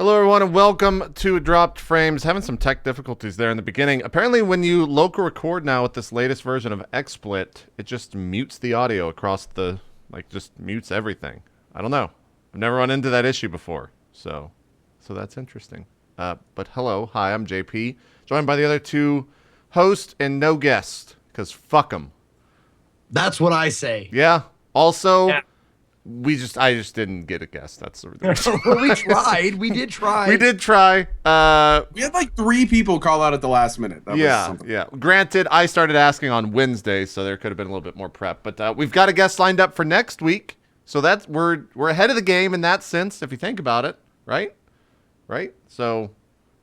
Hello, everyone, and welcome to Dropped Frames. Having some tech difficulties there in the beginning. Apparently, when you local record now with this latest version of XSplit, it just mutes the audio across the, just mutes everything. I don't know. I've never run into that issue before, so that's interesting. But hello, hi, I'm JP, joined by the other two hosts and no guest, because fuck them. That's what I say. Yeah. Also... Yeah. I just didn't get a guess. That's the reason. Well, we tried. We did try. We did try. We had like 3 people call out at the last minute. That was yeah. Granted, I started asking on Wednesday, so there could have been a little bit more prep. But we've got a guest lined up for next week, so that's we're ahead of the game in that sense, if you think about it, right? Right. So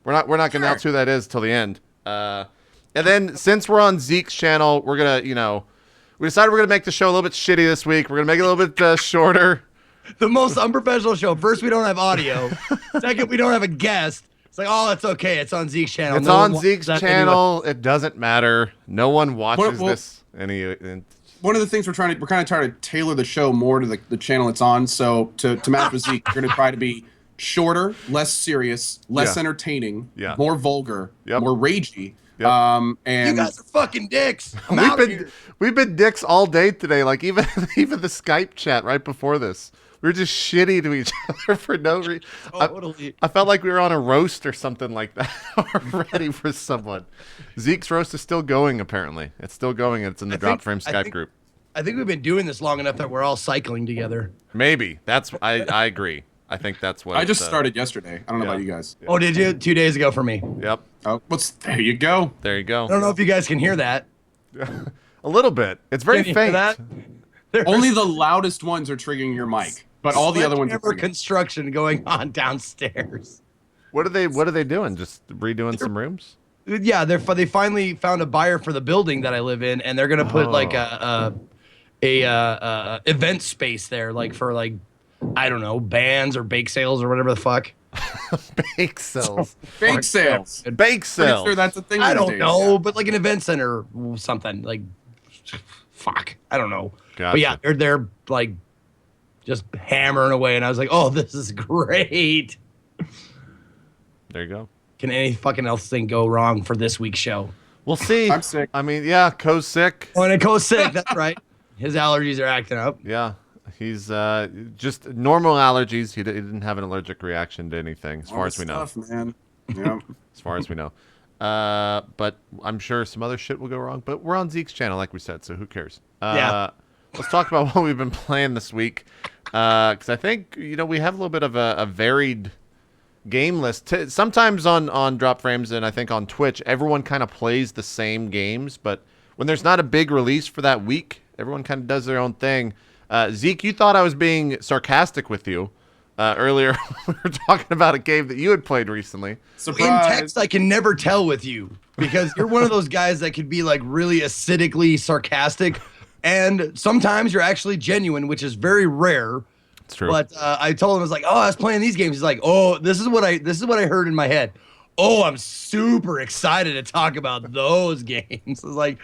we're not going to announce who that is till the end. And then since we're on Zeke's channel, we're gonna we decided we're going to make the show a little bit shitty this week. We're going to make it a little bit shorter. The most unprofessional show. First, we don't have audio. Second, we don't have a guest. It's like, oh, that's okay. It's on Zeke's channel. It's on Zeke's channel. It doesn't matter. No one watches this. One of the things we're kind of trying to tailor the show more to the channel it's on. So to match with Zeke, we're going to try to be shorter, less serious, less entertaining, more vulgar, more ragey. Yep. And you guys are fucking dicks. We've been dicks all day today. Like even the Skype chat right before this, we were just shitty to each other for no reason. Totally. I felt like we were on a roast or something like that, or ready for someone. Zeke's roast is still going. Apparently, it's still going. It's in the Drop Frame Skype group. I think we've been doing this long enough that we're all cycling together. Maybe that's. I agree. I think that's what I just started yesterday. I don't know about you guys. Oh, did you? 2 days ago for me. Yep. Oh, there you go. There you go. I don't know if you guys can hear that. A little bit. It's very faint. Only the loudest ones are triggering your mic, but all the other ones are construction going on downstairs. What are they doing? Just redoing some rooms? Yeah, they finally found a buyer for the building that I live in, and they're gonna put like a event space there, like for like, I don't know, bands or bake sales or whatever the fuck. Bake sales. Bake sales. Bake sales. Sure that's a thing. I don't know, but like an event center or something. Like, fuck. I don't know. Gotcha. But yeah, they're like just hammering away, and I was like, oh, this is great. There you go. Can any fucking else thing go wrong for this week's show? We'll see. I'm sick. I mean, yeah, Co's sick. Oh, and Co's sick. That's right. His allergies are acting up. Yeah. He's just normal allergies. He didn't have an allergic reaction to anything, as far as we know. Man. Yeah. As far as we know. But I'm sure some other shit will go wrong. But we're on Zeke's channel, like we said, so who cares? Let's talk about what we've been playing this week. Because I think, we have a little bit of a varied game list. Sometimes on Drop Frames and I think on Twitch, everyone kind of plays the same games. But when there's not a big release for that week, everyone kind of does their own thing. Zeke, you thought I was being sarcastic with you earlier. We were talking about a game that you had played recently. Surprise. In text, I can never tell with you because you're one of those guys that could be like really acidically sarcastic, and sometimes you're actually genuine, which is very rare. It's true. But I told him, I was like, oh, I was playing these games. He's like, oh, this is what I heard in my head. Oh, I'm super excited to talk about those games. It's like,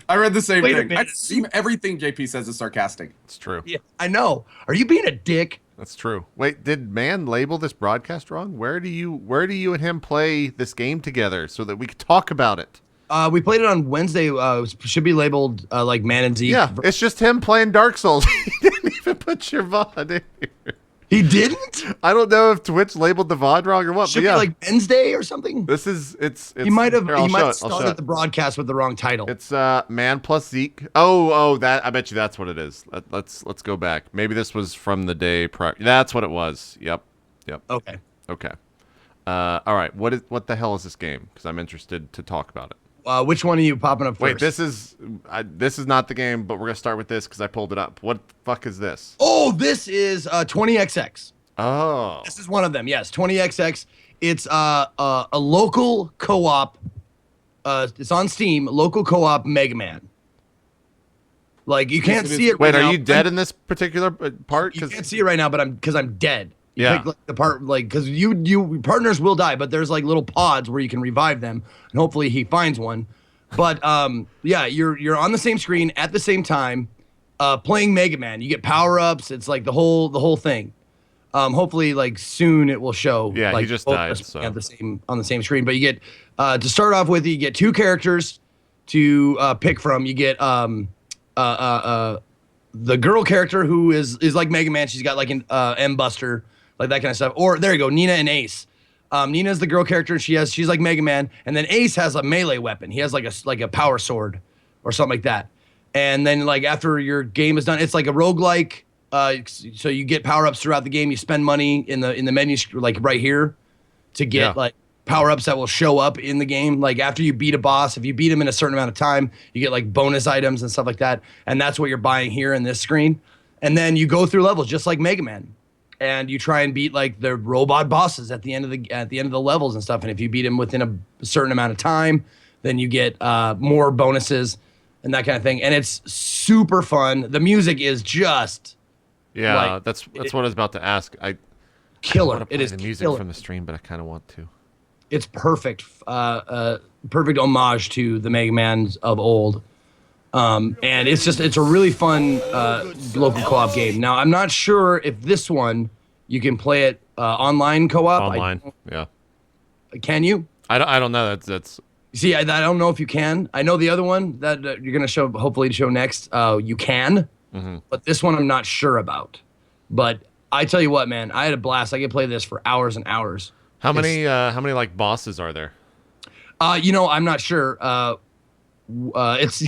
I read the same thing. I assume everything JP says is sarcastic. It's true. Yeah, I know. Are you being a dick? That's true. Wait, did man label this broadcast wrong? Where do you and him play this game together so that we could talk about it? We played it on Wednesday. It should be labeled like Man and Zeke. Yeah, it's just him playing Dark Souls. He didn't even put your VOD in here. He didn't? I don't know if Twitch labeled the VOD wrong or what. Should be like Wednesday or something. It's He might have started the broadcast with the wrong title. It's Man plus Zeke. Oh, that I bet you that's what it is. Let's go back. Maybe this was from the day prior. That's what it was. Yep. Okay. All right. What the hell is this game? Because I'm interested to talk about it. Which one are you popping up first? Wait, this is not the game, but we're gonna start with this because I pulled it up. What the fuck is this? Oh, this is 20XX. Oh, this is one of them. Yes, 20XX. It's a local co-op. It's on Steam. Local co-op Mega Man. Like you can't see it. Wait, right are now. you dead in this particular part? You can't see it right now, but I'm dead. You Yeah. pick, like, the part because you partners will die, but there's like little pods where you can revive them, and hopefully he finds one. But yeah, you're on the same screen at the same time, playing Mega Man. You get power ups. It's like the whole thing. Hopefully, like soon it will show. Yeah, like, he just both died. us So. on the same screen. But you get to start off with, you get 2 characters to pick from. You get the girl character who is like Mega Man. She's got like an M Buster, like that kind of stuff. Or there you go, Nina and Ace. Nina's the girl character. She's like Mega Man, and then Ace has a melee weapon. He has like a power sword or something like that. And then like after your game is done, it's like a roguelike. So you get power-ups throughout the game. You spend money in the menu, like right here, to get like power-ups that will show up in the game. Like after you beat a boss, if you beat him in a certain amount of time, you get like bonus items and stuff like that. And that's what you're buying here in this screen. And then you go through levels just like Mega Man, and you try and beat like the robot bosses at the end of the levels and stuff. And if you beat him within a certain amount of time, then you get more bonuses and that kind of thing. And it's super fun. The music is just that's what I was about to ask. Killer. It is the music killer. from the stream, but I kind of want to. It's perfect. Perfect homage to the Mega Mans of old. And it's a really fun local co-op game. Now, I'm not sure if this one you can play it online co-op. Online, yeah. Can you? I don't know. That's. See, I don't know if you can. I know the other one that you're gonna hopefully show next. You can, but this one I'm not sure about. But I tell you what, man, I had a blast. I could play this for hours and hours. How many like bosses are there? I'm not sure. It's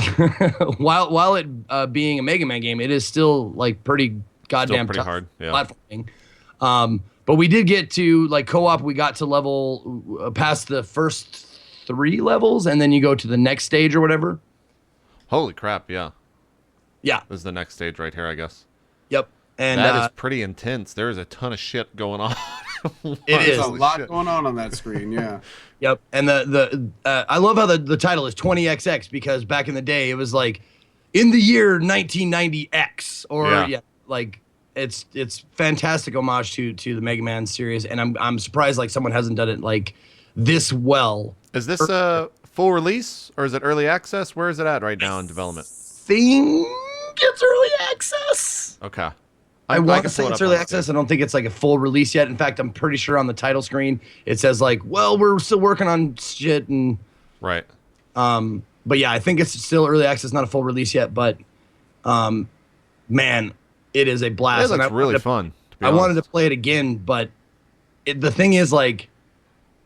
while it being a Mega Man game, it is still like pretty goddamn pretty tough hard, yeah. platforming. But we did get to like co-op. We got to level past the first 3 levels, and then you go to the next stage or whatever. Holy crap! Yeah. Yeah. This is the next stage right here, I guess. Yep. And that is pretty intense. There is a ton of shit going on. It There's is a lot going on that screen. Yeah. Yep. And I love how the title is 20XX, because back in the day it was like in the year 1990X or like it's fantastic homage to the Mega Man series, and I'm surprised like someone hasn't done it like this well. Is this a full release or is it early access? Where is it at right now in development? Think it's early access. Okay. I want to say it's early access. I don't think it's like a full release yet. In fact, I'm pretty sure on the title screen it says like, well, we're still working on shit and right. But yeah, I think it's still early access, not a full release yet. But man, it is a blast. It looks really fun. I wanted to play it again, but the thing is like,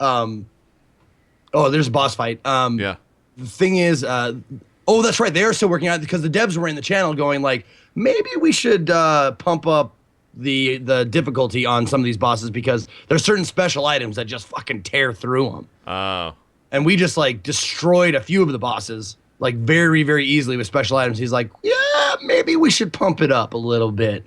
there's a boss fight. Yeah. The thing is, that's right. They are still working on it because the devs were in the channel going like, maybe we should pump up the difficulty on some of these bosses because there's certain special items that just fucking tear through them. Oh. And we just like destroyed a few of the bosses like very, very easily with special items. He's like, yeah, maybe we should pump it up a little bit.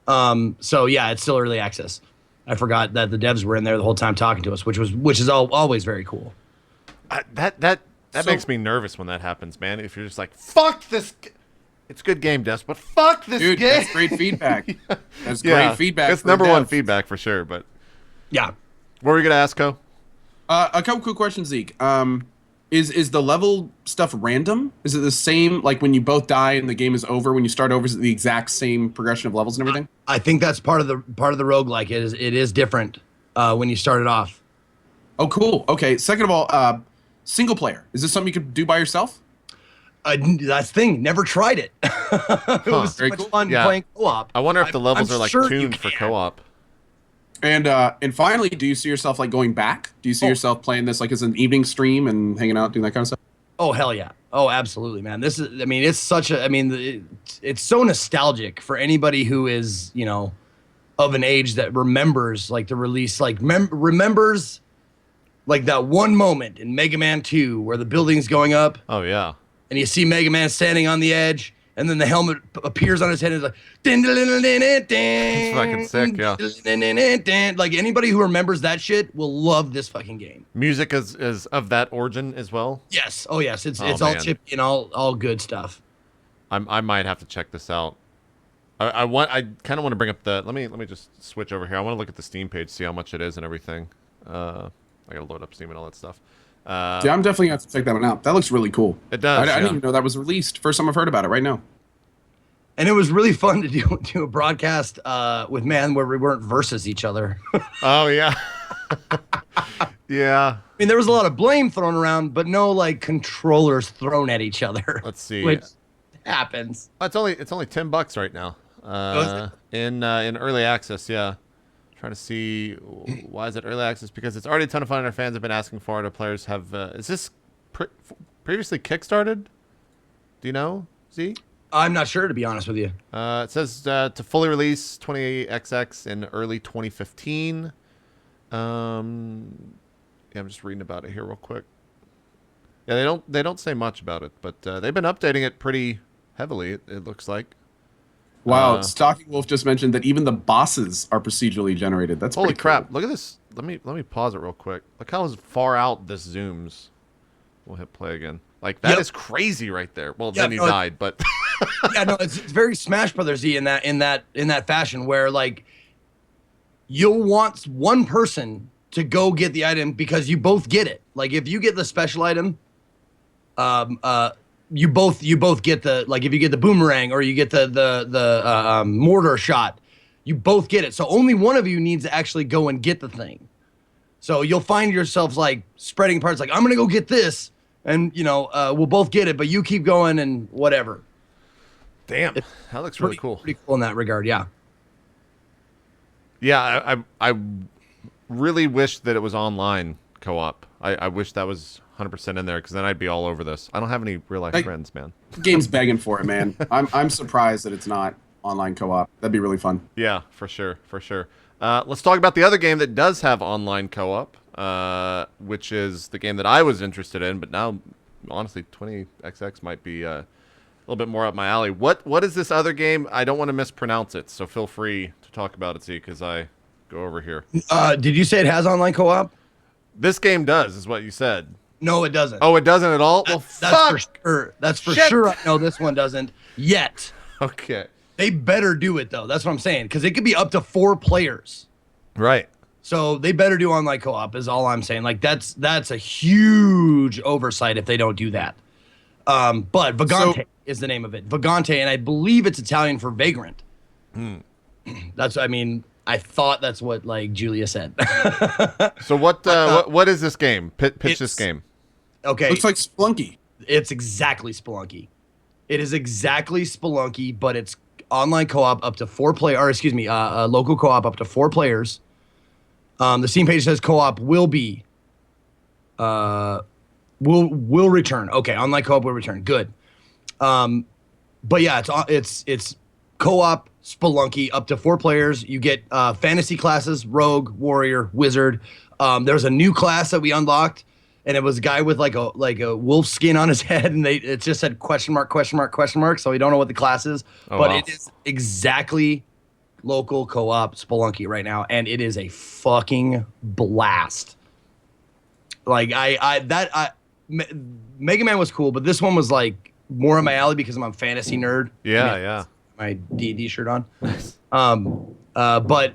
So yeah, it's still early access. I forgot that the devs were in there the whole time talking to us, which is always very cool. That makes me nervous when that happens, man. If you're just like, fuck this. It's good game, Des, but fuck this game. That's great feedback. That's great feedback. That's number one feedback for sure. But yeah, what were we gonna ask, Co? A couple quick questions, Zeke. Is the level stuff random? Is it the same like when you both die and the game is over? When you start over, is it the exact same progression of levels and everything? I think that's part of the roguelike. It is different when you start it off. Oh, cool. Okay. Second of all, single player. Is this something you could do by yourself? That's the thing. Never tried it. It was so much fun playing co-op. I wonder if the levels are like tuned for co-op. And finally, do you see yourself like going back? Do you see yourself playing this like as an evening stream and hanging out, doing that kind of stuff? Oh hell yeah! Oh, absolutely, man. This is. I mean, it's such a. I mean, it's so nostalgic for anybody who is of an age that remembers like the release, like remembers like that one moment in Mega Man 2 where the building's going up. Oh yeah. And you see Mega Man standing on the edge, and then the helmet appears on his head and it's like, it's fucking sick, yeah. Like anybody who remembers that shit will love this fucking game. Music is of that origin as well? Yes. Oh yes. It's all chippy and all good stuff. I might have to check this out. I kind of want to bring up the let me just switch over here. I want to look at the Steam page, see how much it is and everything. I gotta load up Steam and all that stuff. Yeah, I'm definitely gonna have to check that one out. That looks really cool. It does. I didn't even know that was released. First time I've heard about it right now. And it was really fun to do a broadcast with Man where we weren't versus each other. Oh yeah. Yeah. I mean, there was a lot of blame thrown around, but no like controllers thrown at each other. Let's see. Which happens. It's only $10 right now. In early access, yeah. Trying to see why is it early access? Because it's already a ton of fun and our fans have been asking for it. Our players have. Is this previously kickstarted? Do you know, Z? I'm not sure, to be honest with you. It says to fully release 20XX in early 2015. Yeah, I'm just reading about it here real quick. Yeah, they don't say much about it, but they've been updating it pretty heavily. It looks like. Wow, Stalking Wolf just mentioned that even the bosses are procedurally generated. That's holy pretty crap! cool. Look at this. Let me pause it real quick. Look how far out this zooms. We'll hit play again. Like that is crazy right there. Well, then he died, but yeah, no, it's very Smash Brothers-y in that fashion where like you'll want one person to go get the item because you both get it. Like if you get the special item, you both get the, like if you get the boomerang or you get the mortar shot, you both get it. So only one of you needs to actually go and get the thing. So you'll find yourselves like spreading apart. It's like, I'm gonna go get this, and we'll both get it, but you keep going and whatever. Damn, that looks really cool. Pretty cool in that regard, yeah. Yeah, I really wish that it was online co-op. I wish that was 100% in there because then I'd be all over this. I don't have any real life friends, man. The game's begging for it, man. I'm surprised that it's not online co-op. That'd be really fun. Yeah, for sure. Let's talk about the other game that does have online co-op, which is the game that I was interested in, but now, honestly, 20XX might be a little bit more up my alley. What is this other game? I don't want to mispronounce it, so feel free to talk about it, Z, because I go over here. Did you say it has online co-op? This game does, is what you said. No, it doesn't. Oh, it doesn't at all? Well, that's for sure. That's for sure. No, this one doesn't yet. Okay. They better do it, though. That's what I'm saying, because it could be up to 4 players. Right. So they better do online co-op is all I'm saying. Like, that's a huge oversight if they don't do that. But Vagante is the name of it. Vagante, and I believe it's Italian for vagrant. I thought that's what like Julia said. So what is this game? Pitch this game. Okay. Looks like Spelunky. It's exactly Spelunky. It is exactly Spelunky, but it's online co-op up to 4 players. Or excuse me, local co-op up to 4 players. The Steam page says co-op will be will return. Okay, online co-op will return. Good. But yeah, it's co-op Spelunky up to 4 players. You get fantasy classes: rogue, warrior, wizard. There's a new class that we unlocked, and it was a guy with like a wolf skin on his head, and it just said question mark. So we don't know what the class is, but it is exactly local co-op Spelunky right now, and it is a fucking blast. Like Mega Man was cool, but this one was like more in my alley because I'm a fantasy nerd. Yeah. My D&D shirt on. But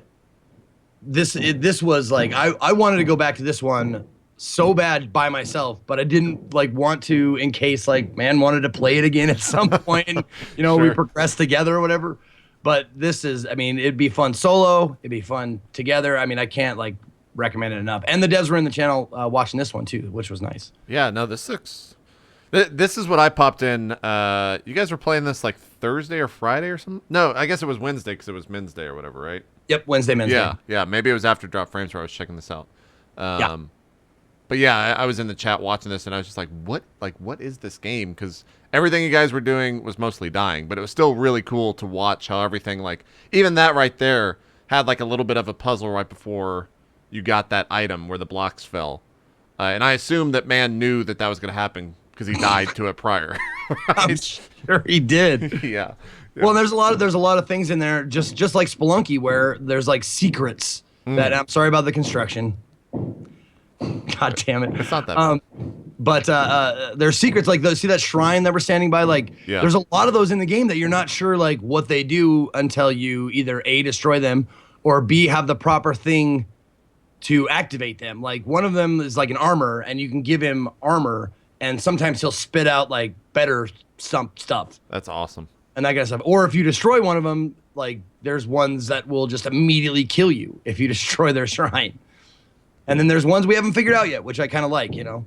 this was like I wanted to go back to this one so bad by myself, but I didn't like want to in case like man wanted to play it again at some point and we progressed together or whatever. But this is, I mean, it'd be fun solo, it'd be fun together. I mean, I can't like recommend it enough. And the devs were in the channel watching this one too, which was nice. Yeah, no, this looks. This is what I popped in. You guys were playing this like Thursday or Friday or something? No, I guess it was Wednesday because it was Men's Day or whatever, right? Yep, Wednesday, Men's Day. Yeah. Maybe it was after Drop Frames where I was checking this out. But yeah, I was in the chat watching this and I was just like, what is this game? Because everything you guys were doing was mostly dying, but it was still really cool to watch how everything, like, even that right there had like a little bit of a puzzle right before you got that item where the blocks fell. And I assumed that man knew that was going to happen because he died to it prior. Right? I'm sure he did. Yeah. Well, there's a lot of things in there, just like Spelunky, where there's like secrets that I'm sorry about the construction. God damn it! It's not that bad. But there's secrets like those. See that shrine that we're standing by? Like, there's a lot of those in the game that you're not sure like what they do until you either A, destroy them, or B, have the proper thing to activate them. Like one of them is like an armor, and you can give him armor, and sometimes he'll spit out like better stuff. That's awesome. and that kind of stuff. Or if you destroy one of them, like there's ones that will just immediately kill you if you destroy their shrine. And then there's ones we haven't figured out yet, which I kind of like, you know.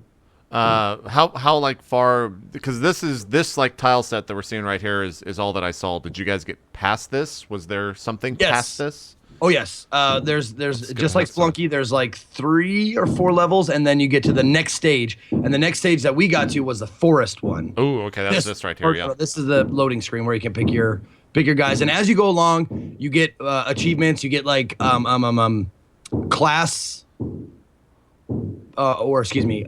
How like far, because this like tile set that we're seeing right here is all that I saw. Did you guys get past this? Was there something past this? Oh yes. There's just like Spelunky, there's like 3 or 4 levels, and then you get to the next stage. And the next stage that we got to was the forest one. Oh, okay, that's this right here. Yeah. This is the loading screen where you can pick your guys, and as you go along, you get achievements. You get like class, or excuse me,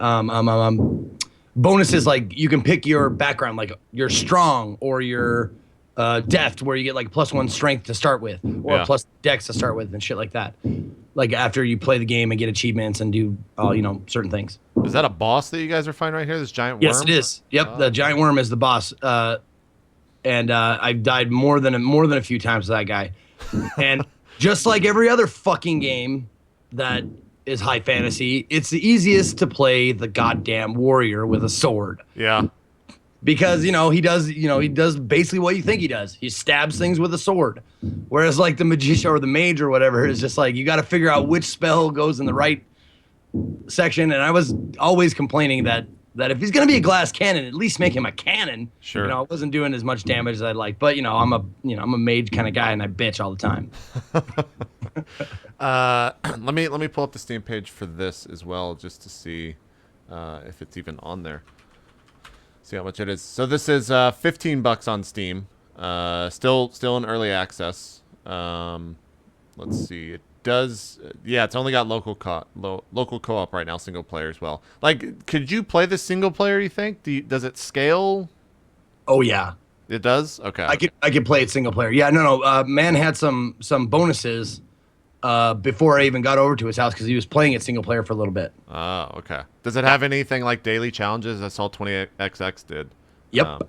bonuses. Like you can pick your background, like you're strong or you're deft, where you get like +1 strength to start with, or plus dex to start with, and shit like that. Like after you play the game and get achievements and do certain things. Is that a boss that you guys are fighting right here? This giant worm? Yes, it is. Yep, the giant worm is the boss. And I've died more than a few times to that guy. And just like every other fucking game that is high fantasy, it's the easiest to play the goddamn warrior with a sword. Yeah. Because he does basically what you think he does. He stabs things with a sword. Whereas like the magician or the mage or whatever is just like you got to figure out which spell goes in the right section. And I was always complaining that if he's gonna be a glass cannon, at least make him a cannon. Sure. I wasn't doing as much damage as I'd like, but I'm a mage kind of guy, and I bitch all the time. Let me pull up the Steam page for this as well, just to see if it's even on there. See how much it is. So this is $15 on Steam. Still in early access. Let's see. It does, it's only got local co-op right now, single player as well. Like, could you play this single player, you think? Does it scale? Oh yeah, it does. Okay, I could play it single player. Yeah, no, man had some bonuses before I even got over to his house, because he was playing it single player for a little bit. Oh, okay. Does it have anything like daily challenges? I saw 20XX did. Yep.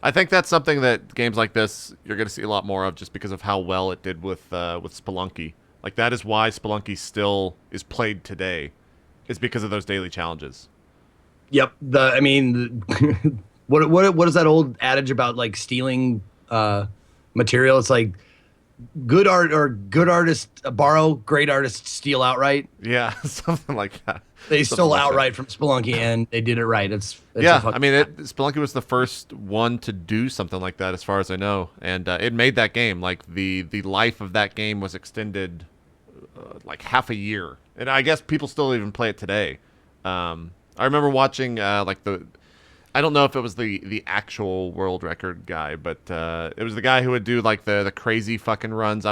I think that's something that games like this you're going to see a lot more of, just because of how well it did with Spelunky. Like, that is why Spelunky still is played today, is because of those daily challenges. Yep. What is that old adage about, like, stealing material? It's like good artists borrow, great artists steal outright. Yeah, something like that. They stole outright from Spelunky, and they did it right. It's Spelunky was the first one to do something like that, as far as I know, and it made that game, like, the life of that game was extended like half a year, and I guess people still even play it today. I remember watching I don't know if it was the actual world record guy, but it was the guy who would do like the crazy fucking runs.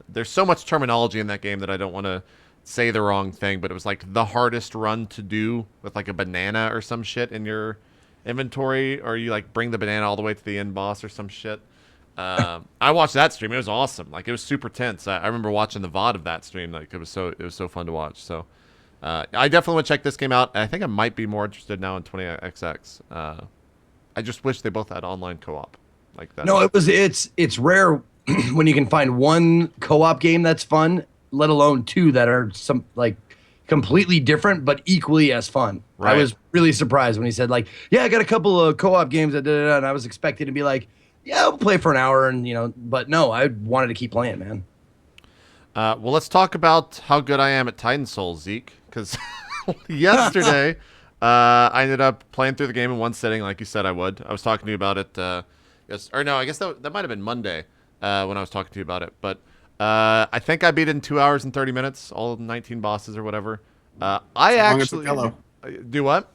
There's so much terminology in that game that I don't want to say the wrong thing, but it was like the hardest run to do, with like a banana or some shit in your inventory, or you like bring the banana all the way to the end boss or some shit. I watched that stream. It was awesome. Like, it was super tense. I remember watching the VOD of that stream. Like, it was so fun to watch. So I definitely want to check this game out. I think I might be more interested now in 20XX. I just wish they both had online co-op like that. No, it's rare when you can find one co-op game that's fun, let alone 2 that are some like completely different but equally as fun. Right. I was really surprised when he said, like, yeah, I got a couple of co-op games and I was expecting to be like, yeah, I'll play for an hour, and but no, I wanted to keep playing, man. Well, let's talk about how good I am at Titan Souls, Zeke, because yesterday I ended up playing through the game in one sitting, like you said I would. I was talking to you about it, I guess that might have been Monday when I was talking to you about it, but I think I beat it in 2 hours and 30 minutes, all 19 bosses or whatever. I actually do what?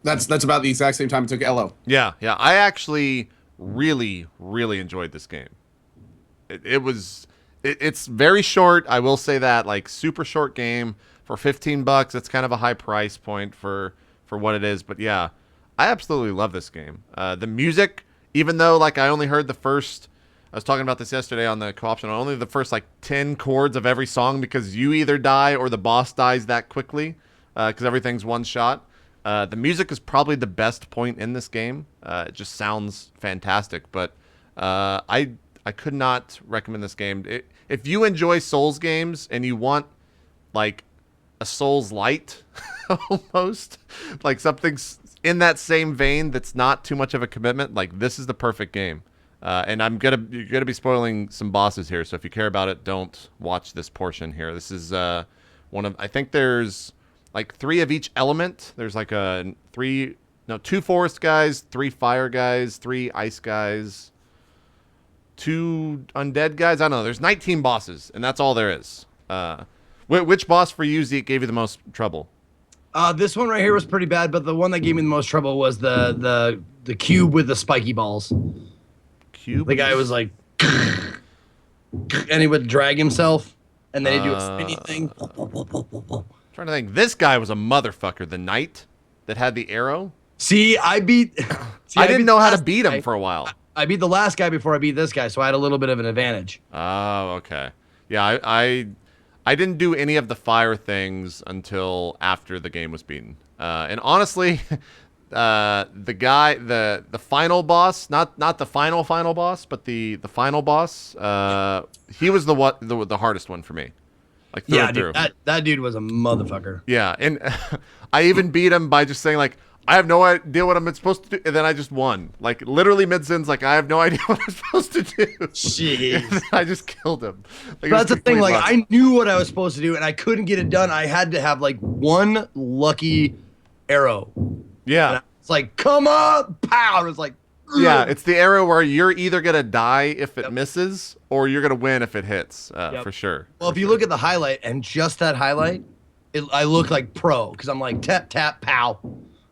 That's about the exact same time it took Elo. Yeah. I actually really, really enjoyed this game. It's very short, I will say that, like, super short game. For $15, it's kind of a high price point for what it is, but yeah, I absolutely love this game. The music, even though, like, I only heard I was talking about this yesterday on the co-op channel, only the first like 10 chords of every song, because you either die or the boss dies that quickly, because everything's one shot. The music is probably the best point in this game. It just sounds fantastic, but I could not recommend this game. If you enjoy Souls games and you want like a Souls light, almost like something in that same vein that's not too much of a commitment, like, this is the perfect game. And you're gonna be spoiling some bosses here, so if you care about it, don't watch this portion here. This is I think there's like 3 of each element. There's like 2 forest guys, 3 fire guys, 3 ice guys, 2 undead guys. I don't know. There's 19 bosses, and that's all there is. Which boss for you, Zeke, gave you the most trouble? This one right here was pretty bad, but the one that gave me the most trouble was the cube with the spiky balls. Cube? The guy was like, and he would drag himself, and then he'd do a spinny thing. Trying to think. This guy was a motherfucker. The knight that had the arrow. See, I didn't know how to beat him for a while. I beat the last guy before I beat this guy, so I had a little bit of an advantage. Oh, okay. Yeah, I didn't do any of the fire things until after the game was beaten. And honestly, the final boss, not the final boss, but the final boss, he was the hardest one for me. Like through. Dude, that dude was a motherfucker. Yeah, and I even beat him by just saying like, I have no idea what I'm supposed to do, and then I just won. Like literally mid-sentence, like I have no idea what I'm supposed to do. Jeez. I just killed him. Like, that's the thing. Like I knew what I was supposed to do, and I couldn't get it done. I had to have like one lucky arrow. Yeah. It's like, come on, pow! It was like, ugh. Yeah, it's the arrow where you're either gonna die if it misses, or you're gonna win if it hits. For sure. Well, if you look at the highlight and just that highlight, I look like pro because I'm like tap tap pow.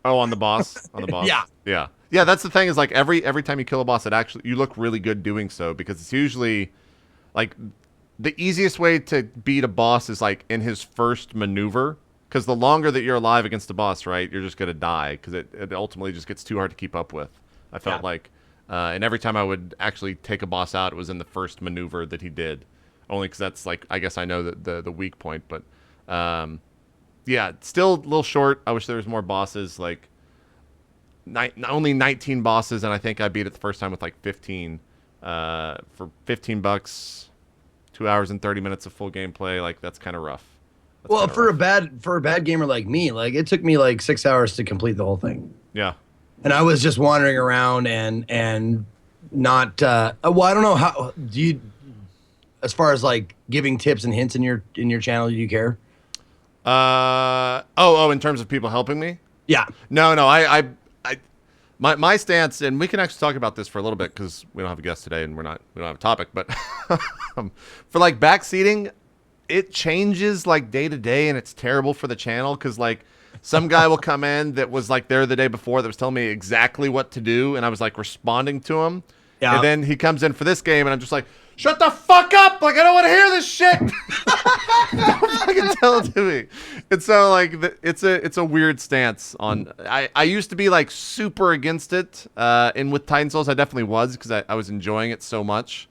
Oh, on the boss? On the boss? Yeah. Yeah. Yeah, that's the thing is like every time you kill a boss, you look really good doing so because it's usually like the easiest way to beat a boss is like in his first maneuver because the longer that you're alive against the boss, right, you're just going to die because it ultimately just gets too hard to keep up with. I felt like. And every time I would actually take a boss out, it was in the first maneuver that he did. Only because that's like, I guess I know the weak point, but... yeah, still a little short. I wish there was more bosses. Like, only 19 bosses, and I think I beat it the first time with like 15. For $15, 2 hours and 30 minutes of full gameplay. Like that's kind of rough. Well, for a bad gamer like me, like it took me like 6 hours to complete the whole thing. Yeah. And I was just wandering around and not. Well, I don't know how do you. As far as like giving tips and hints in your channel, do you care? In terms of people helping me? Yeah. No, my stance, and we can actually talk about this for a little bit because we don't have a guest today and we don't have a topic, but for like backseating, it changes like day to day and it's terrible for the channel because like some guy will come in that was like there the day before that was telling me exactly what to do and I was like responding to him. Yeah. And then he comes in for this game and I'm just like, shut the fuck up! Like I don't want to hear this shit. Don't fucking tell it to me. And so like it's a weird stance on. I used to be like super against it, and with Titan Souls I definitely was because I was enjoying it so much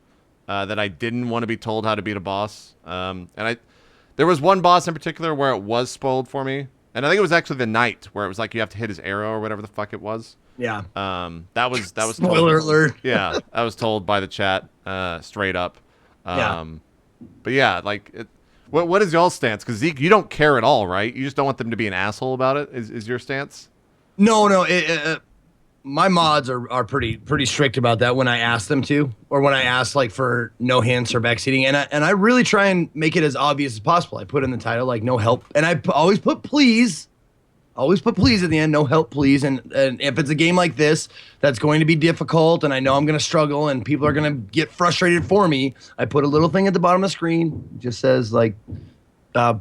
that I didn't want to be told how to beat a boss. There was one boss in particular where it was spoiled for me, and I think it was actually the knight where it was like you have to hit his arrow or whatever the fuck it was. Yeah. That was spoiler alert. Yeah, I was told by the chat straight up. Yeah. But yeah, like, what is y'all's stance? Because Zeke, you don't care at all, right? You just don't want them to be an asshole about it. Is your stance? No. My mods are pretty strict about that when I ask them to, or when I ask like for no hints or backseating, and I really try and make it as obvious as possible. I put in the title like no help, and I always put please. Always put please at the end, no help, please. And if it's a game like this that's going to be difficult and I know I'm going to struggle and people are going to get frustrated for me, I put a little thing at the bottom of the screen. It just says, like,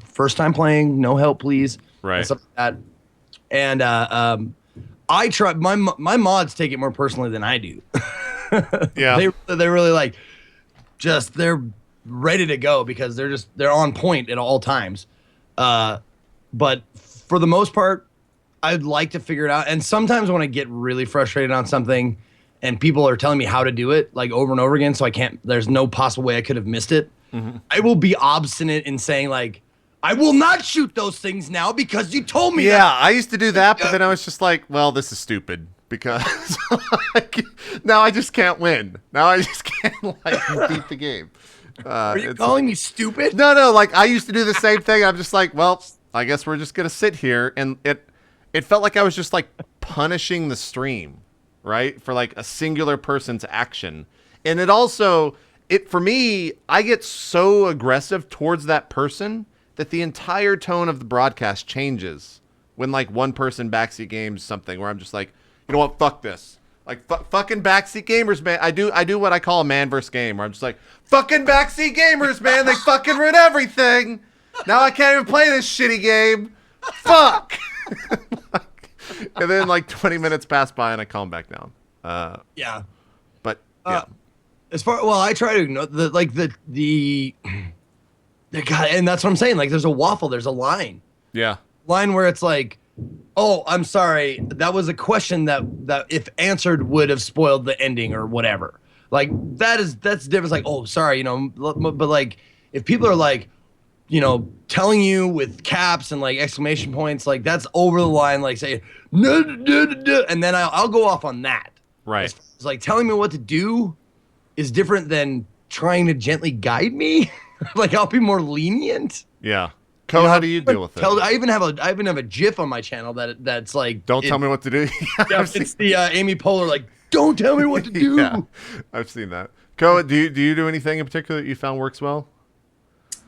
first time playing, no help, please. Right. And stuff like that. And I try, my mods take it more personally than I do. Yeah. They're really like, they're ready to go because they're on point at all times. But for the most part, I'd like to figure it out. And sometimes when I get really frustrated on something and people are telling me how to do it like over and over again, so there's no possible way I could have missed it. Mm-hmm. I will be obstinate in saying like, I will not shoot those things now because you told me that. Yeah, I used to do that, but then I was just like, well, this is stupid because like, now I just can't win. Now I just can't like beat the game. Are you calling me stupid? No, like I used to do the same thing. I'm just like, well, I guess we're just going to sit here. And it felt like I was just like punishing the stream, right? For like a singular person's action. And it also, for me, I get so aggressive towards that person that the entire tone of the broadcast changes when like one person backseat games something where I'm just like, you know what, fuck this. Like fucking backseat gamers, man. I do what I call a man versus game, where I'm just like, fucking backseat gamers, man. They fucking ruin everything. Now I can't even play this shitty game. Fuck. And then like 20 minutes pass by and I calm back down. Yeah. But yeah. I try to ignore the God, and that's what I'm saying. Like, there's a waffle, there's a line. Yeah. Line where it's like, oh, I'm sorry, that was a question that if answered would have spoiled the ending or whatever. Like that's different. It's like, oh, sorry, you know, but like if people are like, you know, telling you with caps and like exclamation points, like that's over the line, like say, and then I'll go off on that. Right. It's like telling me what to do is different than trying to gently guide me. Like I'll be more lenient. Yeah. Co, how do you deal with it? I even have a GIF on my channel that's like, don't tell me what to do. Yeah, it's the Amy Poehler, like, don't tell me what to do. Yeah, I've seen that. Co, do you do anything in particular that you found works well?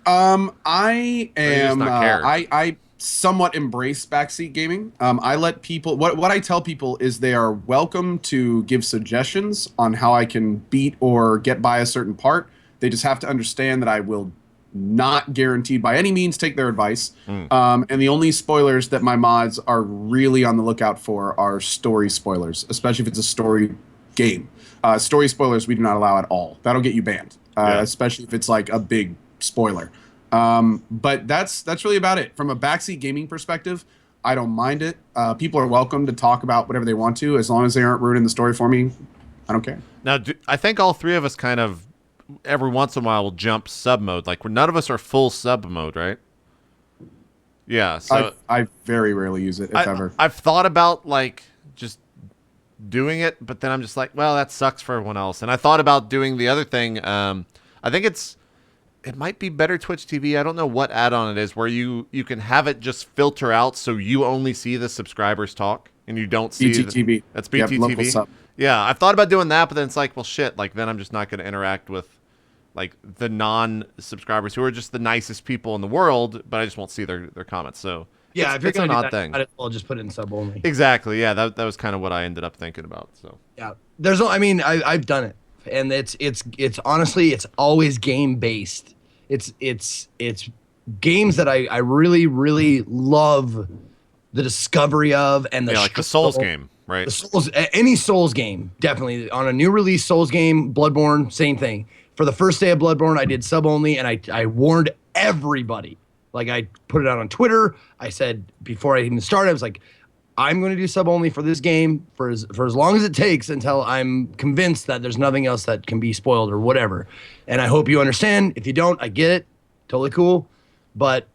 I am. I somewhat embrace backseat gaming. I let people. What I tell people is they are welcome to give suggestions on how I can beat or get by a certain part. They just have to understand that I will not guaranteed by any means take their advice. And the only spoilers that my mods are really on the lookout for are story spoilers, especially if it's a story game. Story spoilers we do not allow at all. That'll get you banned, especially if it's like a big spoiler. But that's really about it. From a backseat gaming perspective, I don't mind it. People are welcome to talk about whatever they want to, as long as they aren't ruining the story for me. I don't care. Now, I think all three of us kind of every once in a while will jump sub mode. Like none of us are full sub mode, right? Yeah. So I very rarely use it, if ever. I've thought about like just doing it, but then I'm just like, well, that sucks for everyone else. And I thought about doing the other thing. I think it might be Better Twitch TV. I don't know what add-on it is where you can have it just filter out so you only see the subscribers talk and you don't see BTTV. That's BTTV. Yep, local sub. Yeah, I've thought about doing that, but then it's like, well, shit. Like then I'm just not going to interact with like the non-subscribers who are just the nicest people in the world, but I just won't see their comments. So yeah, if you're it's an odd thing. I'll just put it in sub only. Exactly. Yeah, that was kind of what I ended up thinking about. So yeah, I've done it, and it's honestly it's always game based. It's games that I really really love the discovery of, and like the Souls game, right? The Souls, any Souls game, definitely on a new release Souls game, Bloodborne, same thing. For the first day of Bloodborne, I did sub only, and I warned everybody. Like I put it out on Twitter. I said before I even started, I was like, I'm going to do sub only for this game for as long as it takes until I'm convinced that there's nothing else that can be spoiled or whatever. And I hope you understand. If you don't, I get it. Totally cool. But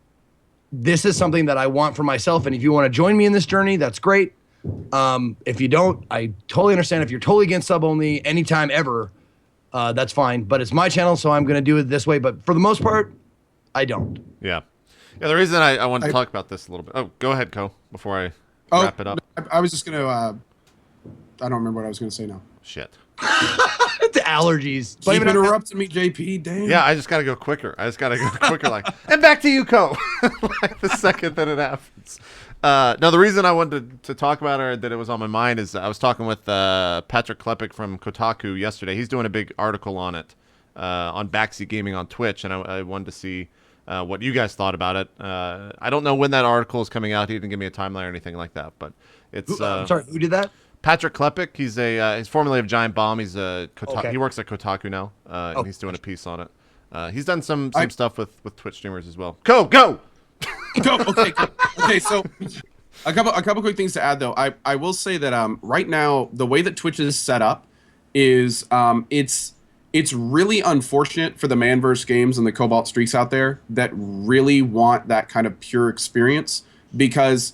this is something that I want for myself. And if you want to join me in this journey, that's great. If you don't, I totally understand. If you're totally against sub only anytime ever, that's fine. But it's my channel, so I'm going to do it this way. But for the most part, I don't. Yeah. Yeah, the reason I wanted to talk about this a little bit. Oh, go ahead, Co, before I wrap it up. I was just going to, I don't remember what I was going to say now. Shit. It's allergies. Keep interrupting me, JP. Damn. Yeah, I just got to go quicker. Like, and back to you, Co. Like the second that it happens. Now, the reason I wanted to talk about it, that it was on my mind, is I was talking with Patrick Klepek from Kotaku yesterday. He's doing a big article on it, on backseat gaming on Twitch, and I wanted to see what you guys thought about it. I don't know when that article is coming out. He didn't give me a timeline or anything like that, but it's... I'm sorry, who did that? Patrick Klepek. He's he's formerly of Giant Bomb. He's he works at Kotaku now, and he's doing a piece on it. He's done some stuff with Twitch streamers as well. Go! Go. Okay. So a couple quick things to add though. I will say that right now the way that Twitch is set up is it's really unfortunate for the Manverse games and the Cobalt Streaks out there that really want that kind of pure experience, because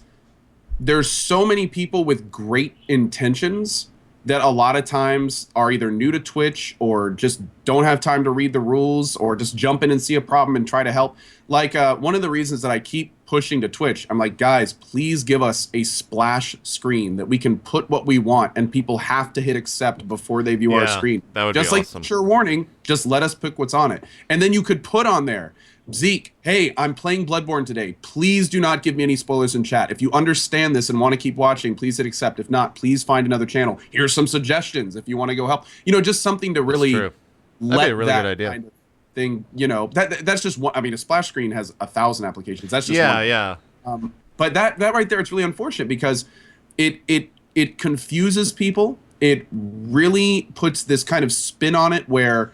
there's so many people with great intentions that a lot of times are either new to Twitch or just don't have time to read the rules or just jump in and see a problem and try to help. Like one of the reasons that I keep pushing to Twitch, I'm like, guys, please give us a splash screen that we can put what we want and people have to hit accept before they view our screen. That would just be like awesome. sure warning, just let us pick what's on it. And then you could put on there, Zeke, hey, I'm playing Bloodborne today. Please do not give me any spoilers in chat. If you understand this and want to keep watching, please hit accept. If not, please find another channel. Here's some suggestions if you want to go help. You know, just something to really That'd let be a really that good idea. kind of thing, you know, that's just one. I mean, a splash screen has 1,000 applications. That's just one. But that right there, it's really unfortunate because it confuses people. It really puts this kind of spin on it where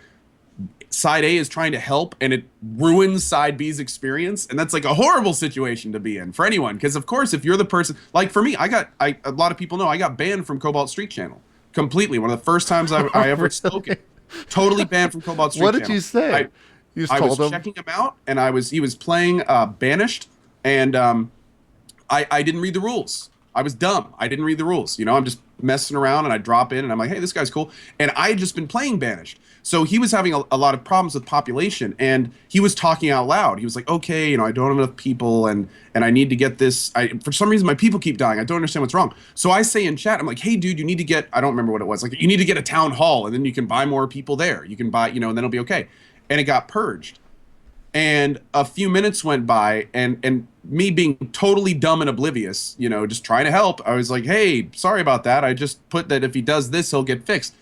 side A is trying to help and it ruins side B's experience, and that's like a horrible situation to be in for anyone, because of course if you're the person, like for me, a lot of people know I got banned from Cobalt Street channel completely. One of the first times I ever spoke it. Totally banned from Cobalt Street What channel. did you say? You just I told was him? checking him out and he was playing Banished, and I didn't read the rules. I was dumb. I didn't read the rules. You know, I'm just messing around and I drop in and I'm like, hey, this guy's cool. And I had just been playing Banished. So he was having a lot of problems with population, and he was talking out loud. He was like, okay, you know, I don't have enough people and I need to get this. For some reason, my people keep dying. I don't understand what's wrong. So I say in chat, I'm like, hey, dude, you need to get, I don't remember what it was. Like, you need to get a town hall and then you can buy more people there. You can buy, you know, and then it'll be okay. And it got purged. And a few minutes went by, and me being totally dumb and oblivious, you know, just trying to help. I was like, hey, sorry about that. I just put that if he does this, he'll get fixed.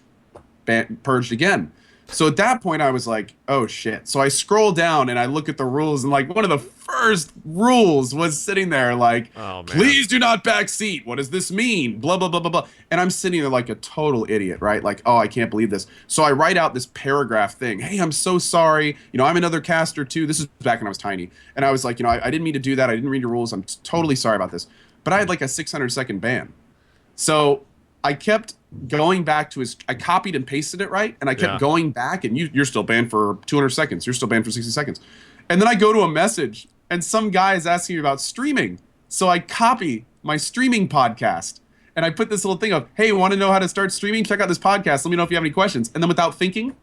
Purged again. So at that point, I was like, oh, shit. So I scroll down and I look at the rules, and like one of the first rules was sitting there like, oh, man. Please do not backseat. What does this mean? Blah, blah, blah, blah, blah. And I'm sitting there like a total idiot, right? Like, oh, I can't believe this. So I write out this paragraph thing. Hey, I'm so sorry. You know, I'm another caster too. This is back when I was tiny. And I was like, you know, I didn't mean to do that. I didn't read your rules. I'm totally sorry about this. But I had like a 600-second ban. So I kept going back to I copied and pasted it right, and I kept going back, and you're still banned for 200 seconds. You're still banned for 60 seconds. And then I go to a message, and some guy is asking me about streaming. So I copy my streaming podcast, and I put this little thing of, hey, you want to know how to start streaming? Check out this podcast. Let me know if you have any questions. And then without thinking,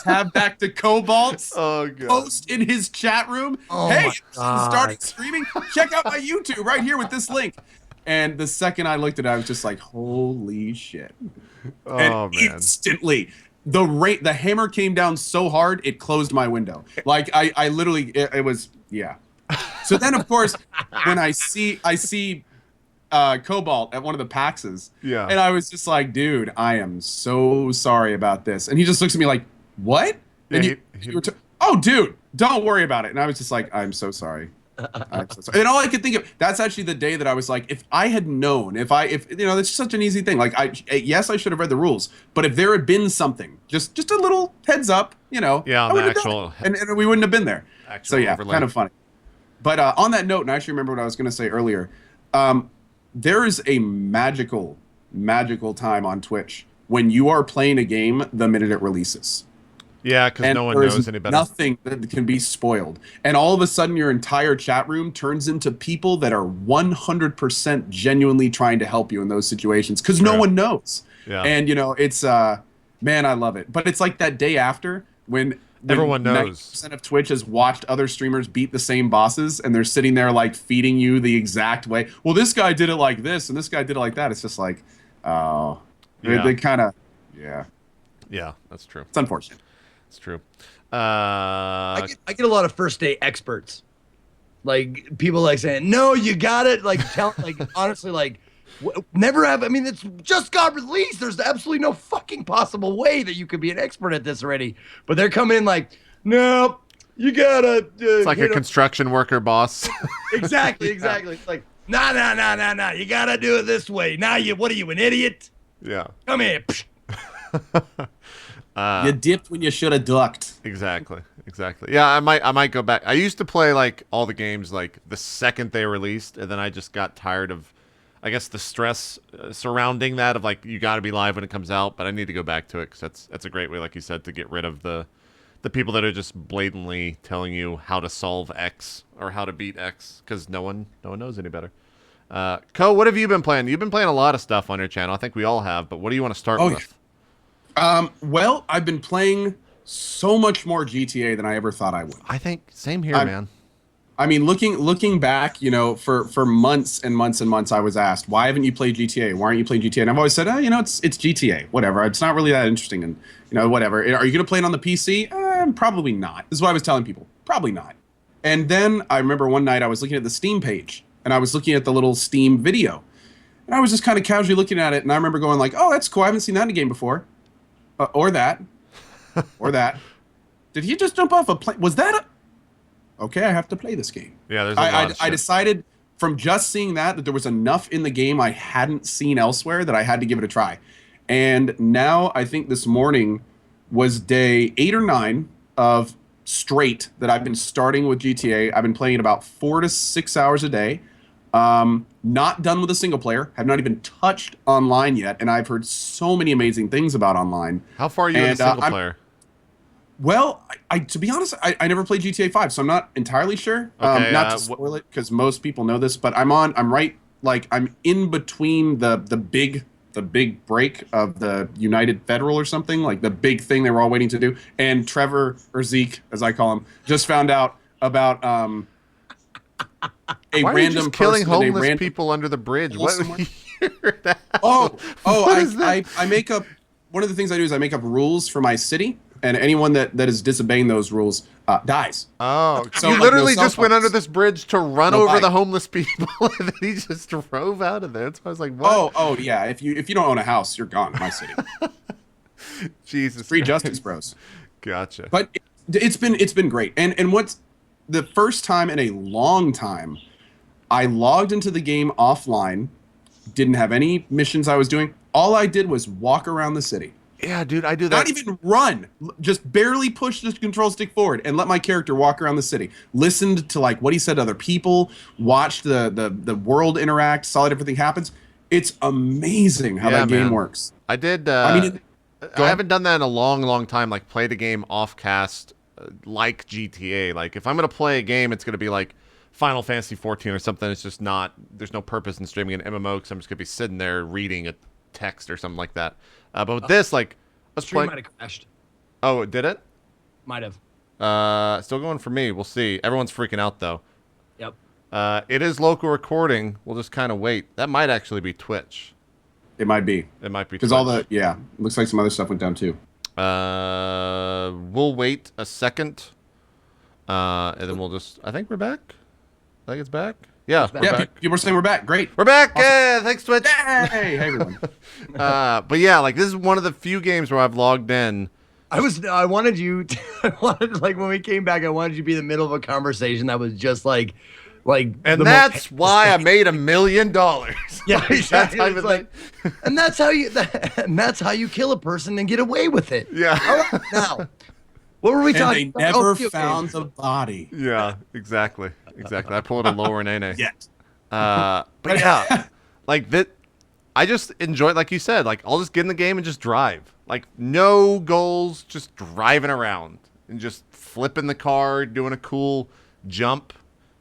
tab back to Cobalt's post in his chat room. Hey, starting streaming? Check out my YouTube right here with this link. And the second I looked at it, I was just like, holy shit. And instantly, the hammer came down so hard, it closed my window. Like, I literally, it was, yeah. So then, of course, when I see Cobalt at one of the PAXs, and I was just like, dude, I am so sorry about this. And he just looks at me like, what? And oh, dude, don't worry about it. And I was just like, I'm so sorry. I'm so sorry. And all I could think of, that's actually the day that I was like, if I had known, if you know, it's such an easy thing. Like, yes, I should have read the rules, but if there had been something, just a little heads up, you know, and we wouldn't have been there. So yeah, kind of funny. But on that note, and I actually remember what I was going to say earlier, there is a magical time on Twitch when you are playing a game the minute it releases. Yeah, because no one knows any better. Nothing that can be spoiled. And all of a sudden, your entire chat room turns into people that are 100% genuinely trying to help you in those situations because no one knows. Yeah. And, you know, it's, man, I love it. But it's like that day after when everyone knows 90% of Twitch has watched other streamers beat the same bosses, and they're sitting there, like, feeding you the exact way. Well, this guy did it like this, and this guy did it like that. It's just like, oh. Yeah. They kind of, yeah. Yeah, that's true. It's unfortunate. It's true. I get a lot of first day experts, like people like saying, "No, you got it." Like honestly, like never have. I mean, it's just got released. There's absolutely no fucking possible way that you could be an expert at this already. But they're coming in like, "Nope, you gotta." It's like a construction worker boss. Exactly. It's like, nah. You gotta do it this way. Now what are you, an idiot? Yeah. Come here. You dipped when you should have ducked. Exactly. Yeah, I might go back. I used to play like all the games like the second they released, and then I just got tired of, I guess, the stress surrounding that of like you got to be live when it comes out. But I need to go back to it because that's a great way, like you said, to get rid of the people that are just blatantly telling you how to solve X or how to beat X because no one knows any better. Co, what have you been playing? You've been playing a lot of stuff on your channel. I think we all have, but what do you want to start with? Well, I've been playing so much more GTA than I ever thought I would. I think same here, man. I mean, looking back, you know, for months and months and months, I was asked, why haven't you played GTA? Why aren't you playing GTA? And I've always said, you know, it's GTA, whatever. It's not really that interesting, and you know, whatever. Are you gonna play it on the PC? Probably not. This is what I was telling people. Probably not. And then I remember one night I was looking at the Steam page, and I was looking at the little Steam video, and I was just kind of casually looking at it, and I remember going like, oh, that's cool. I haven't seen that in a game before, or that, or that. Did he just jump off a plane? Was that a... Okay, I have to play this game. Yeah, there's a lot of shit. I decided from just seeing that there was enough in the game I hadn't seen elsewhere that I had to give it a try. And now I think this morning was day 8 or 9 of straight that I've been starting with GTA. I've been playing about 4 to 6 hours a day. Not done with a single player. Have not even touched online yet. And I've heard so many amazing things about online. How far are you in a single player? Well, I to be honest, I never played GTA 5, so I'm not entirely sure. Okay, not to spoil it, because most people know this, but I'm in between the big break of the United Federal or something, like the big thing they were all waiting to do. And Trevor, or Zeke, as I call him, just found out about a Why random are you just killing person, homeless people under the bridge? What? I make up, one of the things I do is I make up rules for my city. And anyone that is disobeying those rules dies. Oh, so you like, literally no just went under this bridge to run over bike. the homeless people, and then he just drove out of there. So I was like, what? Oh yeah. If you don't own a house, you're gone in my city. Jesus, free justice, bros. Gotcha. But it's been great. And what's the first time in a long time I logged into the game offline, didn't have any missions I was doing. All I did was walk around the city. Yeah, dude, I do that. Not even run. Just barely push the control stick forward and let my character walk around the city. Listened to like what he said to other people. Watched the world interact. Saw that everything happens. It's amazing how that game works. I did. I haven't done that in a long time. Like play the game off cast, like GTA. Like if I'm gonna play a game, it's gonna be like Final Fantasy 14 or something. It's just not. There's no purpose in streaming an MMO because I'm just gonna be sitting there reading a text or something like that. But with this, like, let's play. Might have crashed. Oh, did it? Might have. Still going for me. We'll see. Everyone's freaking out though. Yep. It is local recording. We'll just kind of wait. That might actually be Twitch. It might be. It might be. Because all the looks like some other stuff went down too. We'll wait a second. And then we'll just. I think we're back. I think it's back. Yeah, we're back. People are saying we're back. Great. We're back. Awesome. Yeah, thanks, Twitch. Hey, everyone. But yeah, like this is one of the few games where I've logged in. I wanted you like when we came back, I wanted you to be in the middle of a conversation that was just like and that's why I made $1 million. Yeah, exactly. Like, and that's how you kill a person and get away with it. Yeah. All right, now, what were we talking about? They never found the body. Yeah, exactly. I pulled a lower nene. Yes. But yeah, like that. I just enjoy it, like you said. Like I'll just get in the game and just drive. Like no goals, just driving around and just flipping the car, doing a cool jump,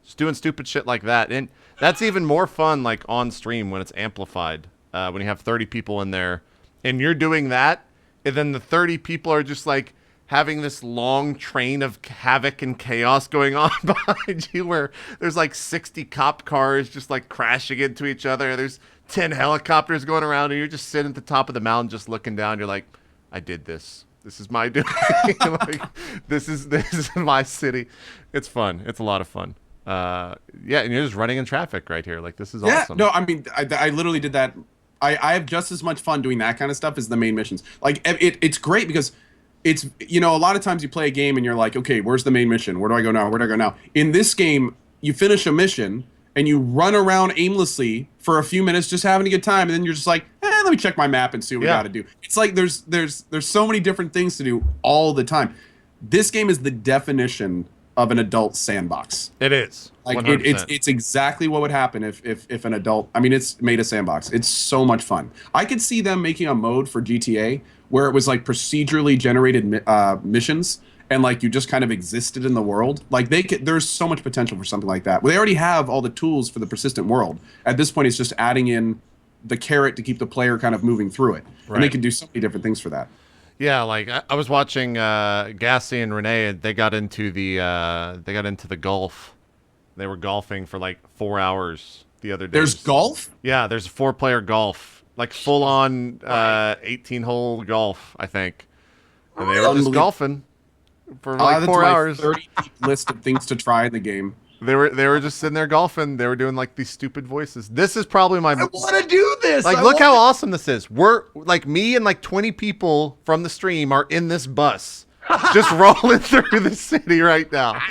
just doing stupid shit like that. And that's even more fun, like on stream when it's amplified. When you have 30 people in there, and you're doing that, and then the 30 people are just like having this long train of havoc and chaos going on behind you, where there's like 60 cop cars just like crashing into each other. There's 10 helicopters going around, and you're just sitting at the top of the mountain just looking down. You're like, I did this. This is my doing. Like, this is my city. It's fun. It's a lot of fun. Yeah, and you're just running in traffic right here. Like, this is awesome. No, I mean, I literally did that. I have just as much fun doing that kind of stuff as the main missions. Like, it's great because it's, you know, a lot of times you play a game and you're like, okay, where's the main mission? Where do I go now? Where do I go now? In this game, you finish a mission and you run around aimlessly for a few minutes just having a good time, and then you're just like, let me check my map and see what we got to do. It's like there's so many different things to do all the time. This game is the definition of an adult sandbox. It is. Like it's exactly what would happen if an adult, I mean, it's made a sandbox. It's so much fun. I could see them making a mode for GTA where it was like procedurally generated missions, and like you just kind of existed in the world. Like there's so much potential for something like that. Well, they already have all the tools for the persistent world. At this point, it's just adding in the carrot to keep the player kind of moving through it, and they can do so many different things for that. Yeah, like I was watching Gassy and Renee. They got into the golf. They were golfing for like 4 hours the other day. There's golf? Yeah, there's a 4-player golf, like full on 18-hole golf, I think. And they were just golfing for like 4 hours. 30 list of things to try in the game. They were just sitting there golfing. They were doing like these stupid voices. This is probably my. I want to do this. Like, look how awesome this is. We're like me and like 20 people from the stream are in this bus, just rolling through the city right now,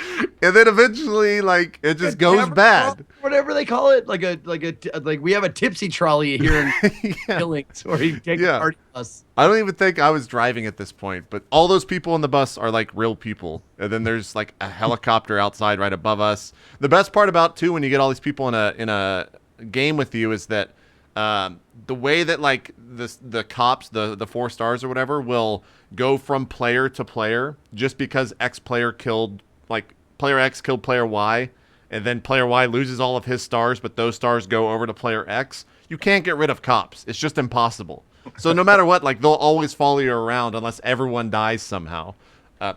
and then eventually, like, it just goes bad. Whatever they call it, like we have a tipsy trolley here in Billings, where you take a party bus. I don't even think I was driving at this point, but all those people in the bus are like real people, and then there's like a helicopter outside right above us. The best part about too, when you get all these people in a game with you, is that the way that like the cops, the 4 stars or whatever, will go from player to player just because X player killed, like, player X killed player Y, and then player Y loses all of his stars, but those stars go over to player X. You can't get rid of cops. It's just impossible. So no matter what, like, they'll always follow you around unless everyone dies somehow.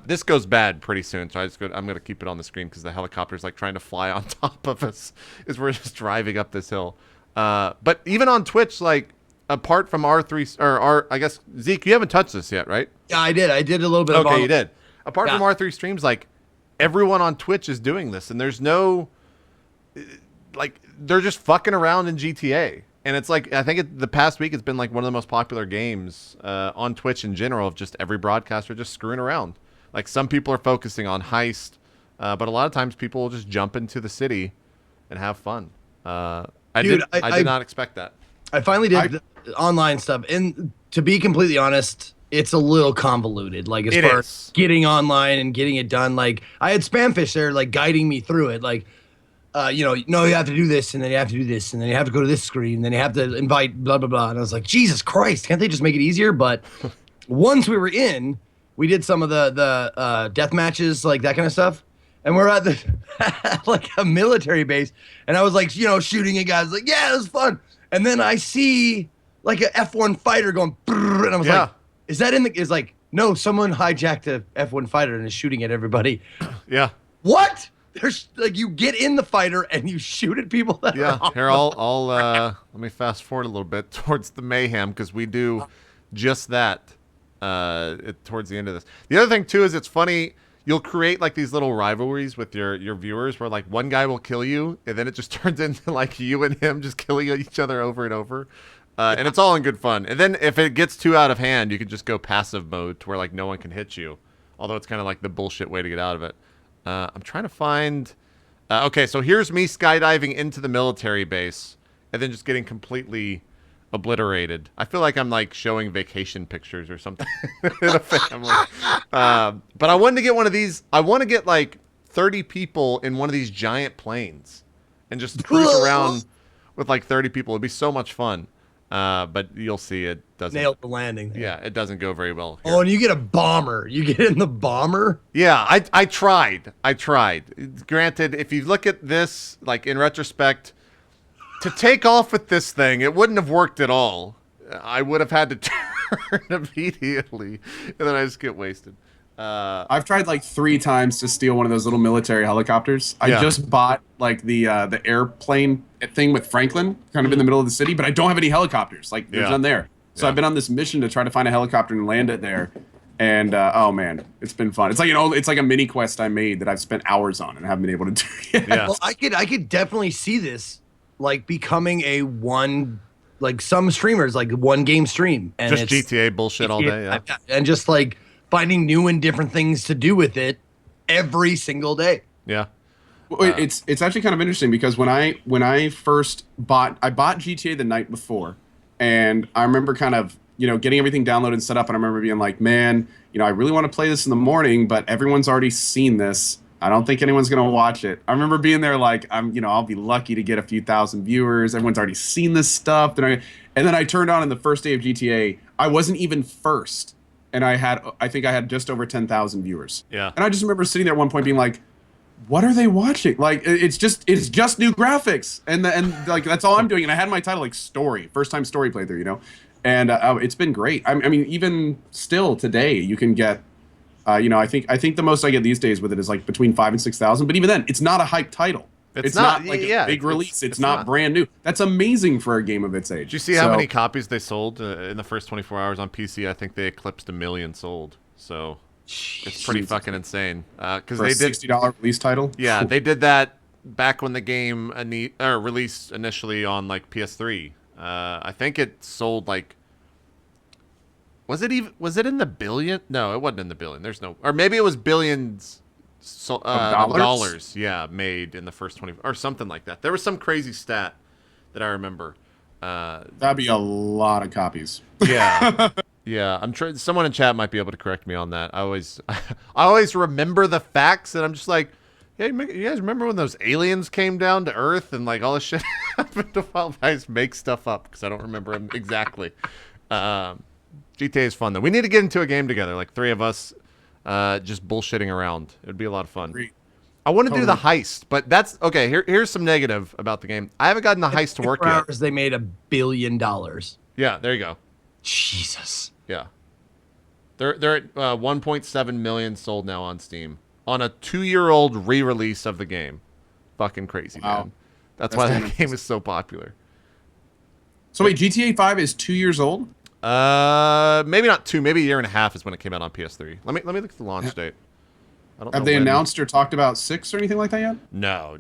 This goes bad pretty soon, so I'm going to keep it on the screen because the helicopter's like trying to fly on top of us as we're just driving up this hill. But even on Twitch, like, apart from R3 or I guess Zeke, you haven't touched this yet, right? Yeah, I did. I did a little bit. Okay, you did. Apart from R3 streams, like, everyone on Twitch is doing this, and there's no, like, they're just fucking around in GTA, and it's like, I think the past week it's been like one of the most popular games on Twitch in general, of just every broadcaster just screwing around. Like, some people are focusing on heist, but a lot of times people will just jump into the city and have fun. I did not expect that. I finally did online stuff, and to be completely honest, it's a little convoluted. Like, as far as getting online and getting it done, like, I had Spamfish there, like, guiding me through it. Like, you have to do this, and then you have to do this, and then you have to go to this screen, and then you have to invite blah blah blah. And I was like, Jesus Christ, can't they just make it easier? But once we were in, we did some of the death matches, like that kind of stuff. And we're at like a military base, and I was like, shooting at guys, like, yeah, it was fun. And then I see like a F1 fighter going, and I was like, is that is like, no, someone hijacked a F1 fighter and is shooting at everybody. Yeah. What? There's like, you get in the fighter and you shoot at people. Here, I'll let me fast forward a little bit towards the mayhem, because we do just that towards the end of this. The other thing too is, it's funny. You'll create like these little rivalries with your viewers, where like one guy will kill you, and then it just turns into like you and him just killing each other over and over. And it's all in good fun. And then if it gets too out of hand, you can just go passive mode to where like no one can hit you. Although it's kind of like the bullshit way to get out of it. I'm trying to find... okay, so here's me skydiving into the military base and then just getting completely obliterated. I feel like I'm like showing vacation pictures or something in a family. But I wanted to get one of these. I want to get like 30 people in one of these giant planes and just cruise around with like 30 people. It'd be so much fun. But you'll see it doesn't. Nailed the landing. Yeah, it doesn't go very well here. Oh, and you get a bomber. You get in the bomber? Yeah, I tried. Granted, if you look at this, like in retrospect, to take off with this thing, it wouldn't have worked at all. I would have had to turn immediately, and then I just get wasted. I've tried like 3 times to steal one of those little military helicopters. I just bought like the airplane thing with Franklin, kind of in the middle of the city, but I don't have any helicopters. Like, there's none there. So I've been on this mission to try to find a helicopter and land it there. And oh man, it's been fun. It's like, it's like a mini quest I made that I've spent hours on and haven't been able to do yet. Yeah. Well, I could definitely see this like becoming a one, like some streamers, like one game stream, and just GTA bullshit all day. Yeah. And just like finding new and different things to do with it every single day. Yeah. Well, it's actually kind of interesting, because when I first bought GTA the night before, and I remember kind of, getting everything downloaded and set up, and I remember being like, man, I really want to play this in the morning, but everyone's already seen this. I don't think anyone's going to watch it. I remember being there like, I'll be lucky to get a few thousand viewers. Everyone's already seen this stuff. And then I turned on in the first day of GTA. I wasn't even first. and I think I had just over 10,000 viewers. Yeah. And I just remember sitting there at one point being like, what are they watching? Like, it's just new graphics, and like that's all I'm doing. And I had my title like story, first time story playthrough, you know, and it's been great. I mean, even still today, you can get, you know, I think the most I get these days with it is like between 5,000 and 6,000. But even then, it's not a hype title. It's not like a big release. It's not brand new. That's amazing for a game of its age. Did you see how many copies they sold in the first 24 hours on PC? I think they eclipsed 1 million sold. So it's pretty fucking insane. Because they did $60 release title. Yeah, they did that back when the game released initially on like PS3. I think it sold like. Was it in the billion? No, it wasn't in the billion. There's no, or maybe it was billions. Dollars, yeah, made in the first 20 or something like that. There was some crazy stat that I remember. That'd be a lot of copies. Yeah, yeah. I'm sure someone in chat might be able to correct me on that. I always remember the facts, and I'm just like, yeah, you guys remember when those aliens came down to Earth and like all this shit happened while guys make stuff up because I don't remember them exactly. GTA is fun though. We need to get into a game together, like 3 of us. Just bullshitting around. It would be a lot of fun. Great. I want to do the heist, but that's okay. Here's some negative about the game. I haven't gotten the heist to work yet. They made $1 billion. Yeah, there you go. Jesus. Yeah, they're at 1.7 million sold now on Steam on a 2-year-old re-release of the game. Fucking crazy, man. That's why that game is so popular. So wait, GTA 5 is 2 years old? Maybe not 2. Maybe 1.5 years is when it came out on PS3. Let me look at the launch date. I don't know Have they announced or talked about 6 or anything like that yet? No.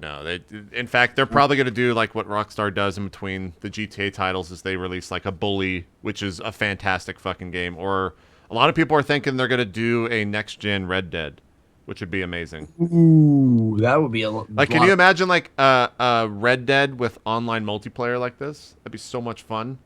In fact, they're probably going to do like what Rockstar does in between the GTA titles is they release like a Bully, which is a fantastic fucking game. Or a lot of people are thinking they're going to do a next-gen Red Dead, which would be amazing. Ooh, that would be a lot. Like, can you imagine like a Red Dead with online multiplayer like this? That'd be so much fun.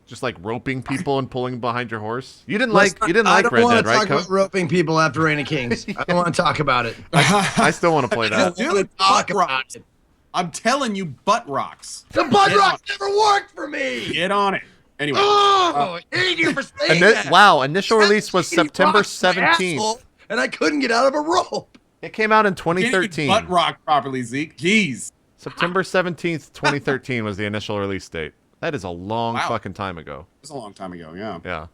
Just like roping people and pulling behind your horse. You didn't like Red Dead, right? I don't want to talk about roping people after Reign of Kings. I don't want to talk about it. I still want to play that. Dude, talk about it. I'm telling you, butt rocks. The butt rocks never worked for me. Get on it. Anyway. Oh, I hate you for saying that. Wow, initial release was September 17th. And I couldn't get out of a rope. It came out in 2013. Butt rock properly, Zeke. Jeez. September 17th, 2013 was the initial release date. That is a long fucking time ago. It's a long time ago, yeah. Yeah.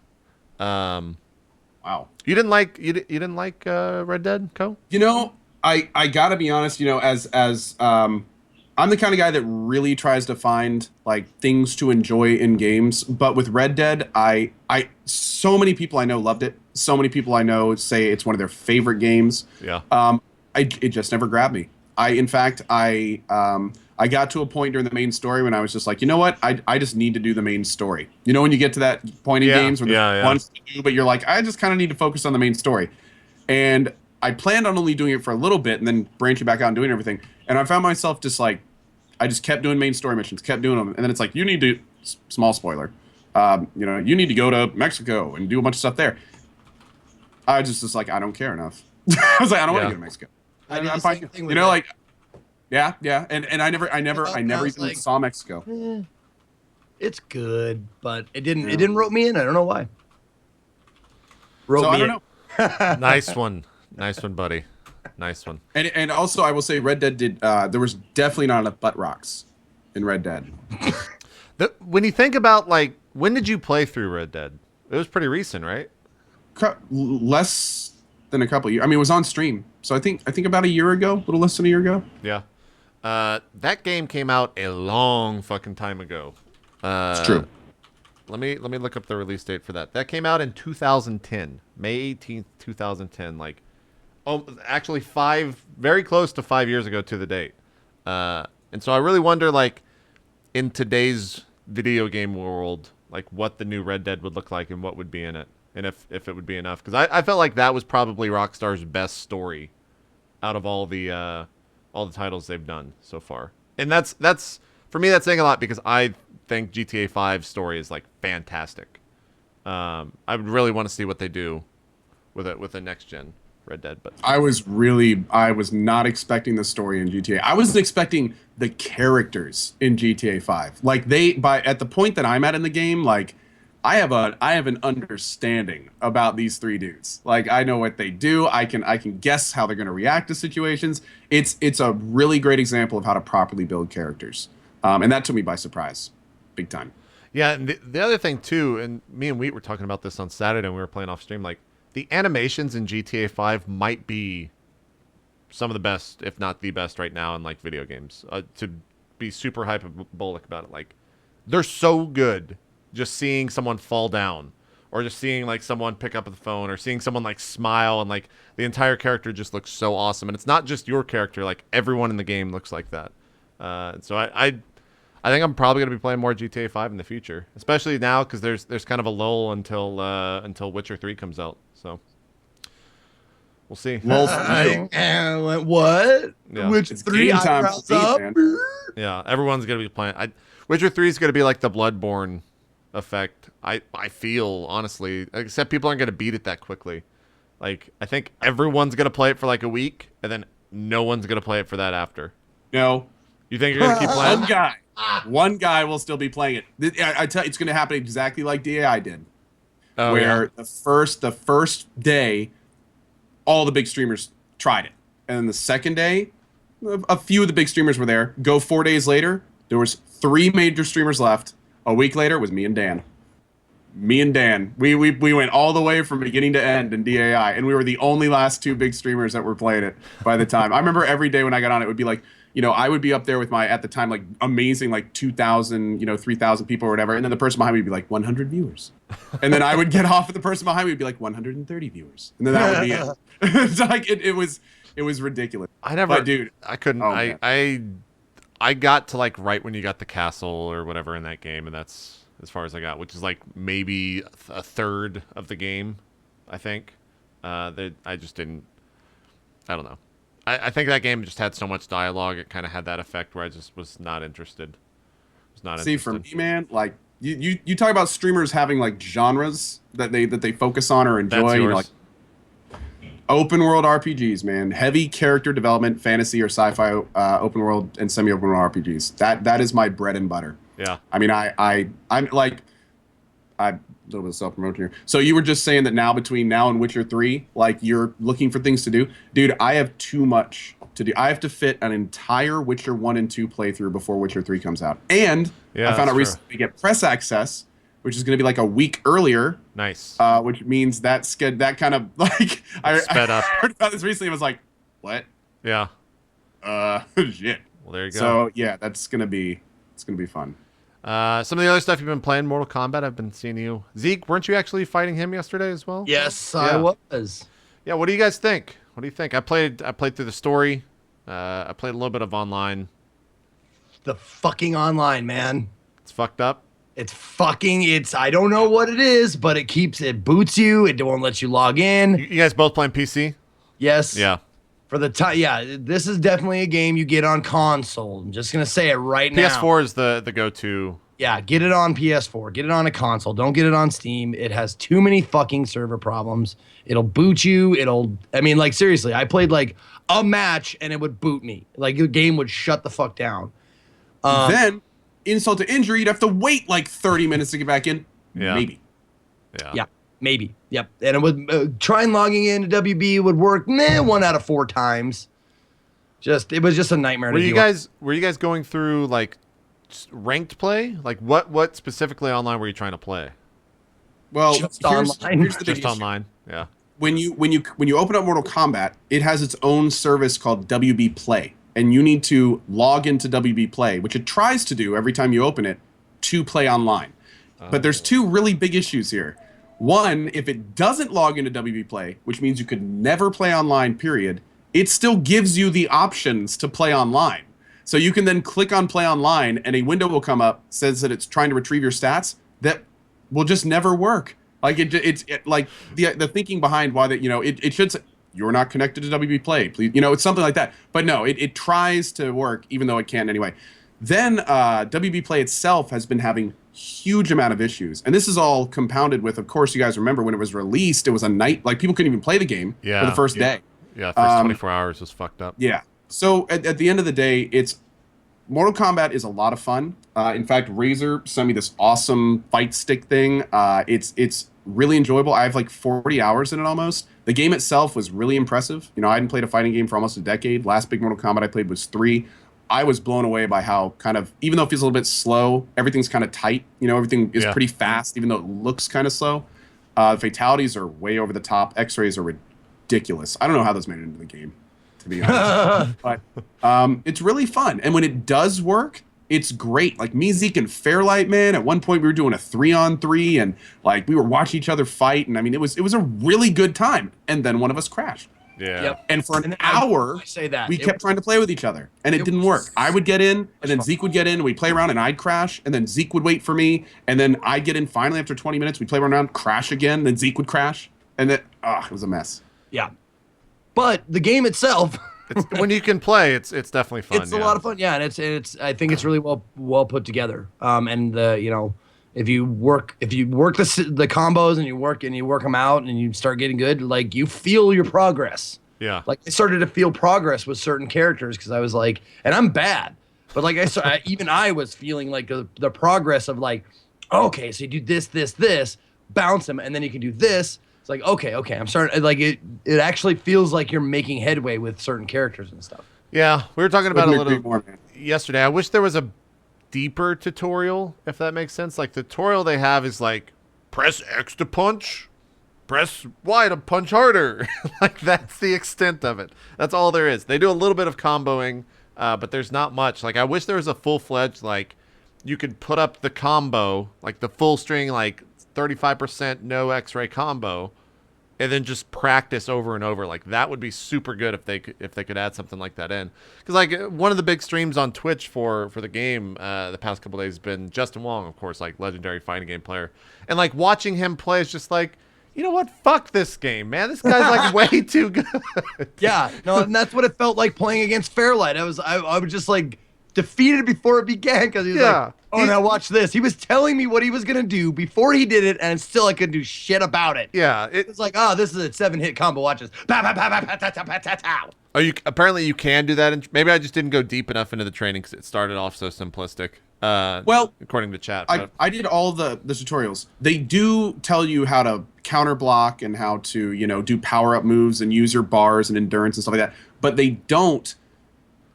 Wow. You didn't like Red Dead, Co? You know, I gotta be honest. You know, as I'm the kind of guy that really tries to find like things to enjoy in games. But with Red Dead, so many people I know loved it. So many people I know say it's one of their favorite games. Yeah. It just never grabbed me. I got to a point during the main story when I was just like, you know what? I just need to do the main story. You know, when you get to that point in games where there's one to do, but you're like, I just kind of need to focus on the main story. And I planned on only doing it for a little bit and then branching back out and doing everything. And I found myself just like, I just kept doing main story missions, kept doing them. And then it's like, you need to, small spoiler, you know, you need to go to Mexico and do a bunch of stuff there. I just like, I don't care enough. I was like, I don't want to go to Mexico. I'm fine. You know, like, yeah, and I never even saw Mexico. It's good, but it didn't rope me in. I don't know why. I don't know. Nice one, buddy. Nice one. And also, I will say, Red Dead did. There was definitely not enough butt rocks in Red Dead. When you think about like, when did you play through Red Dead? It was pretty recent, right? Less than a couple of years. I mean, it was on stream, so I think about a year ago, a little less than a year ago. Yeah. That game came out a long fucking time ago. It's true. Let me look up the release date for that. That came out in 2010, May 18th, 2010. Like, actually very close to 5 years ago to the date. And so I really wonder, like, in today's video game world, like what the new Red Dead would look like and what would be in it, and if it would be enough. Because I felt like that was probably Rockstar's best story out of all the titles they've done so far. And that's for me, that's saying a lot because I think GTA 5 story is like fantastic. I would really want to see what they do with a next gen Red Dead. But I was not expecting the story in GTA. I was expecting the characters in GTA 5. Like at the point that I'm at in the game, like I have an understanding about these three dudes. Like, I know what they do. I can guess how they're going to react to situations. It's a really great example of how to properly build characters, and that took me by surprise, big time. Yeah, and the other thing too, and me and Wheat were talking about this on Saturday when we were playing off stream. Like, the animations in GTA 5 might be some of the best, if not the best, right now in like video games. To be super hyperbolic about it, like, they're so good. Just seeing someone fall down, or just seeing like someone pick up the phone, or seeing someone like smile, and like the entire character just looks so awesome. And it's not just your character; like everyone in the game looks like that. So I think I'm probably gonna be playing more GTA 5 in the future, especially now because there's kind of a lull until Witcher 3 comes out. So we'll see. What? Yeah. Which It's 3 game time eyebrows for me, up? man. Yeah, everyone's gonna be playing. Witcher 3 is gonna be like the Bloodborne effect. I feel, honestly, except people aren't gonna beat it that quickly. Like, I think everyone's gonna play it for like a week, and then no one's gonna play it for that after. No, You think you're gonna keep playing? one guy will still be playing it. I tell you, it's going to happen exactly like DAI did, Oh, where yeah. the first day, all the big streamers tried it, and then the second day, a few of the big streamers were there. Go 4 days later, there was 3 major streamers left. A week later, it was me and Dan. Me and Dan, we went all the way from beginning to end in DAI, and we were the only last 2 big streamers that were playing it by the time. I remember every day when I got on, it would be like, I would be up there with my, at the time, like, amazing, like 2,000, 3,000 people or whatever, and then the person behind me would be like 100 viewers, and then I would get off, and the person behind me would be like 130 viewers, and then that would be it. It's like it was ridiculous. But dude, I couldn't. Oh, man. I got to like right when you got the castle or whatever in that game, and that's as far as I got, which is like maybe a third of the game, I think. I just didn't. I don't know. I think that game just had so much dialogue. It kind of had that effect where I just was not interested. See, for me, man, like you talk about streamers having like genres that they focus on or enjoy. That's yours. Like open world RPGs, man, heavy character development, fantasy or sci-fi, open world and semi-open world RPGs. That is my bread and butter. Yeah. I mean, I'm like, a little bit of self-promotion here. So you were just saying that now, between now and Witcher 3, like, you're looking for things to do. Dude, I have too much to do. I have to fit an entire Witcher 1 and 2 playthrough before Witcher 3 comes out. And Yeah, I found out that's recently we get press access, which is going to be like a week earlier. Nice. Which means that kind of, like, I heard about this recently and was like, what? Yeah. Shit. Well, there you go. So, yeah, it's going to be fun. Some of the other stuff you've been playing, Mortal Kombat, I've been seeing you. Zeke, weren't you actually fighting him yesterday as well? Yes, Yeah. I was. Yeah, what do you guys think? What do you think? I played through the story. I played a little bit of online. The fucking online, man. It's fucked up. I don't know what it is, but it boots you. It won't let you log in. You guys both playing PC? Yes. Yeah. For the time, yeah, this is definitely a game you get on console. I'm just gonna say it right now. PS4 is the go-to. Yeah, get it on PS4. Get it on a console. Don't get it on Steam. It has too many fucking server problems. It'll boot you. I mean, like, seriously, I played like a match and it would boot me. Like, the game would shut the fuck down. Then, insult to injury, you'd have to wait like 30 minutes to get back in. Yeah. Maybe. Yeah, maybe. Yep. And it would trying logging into WB would work 1 out of 4 times. It was just a nightmare. Were you guys going through like ranked play? Like what specifically online were you trying to play? Well, Just online. Here's the big Just issue. online. Yeah. When you open up Mortal Kombat, it has its own service called WB Play, and you need to log into WB Play, which it tries to do every time you open it, to play online. But there's 2 really big issues here. One, if it doesn't log into WB Play, which means you could never play online, period, it still gives you the options to play online. So you can then click on Play Online, and a window will come up, says that it's trying to retrieve your stats, that will just never work. Like, it's like the thinking behind why that, it should say, you're not connected to WB Play, please. It's something like that. But no, it tries to work, even though it can't anyway. Then WB Play itself has been having huge amount of issues, and this is all compounded with, of course, you guys remember when it was released, it was a night, like, people couldn't even play the game for the first day. Yeah, first 24 hours was fucked up. Yeah. So at the end of the day, it's Mortal Kombat is a lot of fun. In fact, Razer sent me this awesome fight stick thing. It's really enjoyable. I have like 40 hours in it almost. The game itself was really impressive. You know, I hadn't played a fighting game for almost a decade. Last big Mortal Kombat I played was 3. I was blown away by how kind of, even though it feels a little bit slow, everything's kind of tight. You know, everything is pretty fast, even though it looks kind of slow. Fatalities are way over the top. X-rays are ridiculous. I don't know how those made it into the game, to be honest. But it's really fun. And when it does work, it's great. Like me, Zeke, and Fairlight, man, at one point we were doing a 3-on-3 and like we were watching each other fight. And I mean, it was a really good time. And then one of us crashed. Yeah. Yep. And for an hour, we kept trying to play with each other, and it didn't work. I would get in, and then Zeke would get in, and we'd play around, and I'd crash, and then Zeke would wait for me, and then I'd get in finally after 20 minutes. We'd play around, crash again, then Zeke would crash, and then, it was a mess. Yeah. But the game itself... when you can play, it's definitely fun. It's a lot of fun, yeah, and it's I think it's really well put together. And you know, if you work the combos and you work them out and you start getting good, like you feel your progress. Yeah. Like I started to feel progress with certain characters because I was like, and I'm bad, but like even I was feeling like the progress of like, okay, so you do this, bounce him, and then you can do this. It's like, okay, I'm starting, like it actually feels like you're making headway with certain characters and stuff. Yeah, we were talking about a little more, yesterday. I wish there was a deeper tutorial, if that makes sense. Like the tutorial they have is like, press X to punch, press Y to punch harder. Like that's the extent of it. That's all there is. They do a little bit of comboing, but there's not much. Like I wish there was a full-fledged, like you could put up the combo, like the full string, like 35% no X-ray combo, and then just practice over and over. Like that would be super good if they could add something like that in. Because like one of the big streams on Twitch for the game the past couple days has been Justin Wong, of course, like legendary fighting game player, and like watching him play is just like, you know what? Fuck this game, man. This guy's like way too good. Yeah, no, and that's what it felt like playing against Fairlight. I was just like defeated before it began because he was like, oh, now watch this. He was telling me what he was going to do before he did it, and still I couldn't do shit about it. Yeah. It's like, oh, this is a 7-hit combo. Watch this. Oh, apparently you can do that. And maybe I just didn't go deep enough into the training because it started off so simplistic. Well, according to chat. I did all the tutorials. They do tell you how to counter block and how to, you know, do power-up moves and use your bars and endurance and stuff like that. But they don't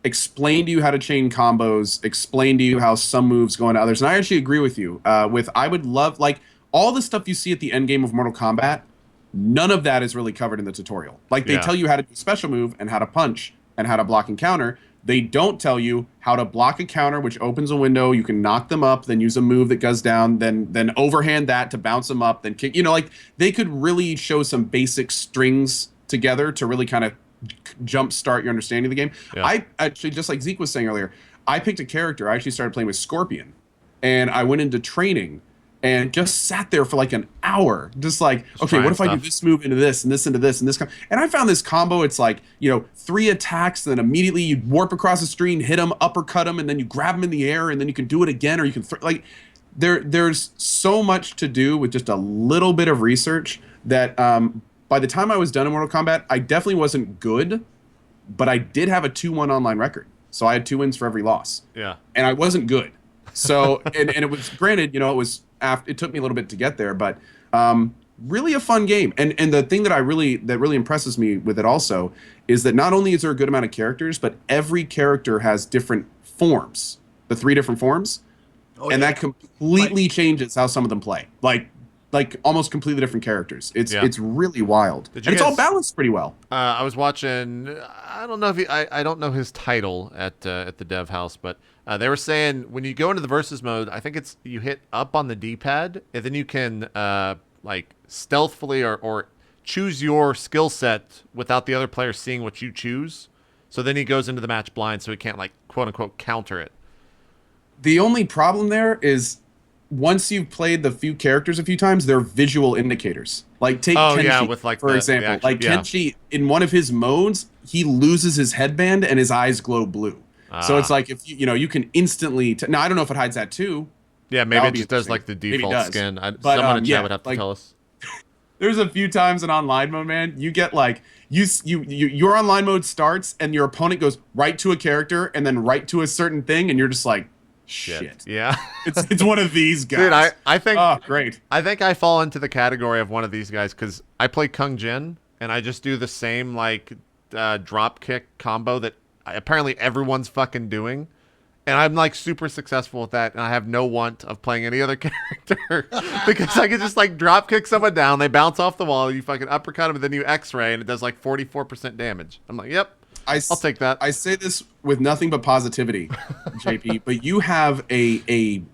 explain to you how to chain combos, explain to you how some moves go into others. And I actually agree with you. I would love, like, all the stuff you see at the end game of Mortal Kombat, none of that is really covered in the tutorial. Like, they tell you how to do a special move and how to punch and how to block and counter. They don't tell you how to block a counter, which opens a window. You can knock them up, then use a move that goes down, then overhand that to bounce them up, then kick. You know, like, they could really show some basic strings together to really kind of jumpstart your understanding of the game. Yeah. I actually, just like Zeke was saying earlier, I picked a character. I actually started playing with Scorpion, and I went into training and just sat there for like an hour, just like, okay, what if I do this move into this and this into this and this? And I found this combo. It's like, you know, 3 attacks, then immediately you warp across the screen, hit them, uppercut them, and then you grab them in the air, and then you can do it again, or you can like. There's so much to do with just a little bit of research that. By the time I was done in Mortal Kombat, I definitely wasn't good, but I did have a 2-1 online record. So I had 2 wins for every loss. Yeah. And I wasn't good. So, and it was, granted, you know, it took me a little bit to get there, but really a fun game. And the thing that really impresses me with it also is that not only is there a good amount of characters, but every character has different forms, the 3 different forms. Oh, and that completely changes how some of them play. Like almost completely different characters. It's really wild. And it's all balanced pretty well. I was watching. I don't know if I don't know his title at the dev house, but they were saying when you go into the versus mode, I think it's you hit up on the D-pad and then you can like stealthily or choose your skill set without the other player seeing what you choose. So then he goes into the match blind, so he can't like quote unquote counter it. The only problem there is, once you've played the few characters a few times, they're visual indicators. Like take Kenshi, with like for example. Kenshi, in one of his modes, he loses his headband and his eyes glow blue. So it's like, if you can instantly... now, I don't know if it hides that too. Yeah, maybe it just does like the default skin. Someone in chat would have to tell us. There's a few times in online mode, man, you get your online mode starts and your opponent goes right to a character and then right to a certain thing, and you're just like, shit. Yeah. it's one of these guys. Dude, I think. Oh, great. I think I fall into the category of one of these guys because I play Kung Jin and I just do the same like drop kick combo that apparently everyone's fucking doing. And I'm like super successful with that, and I have no want of playing any other character because I can just like drop kick someone down, they bounce off the wall, you fucking uppercut them, and then you X-ray, and it does like 44% damage. I'm like, yep, I'll take that. I say this with nothing but positivity, JP, but you have a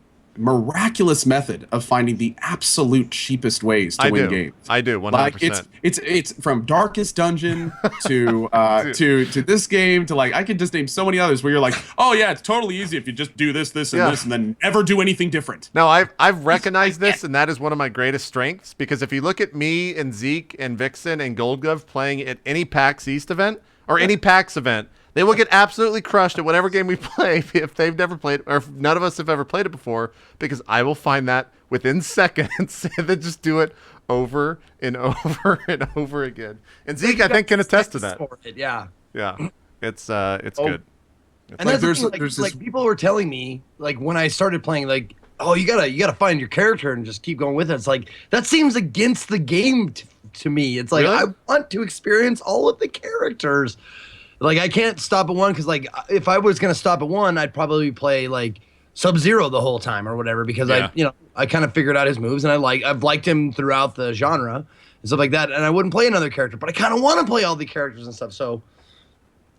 miraculous method of finding the absolute cheapest ways to win games. I do, 100%. Like it's from Darkest Dungeon to to this game to like I could just name so many others where you're like, oh yeah, it's totally easy if you just do this, this, and this, and then never do anything different. No, I've recognized this, and that is one of my greatest strengths because if you look at me and Zeke and Vixen and Goldglove playing at any PAX East event or any PAX event, they will get absolutely crushed at whatever game we play if they've never played or if none of us have ever played it before because I will find that within seconds and then just do it over and over and over again. And Zeke, I think, can attest to that. Yeah. It's good. And like, there's like people were telling me like when I started playing like, oh, you gotta find your character and just keep going with it. It's like that seems against the game to me. It's like really? I want to experience all of the characters. Like I can't stop at one because like if I was gonna stop at one, I'd probably play like Sub-Zero the whole time or whatever because I kind of figured out his moves and I've liked him throughout the genre and stuff like that. And I wouldn't play another character, but I kind of want to play all the characters and stuff. So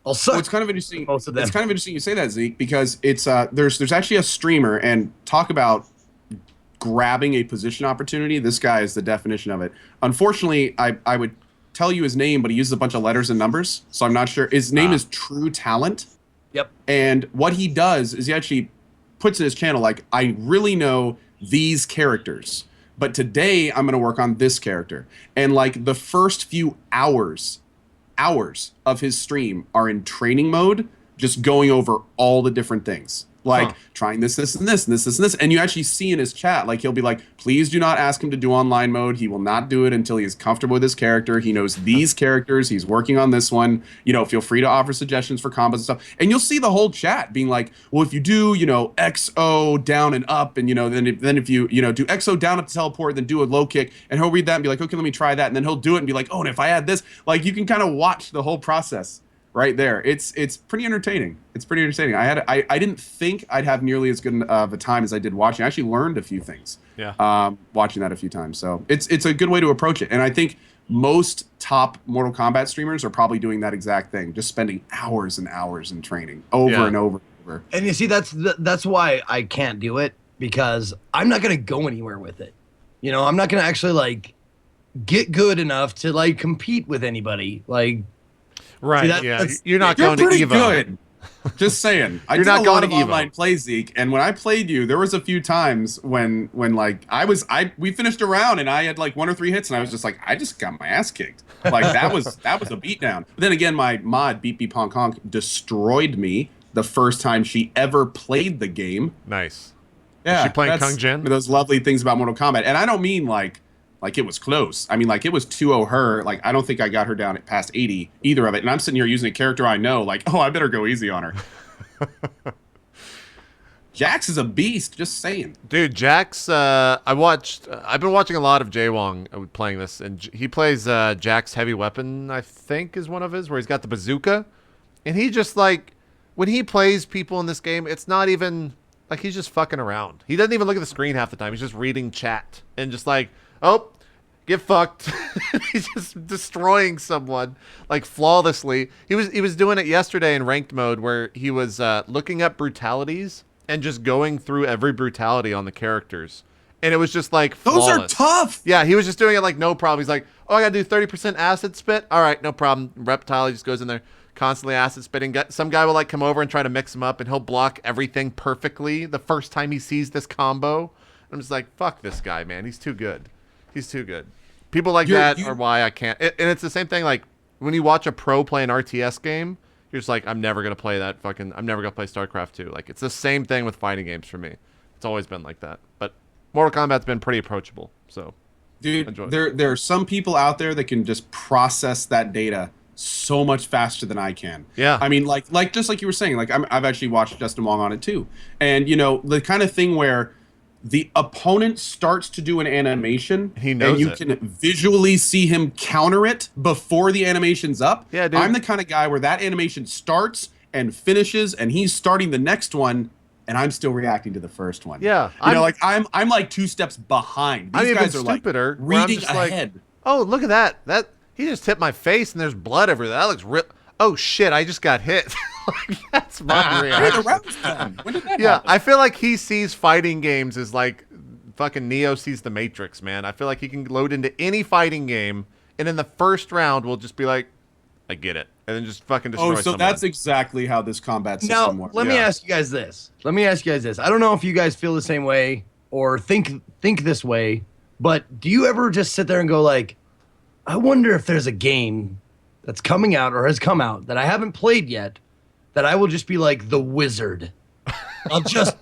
I'll suck. Well, it's kind of interesting. Most of them. It's kind of interesting you say that, Zeke, because it's there's actually a streamer and talk about grabbing a position opportunity. This guy is the definition of it. Unfortunately, I would tell you his name, but he uses a bunch of letters and numbers, so I'm not sure. His name is True Talent. Yep. And what he does is he actually puts in his channel like, I really know these characters, but today I'm going to work on this character. And like the first few hours of his stream are in training mode, just going over all the different things. Like trying this, and this, and this, and this. And you actually see in his chat, like he'll be like, please do not ask him to do online mode. He will not do it until he is comfortable with his character. He knows these characters. He's working on this one. You know, feel free to offer suggestions for combos and stuff. And you'll see the whole chat being like, well, if you do, you know, XO down and up, and, you know, then if you, you know, do XO down up to teleport, then do a low kick, and he'll read that and be like, okay, let me try that. And then he'll do it and be like, oh, and if I add this, like you can kind of watch the whole process. Right there, it's pretty entertaining. It's pretty entertaining. I didn't think I'd have nearly as good of a time as I did watching. I actually learned a few things. Yeah. Watching that a few times, so it's a good way to approach it. And I think most top Mortal Kombat streamers are probably doing that exact thing, just spending hours and hours in training over and over and over. And you see, that's why I can't do it because I'm not gonna go anywhere with it. You know, I'm not gonna actually like get good enough to like compete with anybody. Like. Right, See, you're not going to Evo. Good. Just saying. I did a lot of online play, Zeke, and when I played you, there was a few times when like we finished a round and I had like 1 or 3 hits and I was just like, I just got my ass kicked. Like that was a beatdown. But then again, my mod Beep Beep Honk Honk destroyed me the first time she ever played the game. Nice. Yeah. Is she playing Kung Jin? Those lovely things about Mortal Kombat, and I don't mean like it was close. I mean, like, it was 2-0 her. Like, I don't think I got her down at past 80, either of it. And I'm sitting here using a character I know, like, oh, I better go easy on her. Jax is a beast, just saying. Dude, Jax, I've been watching a lot of Jaewong playing this, and he plays Jax Heavy Weapon, I think is one of his, where he's got the bazooka. And he just, like, when he plays people in this game, it's not even, like, he's just fucking around. He doesn't even look at the screen half the time. He's just reading chat and just like, oh, get fucked. He's just destroying someone like flawlessly. He was doing it yesterday in ranked mode where he was looking up brutalities and just going through every brutality on the characters. And it was just like flawless. Those are tough. Yeah, he was just doing it like no problem. He's like, oh, I gotta do 30% acid spit. All right, no problem. Reptile, he just goes in there constantly acid spitting. Some guy will like come over and try to mix him up and he'll block everything perfectly the first time he sees this combo. I'm just like, fuck this guy, man. He's too good. He's too good. People like that are why I can't. And it's the same thing like when you watch a pro play an RTS game, you're just like, I'm never going to play that fucking, I'm never going to play StarCraft 2. Like, it's the same thing with fighting games for me. It's always been like that. But Mortal Kombat's been pretty approachable, so. Dude, there are some people out there that can just process that data so much faster than I can. Yeah. I mean, like just like you were saying, like I've actually watched Justin Wong on it too. And the kind of thing where the opponent starts to do an animation, he knows and you it. can visually see him counter it before the animation's up. Yeah, dude. I'm the kind of guy where that animation starts and finishes, and he's starting the next one, and I'm still reacting to the first one. Yeah, I'm like 2 steps behind. These I'm guys even are stupider. like where I'm reading just like, ahead. oh, look at that! That he just hit my face, and there's blood everywhere. That looks real. Oh shit! I just got hit. Like, that's my reaction. Hey, the round's done. When did that Yeah, happen? I feel like he sees fighting games as like fucking Neo sees the Matrix, man. I feel like he can load into any fighting game, and in the first round, we'll just be like, I get it, and then just fucking destroy so someone. that's exactly how this combat system Now, works. let me ask you guys this. I don't know if you guys feel the same way or think this way, but do you ever just sit there and go like, I wonder if there's a game that's coming out or has come out that I haven't played yet that I will just be like the wizard. I'll just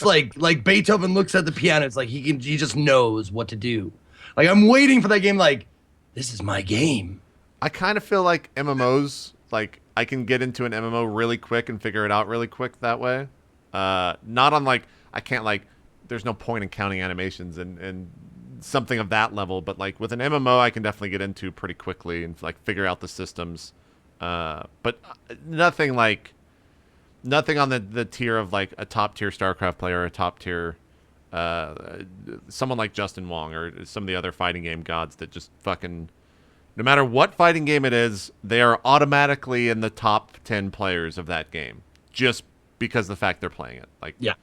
like Beethoven looks at the piano. It's like he just knows what to do. Like I'm waiting for that game. Like this is my game. I kind of feel like MMOs, like I can get into an MMO really quick and figure it out really quick that way. Not on like I can't like. There's no point in counting animations and something of that level, but like with an MMO, I can definitely get into pretty quickly and like figure out the systems. But nothing on the tier of like a top tier StarCraft player or a top tier someone like Justin Wong or some of the other fighting game gods that just fucking no matter what fighting game it is, they are automatically in the top 10 players of that game just because of the fact they're playing it. Like, Yeah.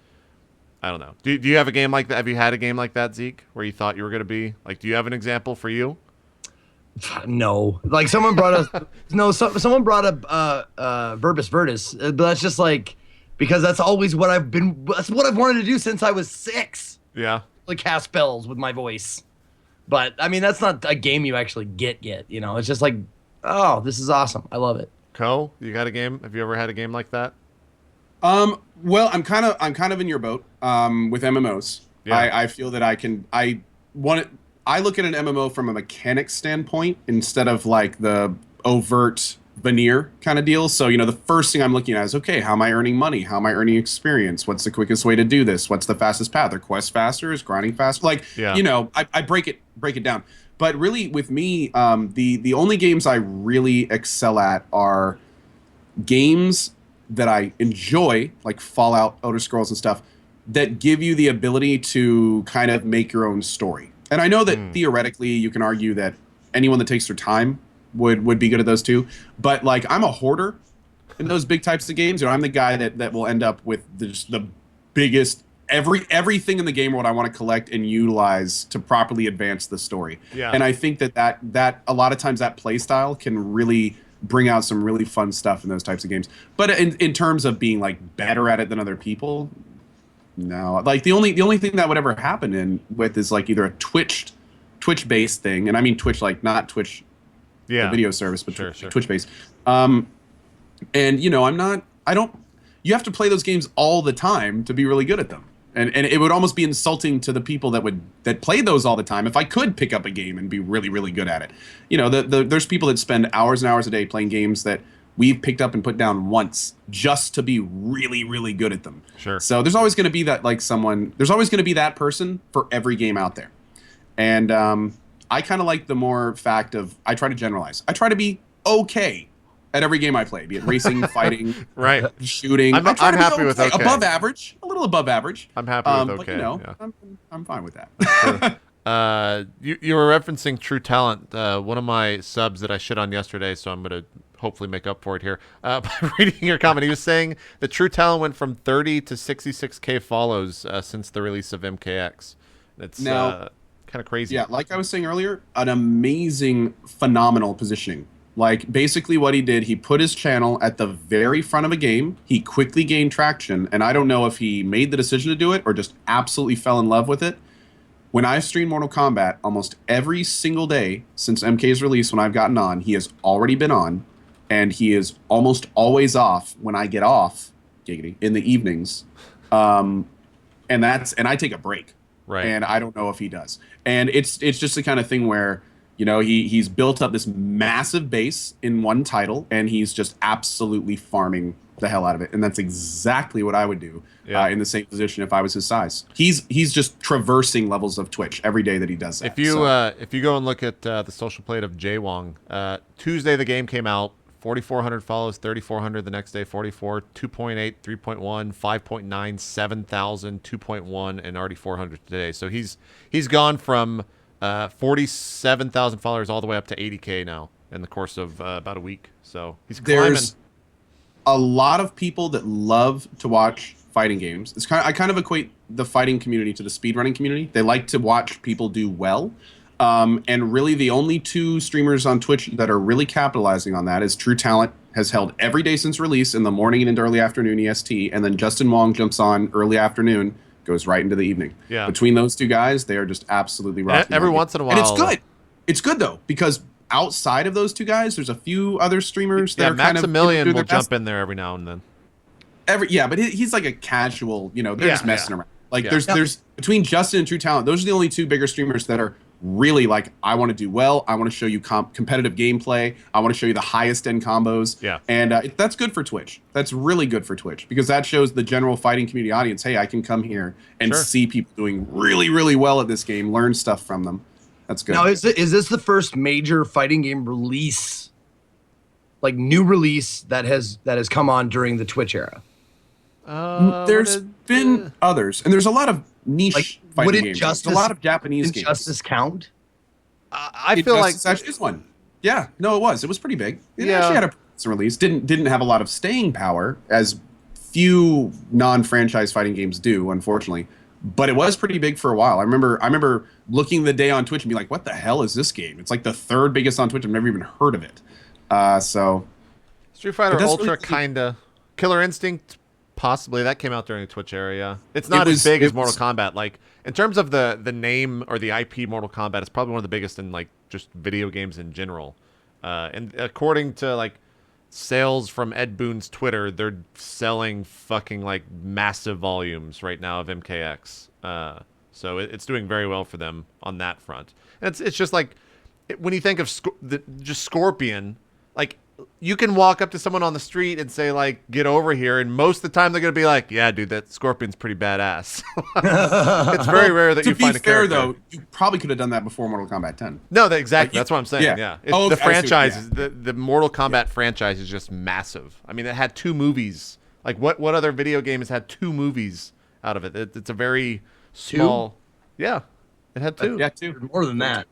I don't know. Do you have a game like that? Have you had a game like that, Zeke, where you thought you were going to be? Like, do you have an example for you? No, like someone brought up someone brought up Verbis Virtus, but that's just like because that's always what that's what I've wanted to do since I was 6. Yeah. Like cast spells with my voice. But I mean that's not a game you actually get yet, It's just like, oh, this is awesome. I love it. Co, you got a game? Have you ever had a game like that? Well, I'm kind of in your boat with MMOs. Yeah. I feel that I look at an MMO from a mechanics standpoint instead of like the overt veneer kind of deal. So, the first thing I'm looking at is, okay, how am I earning money? How am I earning experience? What's the quickest way to do this? What's the fastest path? Are quests faster? Is grinding faster? Like, yeah. I break it down. But really with me, the only games I really excel at are games that I enjoy, like Fallout, Elder Scrolls and stuff, that give you the ability to kind of make your own story. And I know that theoretically you can argue that anyone that takes their time would be good at those too. But like I'm a hoarder in those big types of games. I'm the guy that will end up with the biggest everything in the game what I want to collect and utilize to properly advance the story. Yeah. And I think that a lot of times that play style can really bring out some really fun stuff in those types of games. But in terms of being like better at it than other people, no. Like the only thing that would ever happen with is like either a Twitch based thing, and I mean Twitch like not Twitch, the video service, but sure. Twitch based. And you have to play those games all the time to be really good at them. And it would almost be insulting to the people that play those all the time if I could pick up a game and be really, really good at it. There's people that spend hours and hours a day playing games that we've picked up and put down once just to be really, really good at them. Sure. So there's always going to be there's always going to be that person for every game out there. And I kind of like the more fact of I try to generalize. I try to be okay at every game I play, be it racing, fighting, right, shooting. I'm happy with okay. Above average, a little above average. I'm happy with okay. But I'm fine with that. Sure. You were referencing True Talent, one of my subs that I shit on yesterday, so I'm going to hopefully make up for it here. By reading your comment, he was saying that True Talent went from 30 to 66K follows since the release of MKX. It's kind of crazy. Yeah, like I was saying earlier, an amazing, phenomenal positioning. Like, basically what he did, he put his channel at the very front of a game. He quickly gained traction, and I don't know if he made the decision to do it or just absolutely fell in love with it. When I've streamed Mortal Kombat, almost every single day since MK's release when I've gotten on, he has already been on, and he is almost always off when I get off, giggity, in the evenings. And I take a break. Right. And I don't know if he does. And it's just the kind of thing where You know, he's built up this massive base in one title, and he's just absolutely farming the hell out of it. And that's exactly what I would do in the same position if I was his size. He's just traversing levels of Twitch every day that he does that. If you go and look at the social plate of Jay Wong, Tuesday the game came out, 4,400 follows, 3,400 the next day, 44, 2.8, 3.1, 5.9, 7,000, 2.1, and already 400 today. So he's gone from 47,000 followers all the way up to 80K now in the course of about a week. So he's climbing. There's a lot of people that love to watch fighting games. I kind of equate the fighting community to the speedrunning community. They like to watch people do well. And really the only two streamers on Twitch that are really capitalizing on that is True Talent has held every day since release in the morning and into early afternoon EST, and then Justin Wong jumps on early afternoon, goes right into the evening. Yeah. Between those two guys, they are just absolutely rocking. Every once in a while. And it's good. It's good though, because outside of those two guys, there's a few other streamers that are kind of Maximilian will jump in there every now and then. But he's like a casual, you know, they're just messing around. Like there's between Justin and True Talent, those are the only two bigger streamers that are really like, I want to do well. I want to show you competitive gameplay. I want to show you the highest end combos. Yeah. And that's good for Twitch. That's really good for Twitch because that shows the general fighting community audience, hey, I can come here and see people doing really, really well at this game, learn stuff from them. That's good. Now, is this the first major fighting game release, like new release that has come on during the Twitch era? There's been others, and there's a lot of niche fighting games. There's a lot of Japanese games. Justice count? I feel like actually is one. Yeah, no, it was. It was pretty big. It actually had a release. Didn't have a lot of staying power, as few non-franchise fighting games do, unfortunately. But it was pretty big for a while. I remember looking the day on Twitch and being like, "What the hell is this game?" It's like the third biggest on Twitch. I've never even heard of it. So Street Fighter Ultra, kinda. Killer Instinct, possibly. That came out during the Twitch era. It's not as big as Mortal Kombat. Like in terms of the name or the IP, Mortal Kombat is probably one of the biggest in like just video games in general. And according to like sales from Ed Boon's Twitter, they're selling fucking like massive volumes right now of MKX. So it's doing very well for them on that front. And it's just like when you think of just Scorpion, like you can walk up to someone on the street and say like, "Get over here," and most of the time they're gonna be like, "Yeah, dude, that Scorpion's pretty badass." It's very rare that you find a character. To be fair, though, you probably could have done that before Mortal Kombat 10. No, exactly. That's what I'm saying. Yeah. The franchise, yeah. the Mortal Kombat franchise is just massive. I mean, it had 2 movies. Like what other video game has had 2 movies out of it? It's a very small. Yeah, it had 2. Yeah, 2. More than that.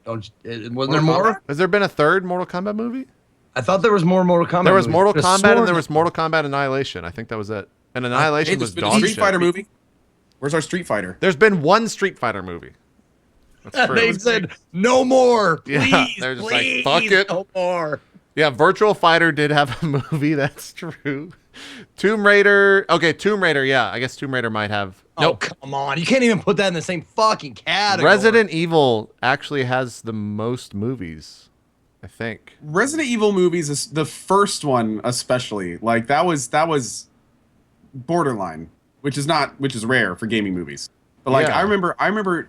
Wasn't there more? Has there been a third Mortal Kombat movie? I thought there was more Mortal Kombat. There was Mortal Kombat and there was Mortal Kombat Annihilation. I think that was it. And Annihilation was dog shit. Street Fighter movie. Where's our Street Fighter? There's been 1 Street Fighter movie. That's true. They said no more. Please, they're just please, like, fuck it. No more. Yeah, Virtual Fighter did have a movie. That's true. Tomb Raider. Okay, Tomb Raider. Yeah, I guess Tomb Raider might have. Oh, come on. You can't even put that in the same fucking category. Resident Evil actually has the most movies, I think. Resident Evil movies is the first one, especially. Like that was borderline, which is rare for gaming movies. But like I remember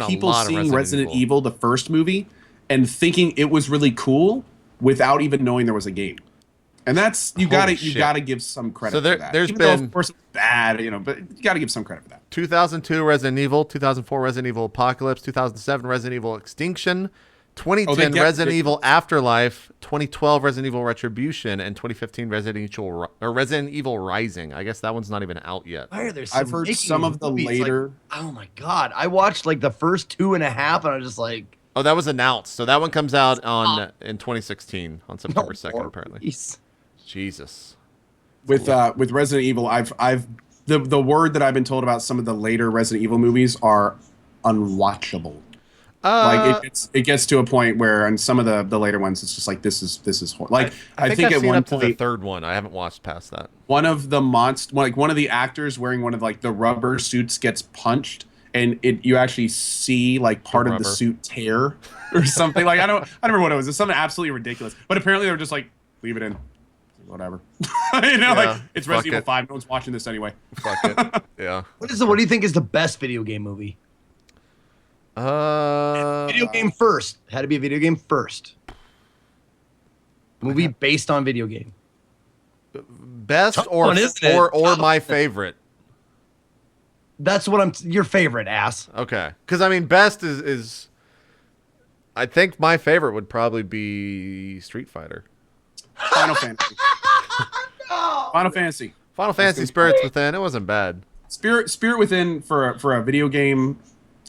people seeing Resident Evil, the first movie, and thinking it was really cool without even knowing there was a game. And that's you gotta give some credit for that. There's even though, of course, it's bad, but you gotta give some credit for that. 2002 Resident Evil, 2004 Resident Evil Apocalypse, 2007 Resident Evil Extinction, 2010 Resident Evil Afterlife, 2012 Resident Evil Retribution, and 2015 Resident Evil Rising. I guess that one's not even out yet. Why are there I've heard some of the later. Like, oh my god! I watched like the first 2.5, and I was just like, oh, that was announced. So that one comes out in 2016 on September 2nd, apparently. Please. Jesus. With Resident Evil, the word that I've been told about some of the later Resident Evil movies are unwatchable. Like it gets to a point where on some of the later ones it's just like this is horrible. Like I think I've at seen one up point to the third one. I haven't watched past that. One of the one of the actors wearing one of like the rubber suits gets punched and you actually see like part of the suit tear or something. Like I don't remember what it was. It's something absolutely ridiculous. But apparently they were just like, leave it in. Whatever. Like it's Resident Evil 5. No one's watching this anyway. Fuck it. Yeah. What do you think is the best video game movie? Video game first. Had to be a video game first. Movie based on video game. Best or my favorite. That's what your favorite, ass. Okay, because I mean, best is. I think my favorite would probably be Street Fighter. Final Fantasy. No. Final Fantasy. Final Fantasy Spirits Within. It wasn't bad. Spirit Within for a video game.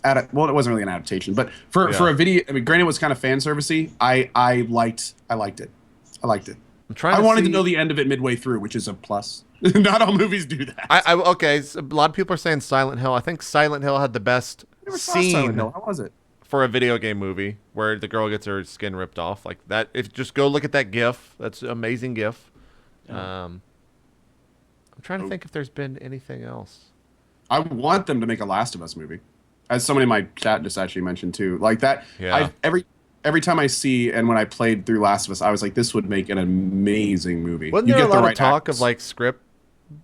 Well, it wasn't really an adaptation, but for a video. I mean, granted, it was kind of fan servicey. I liked it. I wanted to know the end of it midway through, which is a plus. Not all movies do that. Okay, so a lot of people are saying Silent Hill. I think Silent Hill had the best scene. Silent Hill. How was it? For a video game movie where the girl gets her skin ripped off like that. If just go look at that GIF. That's an amazing GIF. I'm trying to think if there's been anything else. I want them to make a Last of Us movie, as someone in my chat just actually mentioned too. Like that. Yeah. Every time I see, and when I played through Last of Us, I was like, this would make an amazing movie. Wasn't there a lot of talk of like script?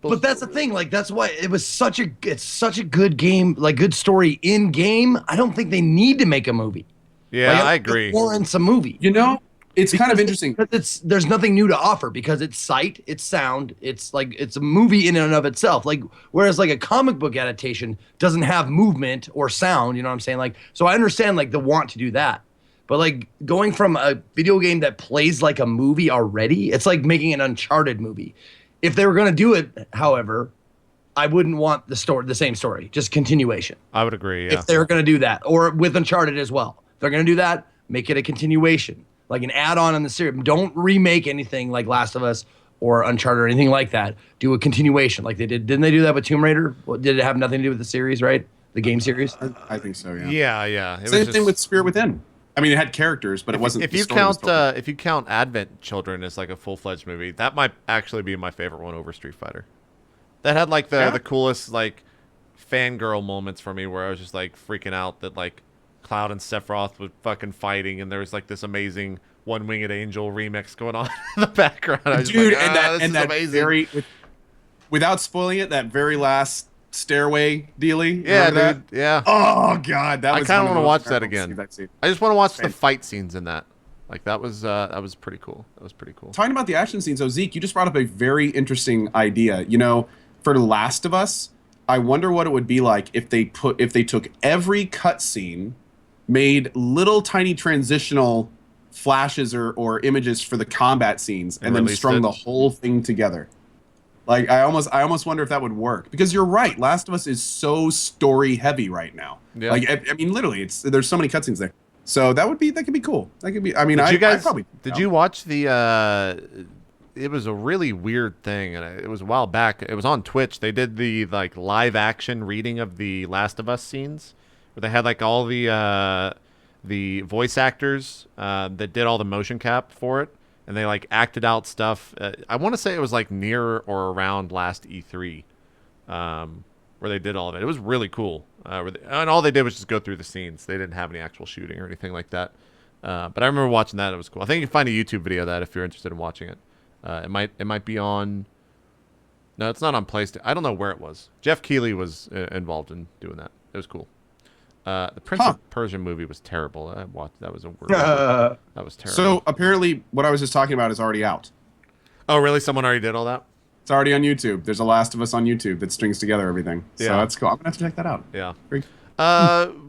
But that's the thing, like that's why it's such a good game, like good story in game. I don't think they need to make a movie. Yeah, like, I agree. Or in some movie. You know, it's kind of interesting. There's nothing new to offer because it's sight, it's sound, it's a movie in and of itself. Like whereas like a comic book adaptation doesn't have movement or sound, you know what I'm saying? Like so I understand like the want to do that. But like going from a video game that plays like a movie already, it's like making an Uncharted movie. If they were going to do it, however, I wouldn't want the same story, just continuation. I would agree, yeah. If they're going to do that, or with Uncharted as well. If they're going to do that, make it a continuation, like an add-on in the series. Don't remake anything like Last of Us or Uncharted or anything like that. Do a continuation like they did. Didn't they do that with Tomb Raider? Did it have nothing to do with the series, right? The game series? I think so, yeah. Yeah. Same thing with Spirit Within. I mean, it had characters, but it wasn't. If you count Advent Children as like a full-fledged movie, that might actually be my favorite one over Street Fighter. That had like the coolest like fangirl moments for me, where I was just like freaking out that like Cloud and Sephiroth were fucking fighting, and there was like this amazing One Winged Angel remix going on in the background. I was Dude, like, and that very, without spoiling it, that very last stairway dealy. Yeah, dude. That? Yeah. Oh god, that was. I kind of want to watch that again. I just want to watch the fight scenes in that. Like that was pretty cool. That was pretty cool. Talking about the action scenes, so Zeke, you just brought up a very interesting idea. You know, for The Last of Us, I wonder what it would be like if they took every cutscene, made little tiny transitional flashes or images for the combat scenes, and then strung the whole thing together. Like I almost wonder if that would work, because you're right. Last of Us is so story heavy right now. Yeah. Like I mean, literally, there's so many cutscenes there. So that could be cool. That could be. I mean, did you watch the? It was a really weird thing, and it was a while back. It was on Twitch. They did the like live action reading of the Last of Us scenes, where they had like all the voice actors that did all the motion cap for it. And they like acted out stuff. I want to say it was like near or around last E3, where they did all of it. It was really cool. And all they did was just go through the scenes. They didn't have any actual shooting or anything like that. But I remember watching that. It was cool. I think you can find a YouTube video of that if you're interested in watching it. It might be on. No, it's not on PlayStation. I don't know where it was. Jeff Keighley was involved in doing that. It was cool. The Prince of Persia movie was terrible. I watched that was a word. That was terrible. So apparently, what I was just talking about is already out. Oh, really? Someone already did all that? It's already on YouTube. There's a Last of Us on YouTube that strings together everything. So that's cool. I'm gonna have to check that out. Yeah.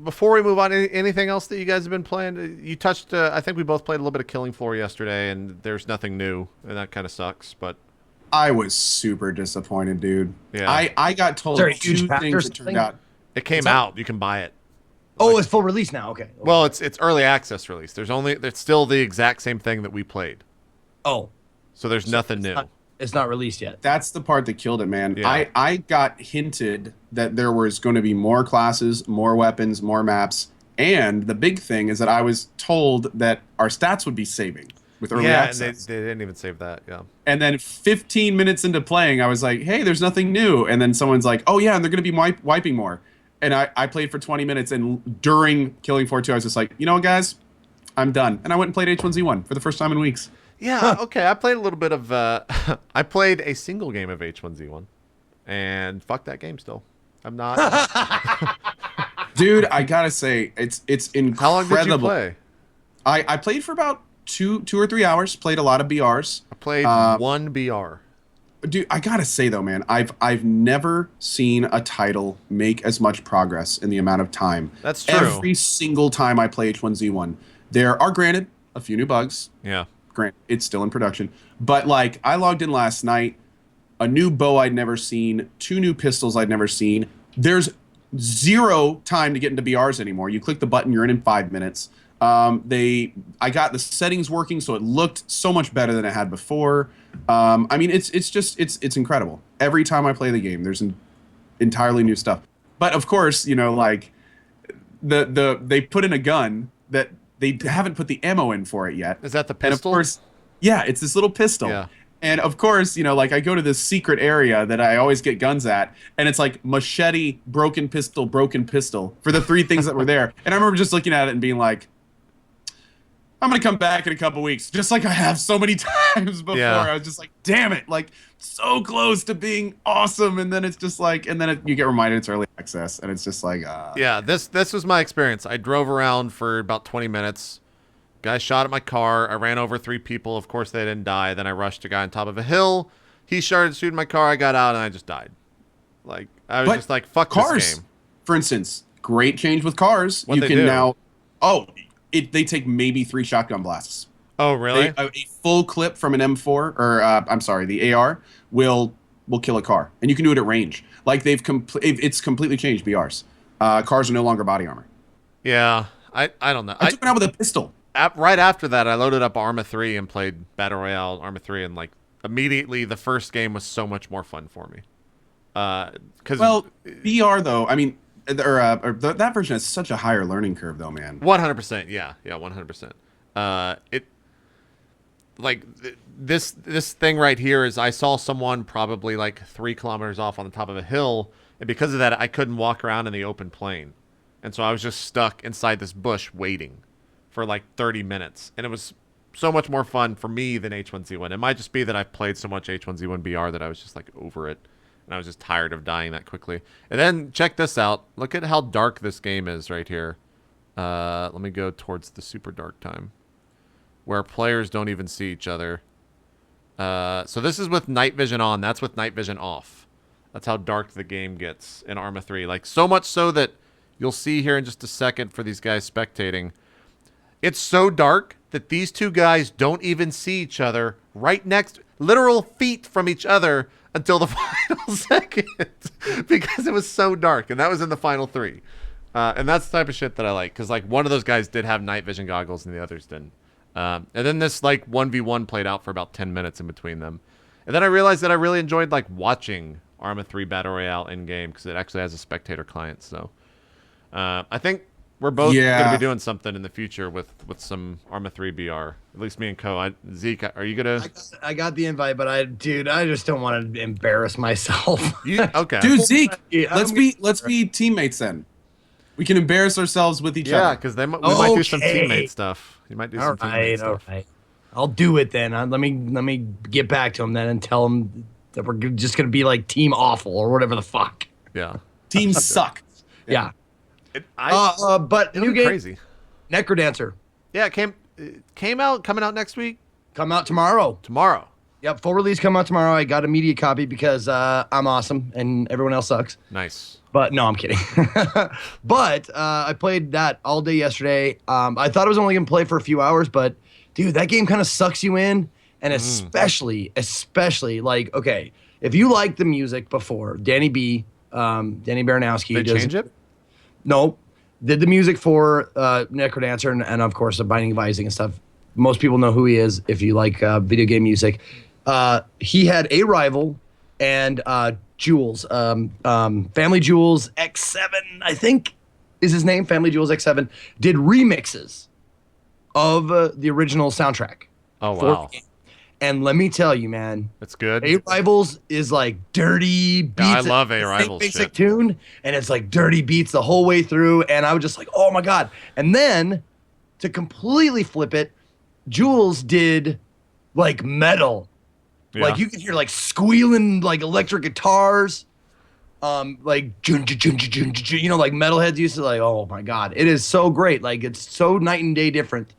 Before we move on, anything else that you guys have been playing? You touched. I think we both played a little bit of Killing Floor yesterday, and there's nothing new, and that kind of sucks. But I was super disappointed, dude. Yeah. I got told two things that turned out. It came out. You can buy it. Oh, it's full release now. Okay. Well, it's early access release. It's still the exact same thing that we played. Oh. So there's nothing new. It's not released yet. That's the part that killed it, man. Yeah. I got hinted that there was going to be more classes, more weapons, more maps, and the big thing is that I was told that our stats would be saving with early access. They didn't even save that. Yeah. And then 15 minutes into playing, I was like, "Hey, there's nothing new." And then someone's like, "Oh yeah, and they're going to be wiping more." And I played for 20 minutes, and during Killing Floor 2, I was just like, you know what, guys? I'm done. And I went and played H1Z1 for the first time in weeks. Yeah, okay. I played a little bit of... I played a single game of H1Z1, and fuck that game still. I'm not... Dude, I gotta say, it's incredible. How long did you play? I played for about two or 3 hours. Played a lot of BRs. I played one BR. Dude, I gotta say though, man, I've never seen a title make as much progress in the amount of time. That's true. Every single time I play H1Z1, there are granted a few new bugs. Yeah. Granted, it's still in production, but like I logged in last night, a new bow I'd never seen, 2 new pistols I'd never seen. There's 0 time to get into BRs anymore. You click the button, you're in 5 minutes. I got the settings working, so it looked so much better than it had before. I mean, it's incredible. Every time I play the game, there's entirely new stuff. But of course, you know, like they put in a gun that they haven't put the ammo in for it yet. Is that the pistol? And of course, yeah, it's this little pistol. Yeah. And of course, you know, like I go to this secret area that I always get guns at, and it's like machete, broken pistol for the 3 things that were there. And I remember just looking at it and being like, I'm gonna come back in a couple weeks, just like I have so many times before. Yeah. I was just like, damn it, like so close to being awesome, and then it's just like, and then you get reminded it's early access, and it's just like, yeah. This was my experience. I drove around for about 20 minutes. Guy shot at my car. I ran over 3 people. Of course, they didn't die. Then I rushed a guy on top of a hill. He started shooting my car. I got out and I just died. Like I was just like, fuck cars, this game. For instance, great change with cars. What'd you they can do? now, they take maybe 3 shotgun blasts. Oh, really? A full clip from an M4 or I'm sorry, the AR will kill a car, and you can do it at range. Like it's completely changed BRs. Cars are no longer body armor. Yeah, I don't know. I took it out with a pistol. Right after that, I loaded up Arma 3 and played Battle Royale Arma 3, and like immediately the first game was so much more fun for me. Well, BR though, I mean, that version has such a higher learning curve though, man. 100%, yeah, 100%. This thing right here is I saw someone probably like 3 kilometers off on the top of a hill, and because of that, I couldn't walk around in the open plain, and so I was just stuck inside this bush waiting for like 30 minutes, and it was so much more fun for me than H1Z1. It might just be that I've played so much H1Z1 BR that I was just like over it, and I was just tired of dying that quickly. And then check this out. Look at how dark this game is right here. Let me go towards the super dark time, where players don't even see each other. So this is with night vision on. That's with night vision off. That's how dark the game gets in Arma 3. Like so much so that you'll see here in just a second for these guys spectating. It's so dark that these 2 guys don't even see each other right next, literal feet from each other until the final second because it was so dark. And that was in the final 3. And that's the type of shit that I like, because like one of those guys did have night vision goggles and the others didn't. And then this like 1v1 played out for about 10 minutes in between them. And then I realized that I really enjoyed like watching Arma 3 Battle Royale in game because it actually has a spectator client. So I think we're both going to be doing something in the future with some Arma 3 BR. At least me and Zeke, are you going to? I got the invite, but I just don't want to embarrass myself. Okay. Dude, Zeke, let's be teammates then. We can embarrass ourselves with each other. Yeah, because we might do some teammate stuff. You might do some teammate stuff. All right. I'll do it then. Let me get back to him then and tell him that we're just going to be like team awful or whatever the fuck. Yeah. Teams suck. Yeah. But new game, crazy. Necrodancer. Yeah, coming out next week. Come out tomorrow. Yep, full release come out tomorrow. I got a media copy because I'm awesome and everyone else sucks. Nice. But no, I'm kidding. But I played that all day yesterday. I thought I was only gonna play for a few hours, but dude, that game kind of sucks you in, and especially like, okay, if you liked the music before, Danny Baranowski. They change it? No, did the music for Necrodancer and of course the Binding of Isaac and stuff. Most people know who he is if you like video game music. He had a rival and Jules, Family Jules X7, I think is his name. Family Jules X7 did remixes of the original soundtrack. Oh wow! And let me tell you, man, it's good. A Rivals is like dirty beats. Yeah, I love A Rivals basic tune, and it's like dirty beats the whole way through. And I was just like, oh my god! And then to completely flip it, Jules did like metal. Yeah. Like you can hear like squealing like electric guitars. like like metalheads used to like. Oh my god, it is so great. Like it's so night and day different.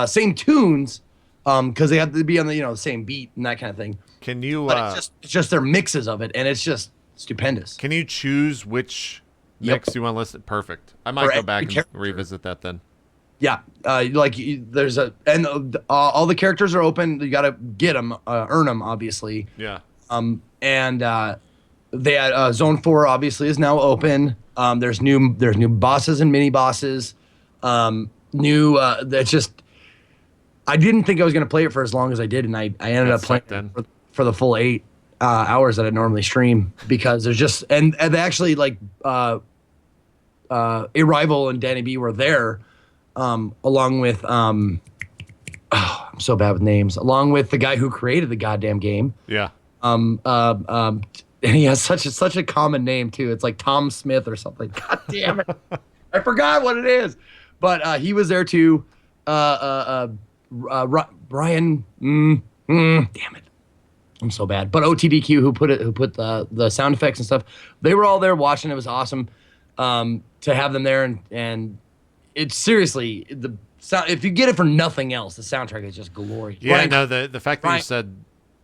Same tunes, because they have to be on the the same beat and that kind of thing. Can you? But it's just their mixes of it, and it's just stupendous. Can you choose which mix you want to listen? Perfect. I might go back and revisit that then. Yeah, there's all the characters are open. You gotta get them, earn them, obviously. Yeah. And they had Zone 4 obviously is now open. There's new bosses and mini bosses. That's just. I didn't think I was gonna play it for as long as I did, and I ended up playing it for the full 8 hours that I normally stream, because there's just and they actually Arrival and Danny B were there. Along with I'm so bad with names. Along with the guy who created the goddamn game. Yeah. And he has such a common name too. It's like Tom Smith or something. God damn it! I forgot what it is. But he was there too. Brian. Damn it! I'm so bad. But OTDQ, who put the sound effects and stuff, they were all there watching. It was awesome to have them there, and it's seriously the sound. If you get it for nothing else, the soundtrack is just glorious. Yeah, no, the fact that you said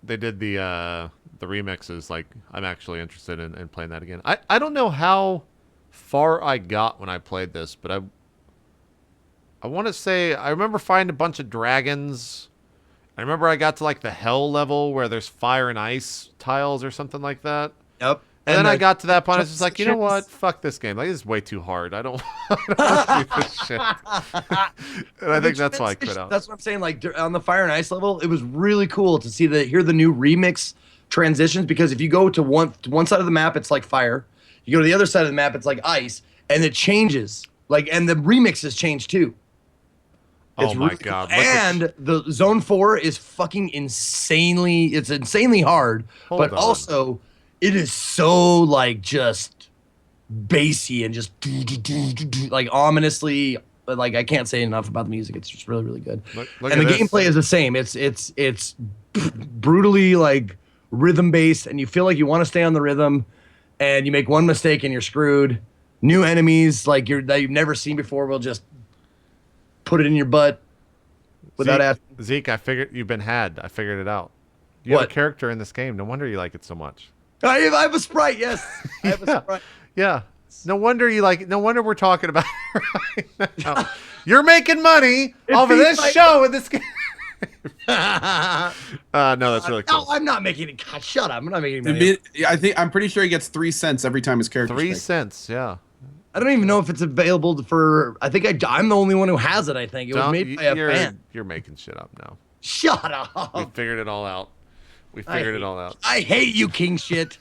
they did the remixes, like, I'm actually interested in playing that again. I don't know how far I got when I played this, but I want to say I remember finding a bunch of dragons. I remember I got to like the hell level where there's fire and ice tiles or something like that. Yep. And then I got to that point, I was just like, you know what? Fuck this game. Like, this is way too hard. I don't want to do this shit. And I think that's why I quit out. That's what I'm saying. Like, on the Fire and Ice level, it was really cool to hear the new remix transitions, because if you go to one side of the map, it's like fire. You go to the other side of the map, it's like ice. And it changes. Like, and the remixes change too. Oh my god. Cool. And the Zone 4 is fucking insanely hard. But also, it is so like just bassy and just like ominously, like I can't say enough about the music. It's just really, really good. And the gameplay is the same. It's brutally like rhythm based, and you feel like you want to stay on the rhythm, and you make one mistake and you're screwed. New enemies that you've never seen before will just put it in your butt without asking. Zeke, I figured you've been had. I figured it out. You have a character in this game. No wonder you like it so much. I have a Sprite, yes. I have a Sprite. Yeah. No wonder you like it. No wonder we're talking about it right now. You're making money off of this show with this game. No, that's really cool. No, I'm not making it. God, shut up. I'm not making money. I'm pretty sure he gets 3 cents every time his character. 3 cents, yeah. I don't even know if it's available for. I think I'm the only one who has it. I think it was made by a fan. You're making shit up now. Shut up. We figured it all out. I hate you, king shit.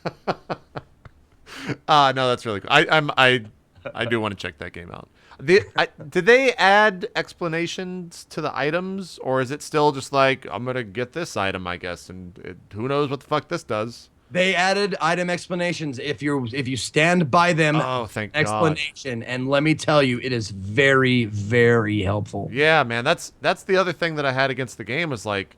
No, that's really cool. I do want to check that game out. Did they add explanations to the items, or is it still just like, I'm gonna get this item, I guess, and who knows what the fuck this does? They added item explanations if you stand by them. Oh, thank explanation, God. And let me tell you, it is very, very helpful. Yeah, man, that's the other thing that I had against the game was like,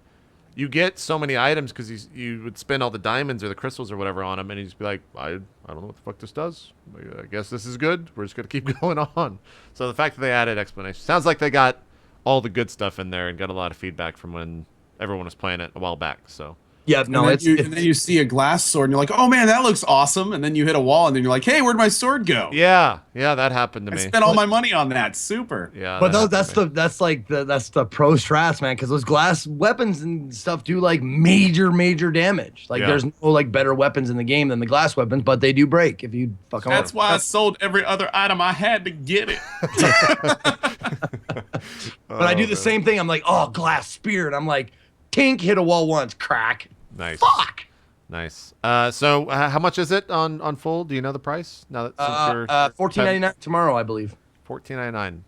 you get so many items because you would spend all the diamonds or the crystals or whatever on them, and you just be like, I don't know what the fuck this does. I guess this is good. We're just gonna keep going on. So the fact that they added explanation sounds like they got all the good stuff in there and got a lot of feedback from when everyone was playing it a while back. So. Yeah, no, and then you see a glass sword and you're like, oh man, that looks awesome. And then you hit a wall and then you're like, hey, where'd my sword go? Yeah, that happened to me. I spent all my money on that. Super. Yeah, but that's the pro strats, man, because those glass weapons and stuff do like major damage. Like there's no like better weapons in the game than the glass weapons, but they do break if you fuck them up. That's why I sold every other item I had to get it. But I do the same thing. I'm like, oh, glass spear, and I'm like, tink, hit a wall once, crack. Nice. Fuck. Nice. So how much is it on full? Do you know the price? Now that $14.99 tomorrow, I believe. $14.99.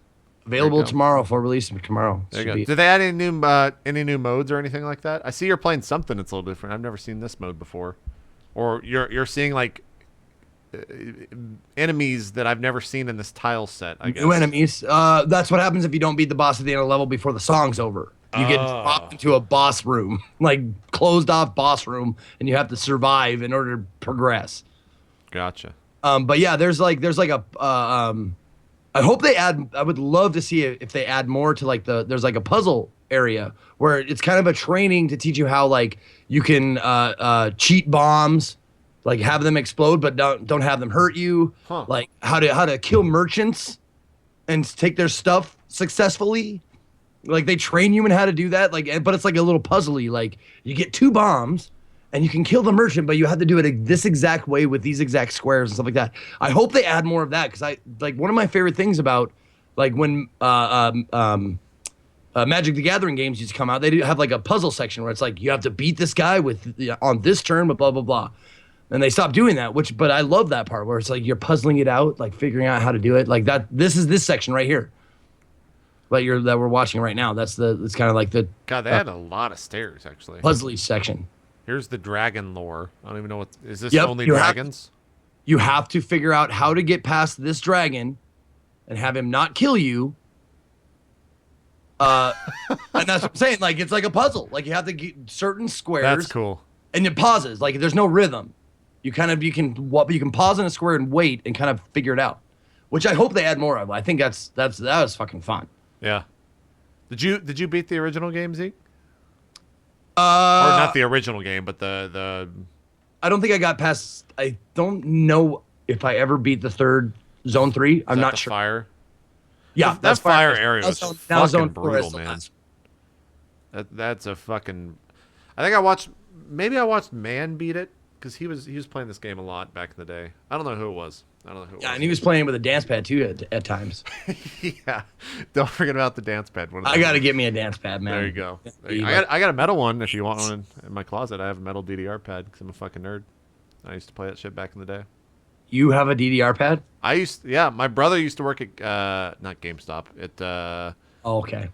Available tomorrow for release tomorrow. There you go. Did they add any new modes or anything like that? I see you're playing something that's a little different. I've never seen this mode before. Or you're seeing like enemies that I've never seen in this tile set, I guess. New enemies. That's what happens if you don't beat the boss at the end of the level before the song's over. You get dropped into a boss room, like closed off boss room, and you have to survive in order to progress. Gotcha. But yeah, there's like a I hope they add. I would love to see if they add more to like there's like a puzzle area where it's kind of a training to teach you how like you can cheat bombs, like have them explode but don't have them hurt you. Like how to kill merchants and take their stuff successfully. Like they train you in how to do that. Like, but it's like a little puzzly. Like you get 2 bombs. And you can kill the merchant, but you have to do it this exact way with these exact squares and stuff like that. I hope they add more of that because I like one of my favorite things about like when Magic the Gathering games used to come out. They do have like a puzzle section where it's like you have to beat this guy with on this turn, but blah blah blah. And they stopped doing that, but I love that part where it's like you're puzzling it out, like figuring out how to do it. Like that. This is this section right here. That we're watching right now. It's kind of like the God. They had a lot of stairs actually. Puzzly section. Here's the dragon lore. I don't even know what is this Yep, only dragons? You have to figure out how to get past this dragon and have him not kill you. And that's what I'm saying. Like it's like a puzzle. Like you have to get certain squares. That's cool. And it pauses. Like there's no rhythm. You can pause in a square and wait and kind of figure it out. Which I hope they add more of. I think that was fucking fun. Yeah. Did you beat the original game, Zeke? Or not the original game, but the. I don't think I got past. I don't know if I ever beat the third Zone 3. I'm not sure. Fire. Yeah, that fire area was fucking brutal, man. That's a fucking. I think I watched Man beat it because he was playing this game a lot back in the day. I don't know who it was. Yeah, and he was playing with a dance pad too at times. Yeah, don't forget about the dance pad. I gotta get me a dance pad, man. There you go. I got a metal one if you want one in my closet. I have a metal DDR pad because I'm a fucking nerd. I used to play that shit back in the day. You have a DDR pad? Yeah, my brother used to work at not GameStop. Okay.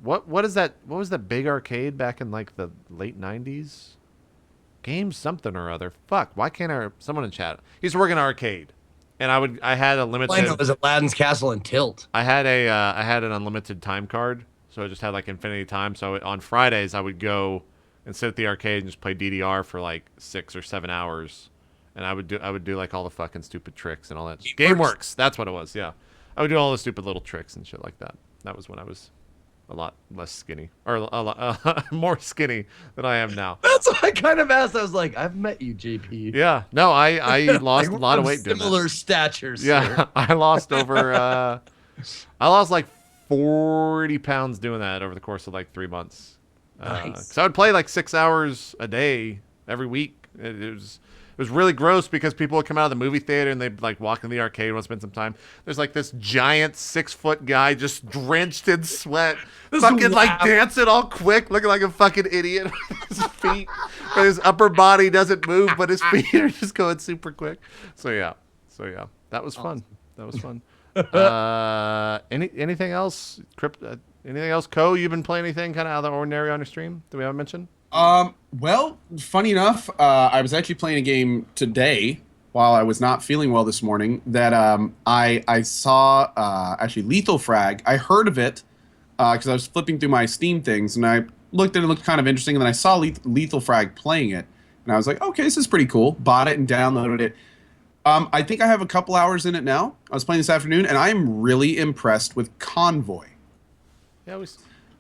What is that? What was that big arcade back in like the late 90s? Game something or other. Fuck. Why can't someone in chat? He used to work in an arcade, and I had a limited. I know it was Aladdin's Castle and Tilt. I had an unlimited time card, so I just had like infinity time. So on Fridays I would go and sit at the arcade and just play DDR for like 6 or 7 hours, and I would do like all the fucking stupid tricks and all that. GameWorks. That's what it was. Yeah, I would do all the stupid little tricks and shit like that. That was when I was a lot less skinny, or a lot more skinny than I am now. That's what I kind of asked. I was like, I've met you, JP. Yeah, no, I lost a lot of weight doing that. Similar statures. Yeah, I lost I lost like 40 pounds doing that over the course of like 3 months. Nice. So I would play like 6 hours a day every week. It was really gross because people would come out of the movie theater and they'd like walk in the arcade and want to spend some time. There's like this giant 6-foot guy just drenched in sweat, fucking like dancing all quick, looking like a fucking idiot with his feet. But his upper body doesn't move, but his feet are just going super quick. So yeah, that was fun. That was fun. Anything else? Anything else? Co, you've been playing anything kind of out of the ordinary on your stream that we haven't mentioned? Well, funny enough, I was actually playing a game today while I was not feeling well this morning that I saw actually Lethal Frag. I heard of it because I was flipping through my Steam things and I looked at it, looked kind of interesting, and then I saw Lethal Frag playing it and I was like, okay, this is pretty cool. Bought it and downloaded it. I think I have a couple hours in it now. I was playing this afternoon and I'm really impressed with Convoy. Yeah,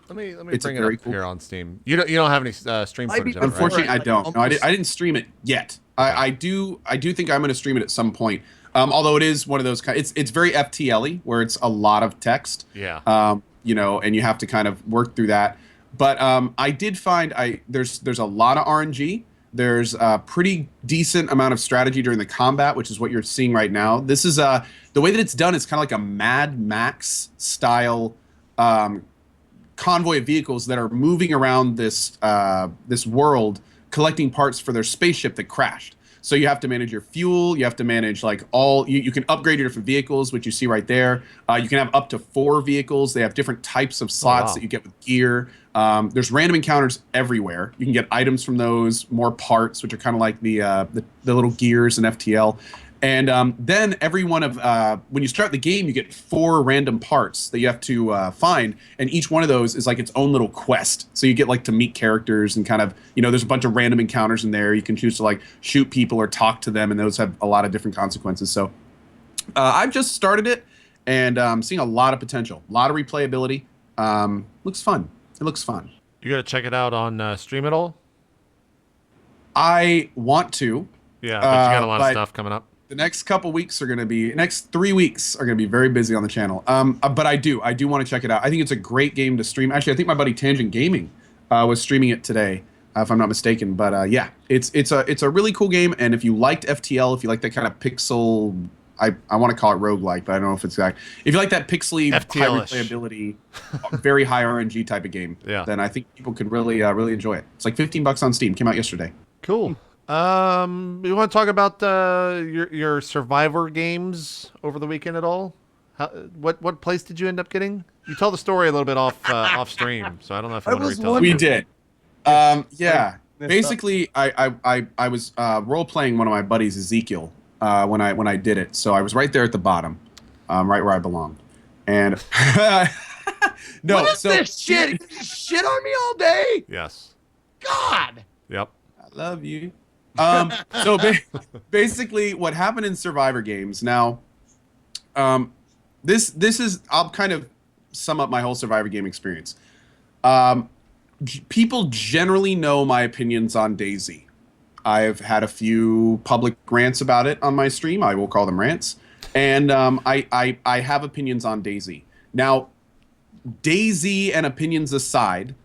let me bring it up here on Steam. You don't have any stream footage of it, unfortunately, right? I don't. No, I didn't stream it yet. I do think I'm going to stream it at some point. Although it is one of those it's very FTL-y where it's a lot of text. Yeah. And you have to kind of work through that. But I did find there's a lot of RNG. There's a pretty decent amount of strategy during the combat, which is what you're seeing right now. This is the way that it's done is kind of like a Mad Max style convoy of vehicles that are moving around this world collecting parts for their spaceship that crashed. So you have to manage your fuel, you have to manage like you can upgrade your different vehicles, which you see right there. You can have up to 4 vehicles. They have different types of slots that you get with gear. There's random encounters everywhere. You can get items from those, more parts, which are kind of like the little gears in FTL. And then every one of when you start the game, you get 4 random parts that you have to find, and each one of those is like its own little quest. So you get like to meet characters and kind of, you know, there's a bunch of random encounters in there. You can choose to like shoot people or talk to them, and those have a lot of different consequences. So I've just started it, and seeing a lot of potential, a lot of replayability. Looks fun. It looks fun. You gotta check it out on Stream It All. I want to. Yeah, but you got a lot of stuff coming up. The next couple weeks are going to be, next 3 weeks are going to be very busy on the channel. But I do want to check it out. I think it's a great game to stream. Actually, I think my buddy Tangent Gaming was streaming it today, if I'm not mistaken. But yeah, it's a really cool game. And if you liked FTL, if you like that kind of pixel, I want to call it roguelike, but I don't know if it's exact. If you like that pixely, high replayability, very high RNG type of game, then I think people could really enjoy it. It's like $15 on Steam. Came out yesterday. Cool. You want to talk about your Survivor games over the weekend at all? What place did you end up getting? You tell the story a little bit off stream, so I don't know if you want to retell it. We did. Yeah. Basically, I was role playing one of my buddies, Ezekiel, when I did it. So I was right there at the bottom, right where I belonged. And no, what is this shit? Shit on me all day. Yes. God. Yep. I love you. So basically what happened in Survivor games now, this is, I'll kind of sum up my whole Survivor game experience. People generally know my opinions on DayZ. I've had a few public rants about it on my stream. I will call them rants. And I have opinions on DayZ. Now, DayZ and opinions aside,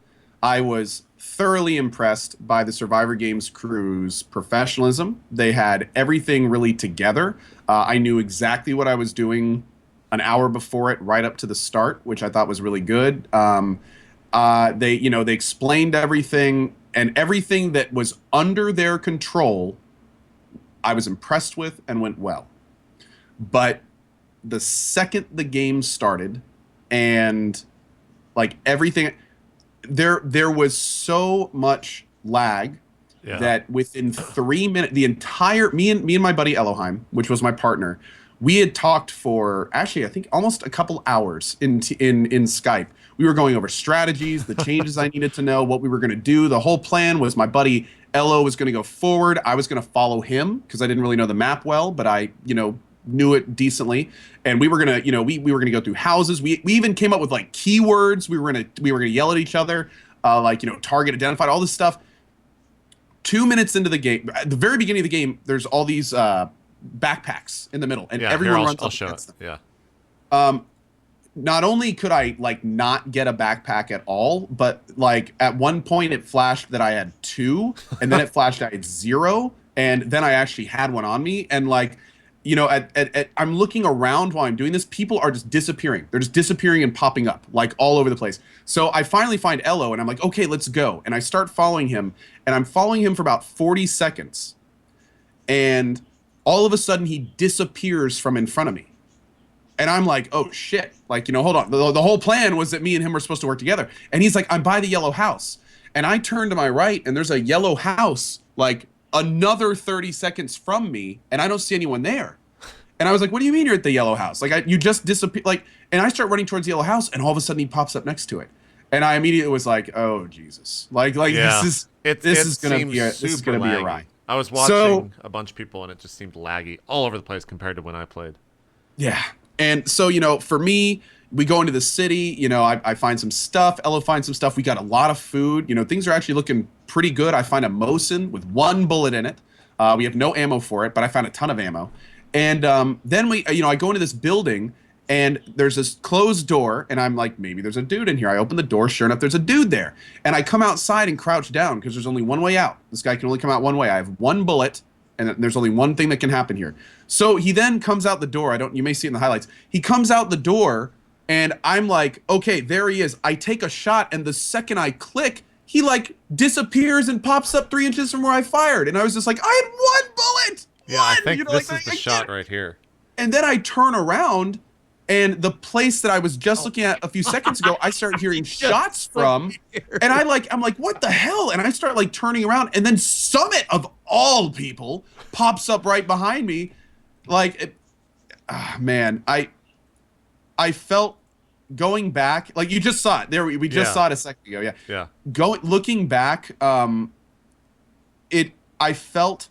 I was thoroughly impressed by the Survivor Games crew's professionalism. They had everything really together. I knew exactly what I was doing an hour before it, right up to the start, which I thought was really good. They explained everything, and everything that was under their control, I was impressed with and went well. But the second the game started, and like everything, there was so much lag that within 3 minutes, the entire me and my buddy Elohim, which was my partner, we had talked for actually I think almost a couple hours in Skype. We were going over strategies, the changes I needed to know, what we were going to do. The whole plan was my buddy Elo was going to go forward. I was going to follow him because I didn't really know the map well, but I knew it decently, and we were gonna we were gonna go through houses. We even came up with like keywords. We were gonna yell at each other, like target identified, all this stuff. 2 minutes into the game, at the very beginning of the game, there's all these backpacks in the middle, and everyone runs up against them. Yeah. Not only could I like not get a backpack at all, but like at one point it flashed that I had 2, and then it flashed I had 0, and then I actually had one on me, and like. I'm looking around while I'm doing this. People are just disappearing. They're just disappearing and popping up like all over the place. So I finally find Elo, and I'm like, okay, let's go. And I start following him, and I'm following him for about 40 seconds. And all of a sudden, he disappears from in front of me. And I'm like, oh, shit. Like, hold on. The whole plan was that me and him were supposed to work together. And he's like, I'm by the yellow house. And I turn to my right, and there's a yellow house, like, another 30 seconds from me, and I don't see anyone there. And I was like, what do you mean you're at the yellow house? Like, you just disappear. Like, and I start running towards the yellow house, and all of a sudden he pops up next to it. And I immediately was like, oh, Jesus. Like this is going to be a ride. I was watching a bunch of people, and it just seemed laggy all over the place compared to when I played. Yeah. And so, for me, we go into the city, I find some stuff. Ella finds some stuff. We got a lot of food. Things are actually looking pretty good. I find a Mosin with 1 bullet in it. We have no ammo for it, but I found a ton of ammo. And then I go into this building, and there's this closed door, and I'm like, maybe there's a dude in here. I open the door. Sure enough, there's a dude there. And I come outside and crouch down because there's only one way out. This guy can only come out one way. I have 1 bullet, and there's only one thing that can happen here. So he then comes out the door. You may see it in the highlights. He comes out the door, and I'm like, okay, there he is. I take a shot, and the second I click, he like disappears and pops up 3 inches from where I fired. And I was just like, I had 1 bullet. Yeah, I think this is the shot right here. And then I turn around, and the place that I was just looking at a few seconds ago, I start hearing shots from, and I'm like, what the hell? And I start like turning around, and then Summit of all people pops up right behind me. like, man, I felt going back, like you just saw it there. We just saw it a second ago. Yeah. Yeah. Looking back, I felt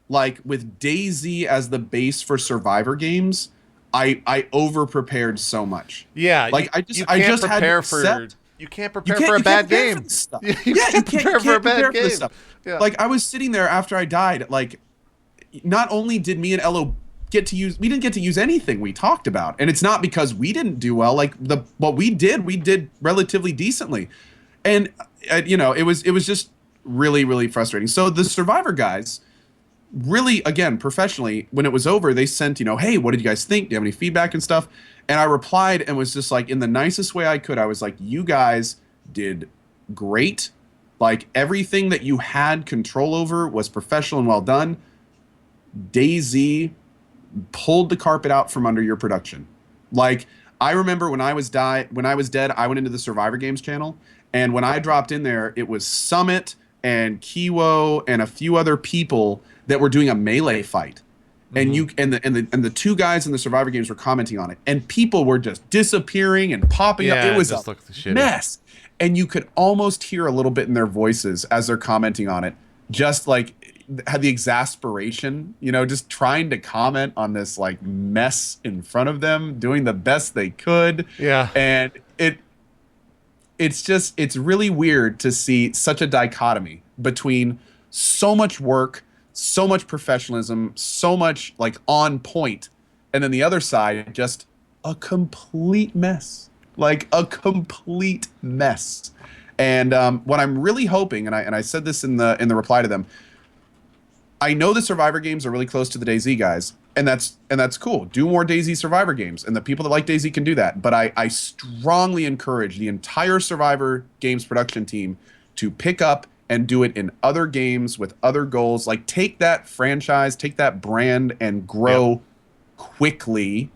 like with DayZ as the base for Survivor games, I over prepared so much. Yeah. Like I just had to accept. You can't prepare for a bad game. Yeah, you can't prepare for this stuff. Yeah. Like I was sitting there after I died, like not only did me and Elo we didn't get to use anything we talked about. And it's not because we didn't do well. Like what we did relatively decently. And it was just really, really frustrating. So the Survivor guys really, again, professionally, when it was over, they sent, hey, what did you guys think? Do you have any feedback and stuff? And I replied and was just like, in the nicest way I could, I was like, you guys did great. Like everything that you had control over was professional and well done. DayZ pulled the carpet out from under your production. Like I remember when I was dead, I went into the Survivor Games channel, and when I dropped in there, it was Summit and Kiwo and a few other people that were doing a melee fight. And the two guys in the Survivor Games were commenting on it, and people were just disappearing and popping up. It was a mess, and you could almost hear a little bit in their voices as they're commenting on it, just like had the exasperation, just trying to comment on this like mess in front of them, doing the best they could. Yeah, and it's really weird to see such a dichotomy between so much work, so much professionalism, so much like on point, and then the other side, just a complete mess. Like a complete mess. And what I'm really hoping, and I said this in the reply to them, I know the Survivor games are really close to the DayZ guys, and that's cool. Do more DayZ Survivor games, and the people that like DayZ can do that. But I strongly encourage the entire Survivor Games production team to pick up and do it in other games with other goals. Like take that franchise, take that brand, and grow quickly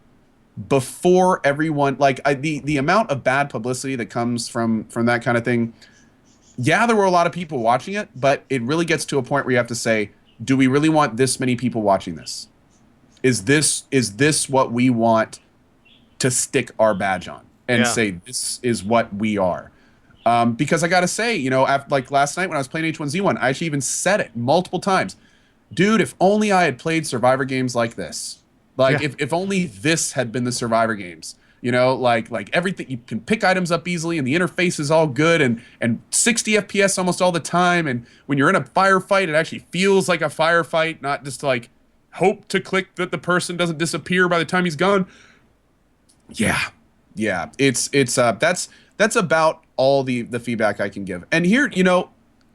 before everyone. Like the amount of bad publicity that comes from that kind of thing. Yeah, there were a lot of people watching it, but it really gets to a point where you have to say, do we really want this many people watching this? Is this what we want to stick our badge on and say this is what we are? Because I gotta say, after, like last night when I was playing H1Z1, I actually even said it multiple times. Dude, if only I had played Survivor games like this. Like if only this had been the Survivor games. Like everything, you can pick items up easily and the interface is all good and 60 FPS almost all the time. And when you're in a firefight, it actually feels like a firefight, not just like hope to click that the person doesn't disappear by the time he's gone. Yeah. It's that's about all the feedback I can give. And here,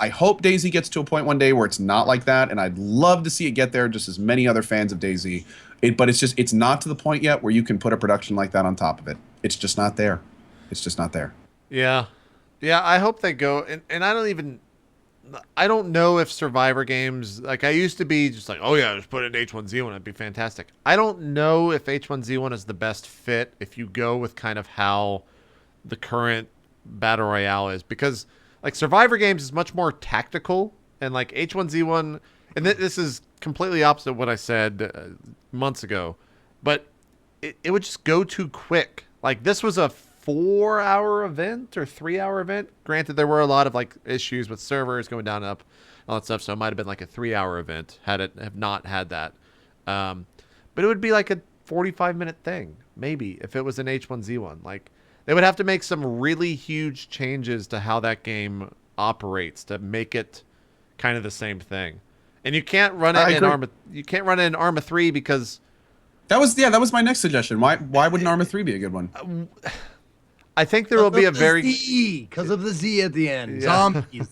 I hope DayZ gets to a point one day where it's not like that, and I'd love to see it get there, just as many other fans of DayZ. But it's not to the point yet where you can put a production like that on top of it. It's just not there. It's just not there. Yeah. I hope they go, and I don't know if Survivor games, like I used to be just like, oh yeah, just put it in H1Z1, it'd be fantastic. I don't know if H1Z1 is the best fit if you go with kind of how the current Battle Royale is, because like Survivor games is much more tactical, and like H1Z1, and this is completely opposite of what I said months ago, but it would just go too quick. Like this was a 4-hour event or 3-hour event. Granted, there were a lot of like issues with servers going down and up, all that stuff. So it might have been like a 3-hour event had it have not had that. But it would be like a 45-minute thing, maybe, if it was an H1Z1. Like they would have to make some really huge changes to how that game operates to make it kind of the same thing. And you can't run it in Arma. You can't run it in Arma 3 because that was my next suggestion. Why wouldn't Arma 3 be a good one? I think there will be a very because of the Z at the end. Yeah. Zombies.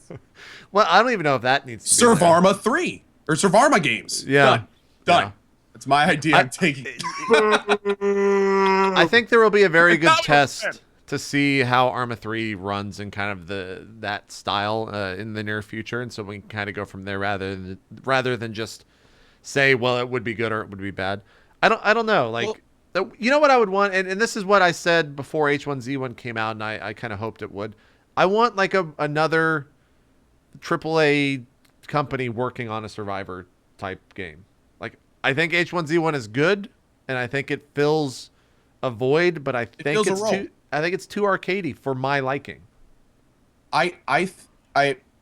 Well, I don't even know if that needs to be Survarma 3 or Survarma games. Yeah. Done. Yeah. That's my idea. I'm taking. I think there will be a very good test to see how Arma 3 runs in kind of that style in the near future, and so we can kind of go from there rather than just say, well, it would be good or it would be bad. I don't know. Like, you know what I would want, and this is what I said before H1Z1 came out, and I kind of hoped it would. I want like another AAA company working on a Survivor type game. Like I think H1Z1 is good, and I think it fills a void, but I think it's too arcadey for my liking. I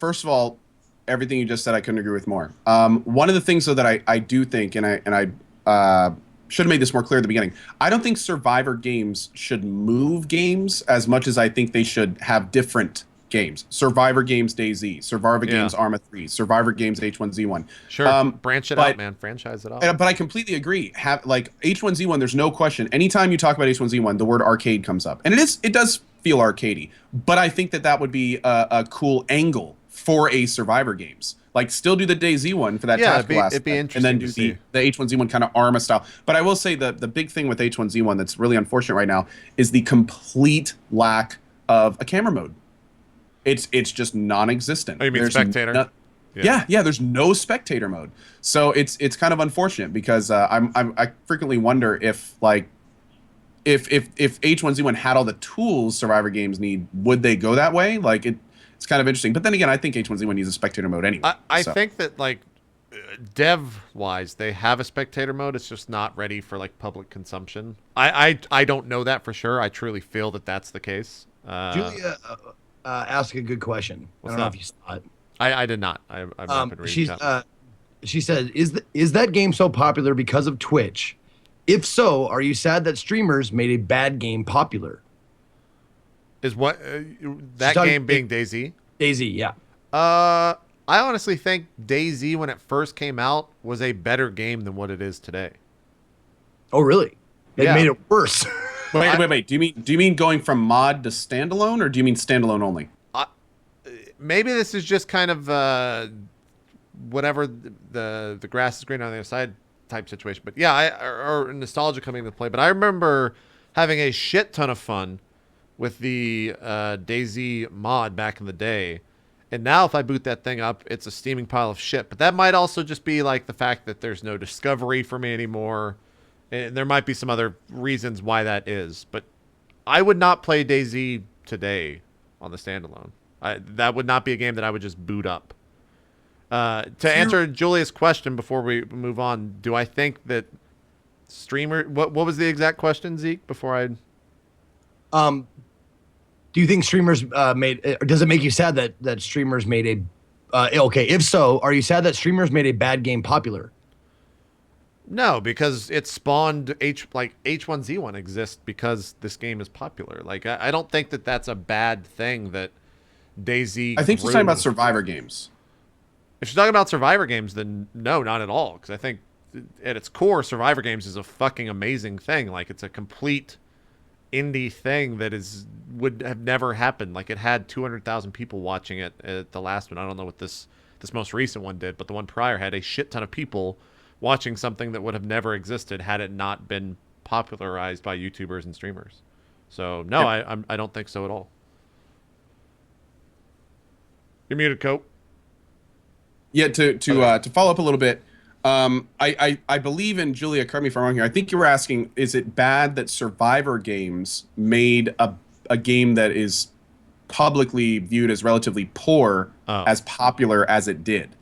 first of all, everything you just said, I couldn't agree with more. One of the things though that I do think, and I should have made this more clear at the beginning. I don't think Survivor games should move games as much as I think they should have different games. Survivor games DayZ, Survivor games Arma 3, Survivor games H1Z1. Sure, branch it out, man. Franchise it out. But I completely agree. Like H1Z1, there's no question. Anytime you talk about H1Z1, the word arcade comes up, and it does feel arcadey. But I think that would be a cool angle for a Survivor games. Like, still do the DayZ one for that tactical aspect, it'd be interesting, and then do the H1Z1 kind of Arma style. But I will say the big thing with H1Z1 that's really unfortunate right now is the complete lack of a camera mode. It's just non-existent. Oh, you mean spectator? Yeah, there's no spectator mode. So it's kind of unfortunate because I frequently wonder if if H1Z1 had all the tools Survivor games need, would they go that way? Like it's kind of interesting. But then again, I think H1Z1 needs a spectator mode anyway. I think that dev-wise, they have a spectator mode. It's just not ready for public consumption. I don't know that for sure. I truly feel that that's the case. Julia asked a good question. I don't know if you saw it. I did not. I've not been reading that. She said, "Is that game so popular because of Twitch? If so, are you sad that streamers made a bad game popular?" Is what that game being DayZ? DayZ, yeah. I honestly think DayZ, when it first came out, was a better game than what it is today. Oh, really? They made it worse. Wait. Do you mean going from mod to standalone, or do you mean standalone only? Maybe this is just kind of whatever the grass is green on the other side type situation. But yeah, or nostalgia coming into play. But I remember having a shit ton of fun with the DayZ mod back in the day. And now if I boot that thing up, it's a steaming pile of shit. But that might also just be the fact that there's no discovery for me anymore. And there might be some other reasons why that is. But I would not play DayZ today on the standalone. That would not be a game that I would just boot up. To answer Julia's question before we move on, do I think that streamer... What was the exact question, Zeke, before I... Do you think streamers made... Or does it make you sad that streamers made a... okay, if so, are you sad that streamers made a bad game popular? No, because it spawned H1Z1 exists because this game is popular. I don't think that that's a bad thing that DayZ... I think she's talking about Survivor games. If she's talking about Survivor games, then no, not at all. Because I think at its core, Survivor games is a fucking amazing thing. It's a complete indie thing that would have never happened. It had 200,000 people watching it at the last one. I don't know what this most recent one did, but the one prior had a shit ton of people watching something that would have never existed had it not been popularized by YouTubers and streamers. So no, I don't think so at all. You're muted, Cope. Yeah, to follow up a little bit, I believe in Julia, correct me if I'm wrong here. I think you were asking, is it bad that Survivor games made a game that is publicly viewed as relatively poor as popular as it did?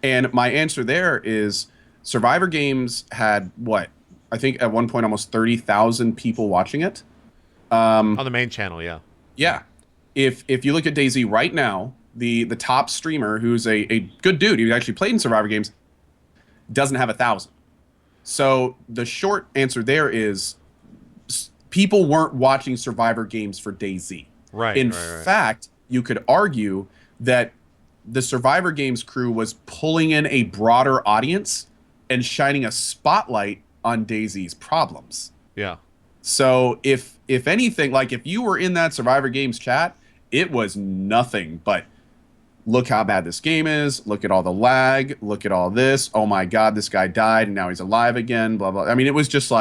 And my answer there is Survivor games had what? I think at one point almost 30,000 people watching it. On the main channel, yeah. Yeah. If you look at DayZ right now, the top streamer, who's a good dude, who actually played in Survivor games, doesn't have 1,000. So the short answer there is people weren't watching Survivor games for DayZ. Right. In fact, you could argue that the Survivor games crew was pulling in a broader audience and shining a spotlight on DayZ's problems. Yeah. So if anything, if you were in that Survivor games chat, it was nothing but, look how bad this game is. Look at all the lag. Look at all this. Oh my God, this guy died and now he's alive again. Blah, blah. I mean, it was just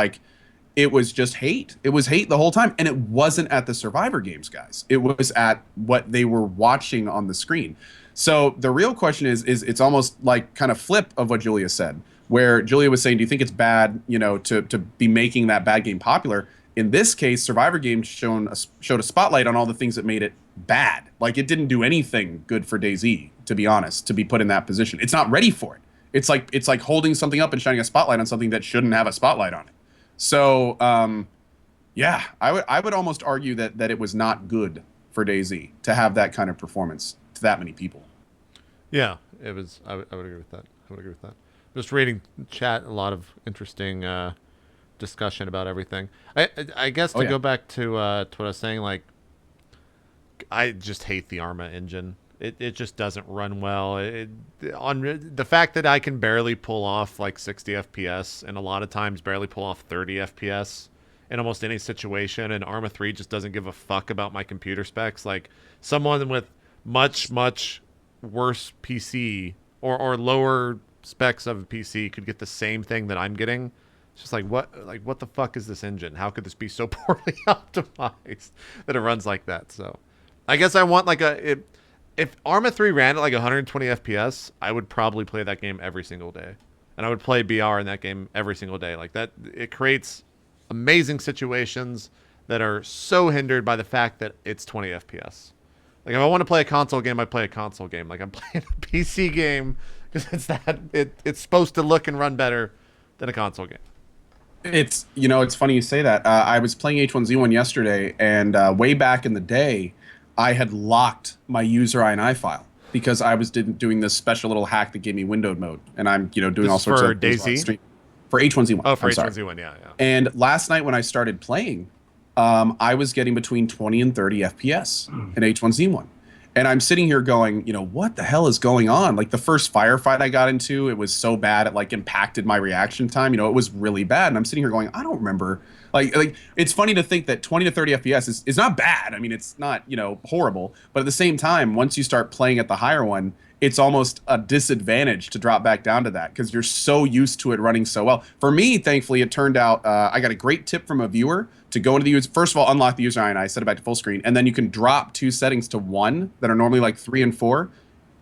it was just hate. It was hate the whole time. And it wasn't at the Survivor games, guys. It was at what they were watching on the screen. So the real question is it's almost kind of flip of what Julia said, where Julia was saying, do you think it's bad, to be making that bad game popular? In this case, Survivor games showed a spotlight on all the things that made it bad. It didn't do anything good for DayZ, to be honest, to be put in that position. It's not ready for it. It's like holding something up and shining a spotlight on something that shouldn't have a spotlight on it. So yeah, I would almost argue that it was not good for DayZ to have that kind of performance to that many people. Yeah, it was. I would agree with that. I would agree with that. Just reading chat, a lot of interesting discussion about everything. I guess to go back to what I was saying, like, I just hate the Arma engine. It just doesn't run well. On the fact that I can barely pull off like 60 FPS and a lot of times barely pull off 30 FPS in almost any situation, and Arma 3 just doesn't give a fuck about my computer specs. Like, someone with much worse PC or lower specs of a PC could get the same thing that I'm getting. It's just like, what the fuck is this engine? How could this be so poorly optimized that it runs like that? So I guess I want like if Arma 3 ran at like 120 FPS, I would probably play that game every single day. And I would play BR in that game every single day. Like that, it creates amazing situations that are so hindered by the fact that it's 20 FPS. Like, if I want to play a console game, I play a console game. Like, I'm playing a PC game because it's supposed to look and run better than a console game. It's funny you say that. I was playing H1Z1 yesterday, and way back in the day, I had locked my user INI file because I was doing this special little hack that gave me windowed mode, and I'm doing all sorts of things on stream. For H1Z1. Oh, for H1Z1, yeah. And last night when I started playing, I was getting between 20 and 30 FPS in H1Z1. And I'm sitting here going, what the hell is going on? Like, the first firefight I got into, it was so bad it like impacted my reaction time. It was really bad. And I'm sitting here going, I don't remember. Like it's funny to think that 20 to 30 FPS is not bad. I mean, it's not, horrible. But at the same time, once you start playing at the higher one, it's almost a disadvantage to drop back down to that because you're so used to it running so well. For me, thankfully, it turned out I got a great tip from a viewer to go into the user. First of all, unlock the user INI, set it back to full screen, and then you can drop 2 settings to 1 that are normally like 3 and 4.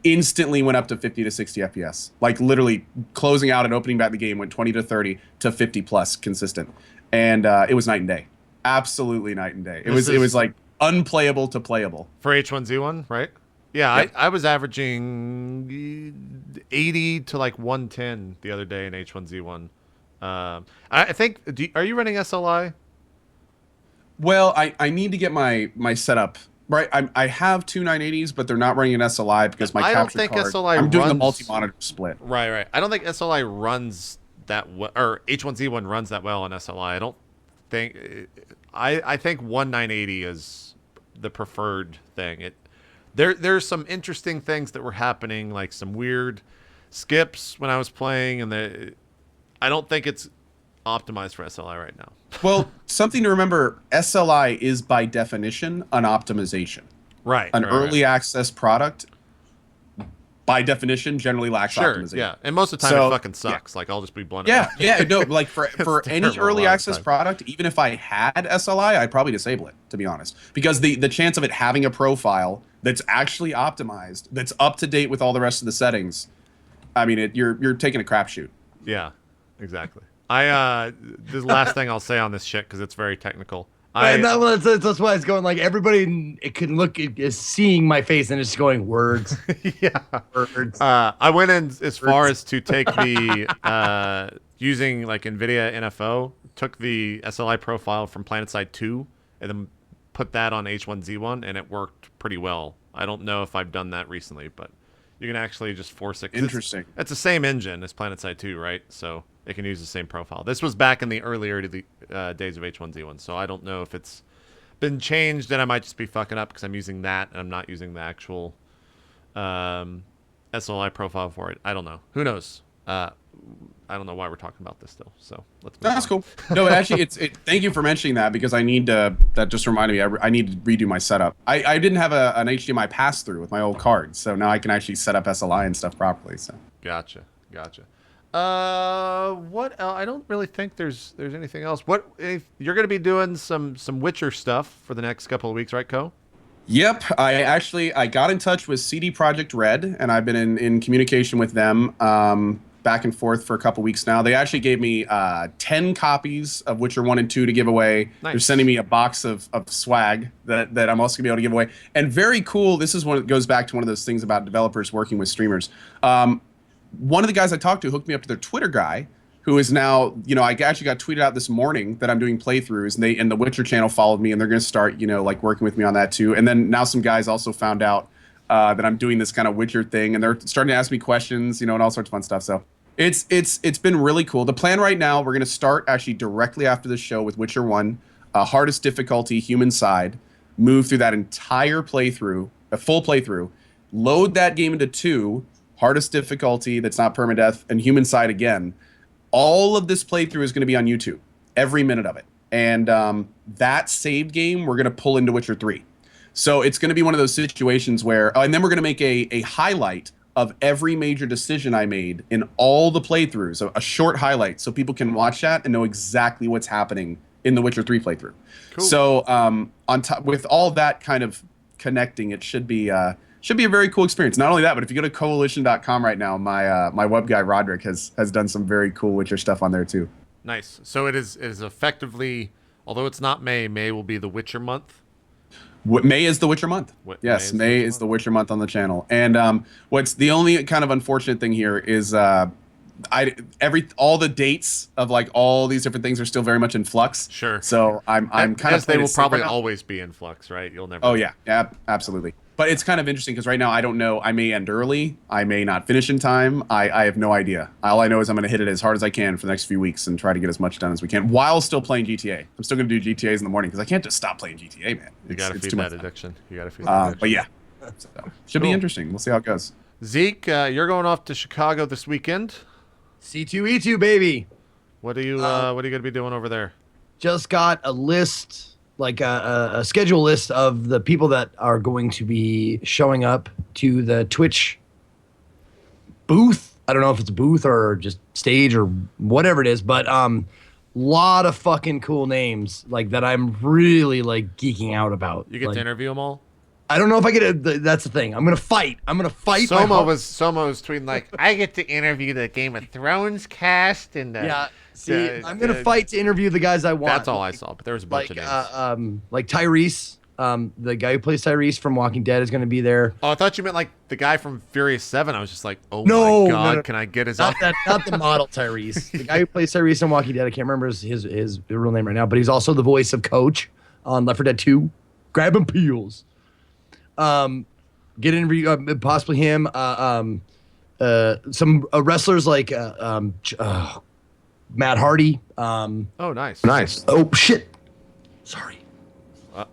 Instantly went up to 50 to 60 FPS. Like, literally closing out and opening back the game went 20 to 30 to 50 plus consistent, and it was night and day. Absolutely night and day. It was like unplayable to playable for H1Z1, right? Yeah, yep. I was averaging 80 to like 110 the other day in H1Z1. I think. Are you running SLI? Well, I need to get my setup right. I have 2 980s, but they're not running an SLI because my capture card. I don't think SLI I'm doing the multi-monitor split. Right. I don't think SLI runs that well, or H1Z1 runs that well on SLI. I don't think. I think 1980 is the preferred thing. There's some interesting things that were happening, like some weird skips when I was playing, and I don't think it's optimized for SLI right now. Well, something to remember, SLI is by definition an optimization. Right. An early access product, by definition, generally lacks optimization. Yeah, and most of the time it fucking sucks. Yeah. Like, I'll just be blunt. No, like for any early access product, even if I had SLI, I'd probably disable it, to be honest. Because the chance of it having a profile that's actually optimized, that's up to date with all the rest of the settings, I mean, you're taking a crapshoot. Yeah, exactly. The last thing I'll say on this shit, because it's very technical. That's why it's going like everybody is seeing my face and it's going words. Yeah. Words. I went in as far as to take the using like NVIDIA NFO, took the SLI profile from PlanetSide 2 and then put that on H1Z1, and it worked pretty well. I don't know if I've done that recently, but you can actually just force it. Interesting. It's the same engine as PlanetSide 2, right? So it can use the same profile. This was back in the earlier days of H1Z1, so I don't know if it's been changed, and I might just be fucking up because I'm using that and I'm not using the actual SLI profile for it. I don't know. Who knows? I don't know why we're talking about this still. So let's move on. That's cool. No, actually, thank you for mentioning that because I need to. That just reminded me. I need to redo my setup. I didn't have an HDMI pass through with my old card, so now I can actually set up SLI and stuff properly. So gotcha. What else? I don't really think there's anything else. What if you're going to be doing some Witcher stuff for the next couple of weeks, right, Co? Yep. I got in touch with CD Projekt Red, and I've been in communication with them back and forth for a couple weeks now. They actually gave me 10 copies of Witcher 1 and 2 to give away. Nice. They're sending me a box of swag that I'm also going to be able to give away. And very cool, this is one that goes back to one of those things about developers working with streamers. one of the guys I talked to hooked me up to their Twitter guy, who is now, I actually got tweeted out this morning that I'm doing playthroughs, and the Witcher channel followed me, and they're going to start, like working with me on that too. And then now some guys also found out that I'm doing this kind of Witcher thing, and they're starting to ask me questions, and all sorts of fun stuff. So it's been really cool. The plan right now, we're going to start actually directly after the show with Witcher 1, hardest difficulty, human side, move through that entire playthrough, a full playthrough, load that game into 2, hardest difficulty that's not permadeath, and human side again. All of this playthrough is going to be on YouTube, every minute of it. And that saved game, we're going to pull into Witcher 3. So it's going to be one of those situations where, and then we're going to make a highlight of every major decision I made in all the playthroughs, a short highlight, so people can watch that and know exactly what's happening in the Witcher 3 playthrough. Cool. So on top, with all that kind of connecting, it should be a very cool experience. Not only that, but if you go to coalition.com right now, my web guy Roderick has done some very cool Witcher stuff on there too. Nice. So it is effectively, although it's not May will be the Witcher month. May is the Witcher month. Yes, May is the Witcher month on the channel. And what's the only kind of unfortunate thing here is all the dates of like all these different things are still very much in flux. Sure. So I'm kind of they will probably always be in flux, right? You'll never. Oh yeah, absolutely. But it's kind of interesting because right now I don't know. I may end early. I may not finish in time. I have no idea. All I know is I'm going to hit it as hard as I can for the next few weeks and try to get as much done as we can while still playing GTA. I'm still going to do GTAs in the morning because I can't just stop playing GTA, man. You got to feed that addiction. You got to feed that addiction. But yeah, so, should be interesting. We'll see how it goes. Zeke, you're going off to Chicago this weekend. C2E2, baby. What are you going to be doing over there? Just got a list. Like a schedule list of the people that are going to be showing up to the Twitch booth. I don't know if it's a booth or just stage or whatever it is, but lot of fucking cool names like that I'm really like geeking out about. You get to interview them all? I don't know if I get it. That's the thing. I'm gonna fight. Soma was tweeting like, I get to interview the Game of Thrones cast and I'm gonna fight to interview the guys I want. That's all I saw, but there was a bunch of names. Like Tyrese, the guy who plays Tyrese from Walking Dead is gonna be there. Oh, I thought you meant like the guy from Furious 7. I was just like, oh my god, no. Can I get his? Not the model Tyrese. The guy who plays Tyrese on Walking Dead. I can't remember his real name right now, but he's also the voice of Coach on Left 4 Dead 2. Grab him peels. Get interview possibly him. Some wrestlers like Matt Hardy. Oh, nice. Nice. Oh shit. Sorry. Don't.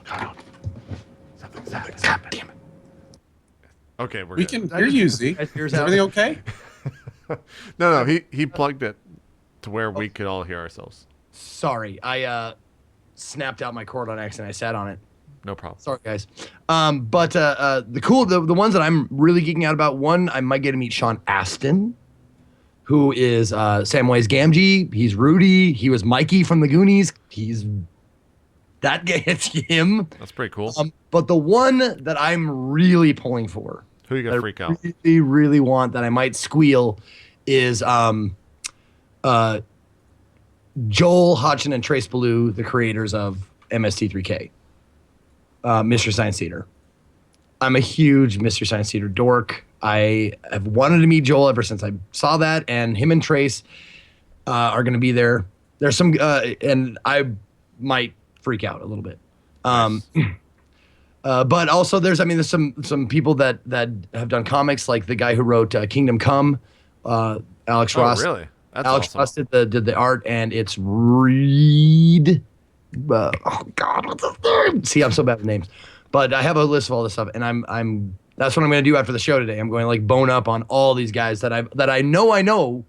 God. Something's happening. Damn it. Okay, we can hear you, Z. Is everything okay? No. He plugged it to where we could all hear ourselves. Sorry, I snapped out my cord on accident. I sat on it. No problem. Sorry, guys. But the ones that I'm really geeking out about. One, I might get to meet Sean Astin, who is Samwise Gamgee. He's Rudy. He was Mikey from the Goonies. He's that guy. It's him. That's pretty cool. But the one that I'm really pulling for, who you gonna freak out? Really want that I might squeal, is Joel Hodgson and Trace Ballou, the creators of MST3K. Mystery Science Theater. I'm a huge Mystery Science Theater dork. I have wanted to meet Joel ever since I saw that, and him and Trace are going to be there. There's some, and I might freak out a little bit. Nice. But also there's some people that have done comics, like the guy who wrote Kingdom Come, Alex Ross. Really? That's Alex awesome. Ross did the art, and it's Reed. Oh God, what's his name? See, I'm so bad with names, but I have a list of all this stuff, and I'm that's what I'm going to do after the show today. I'm going to like bone up on all these guys that I know,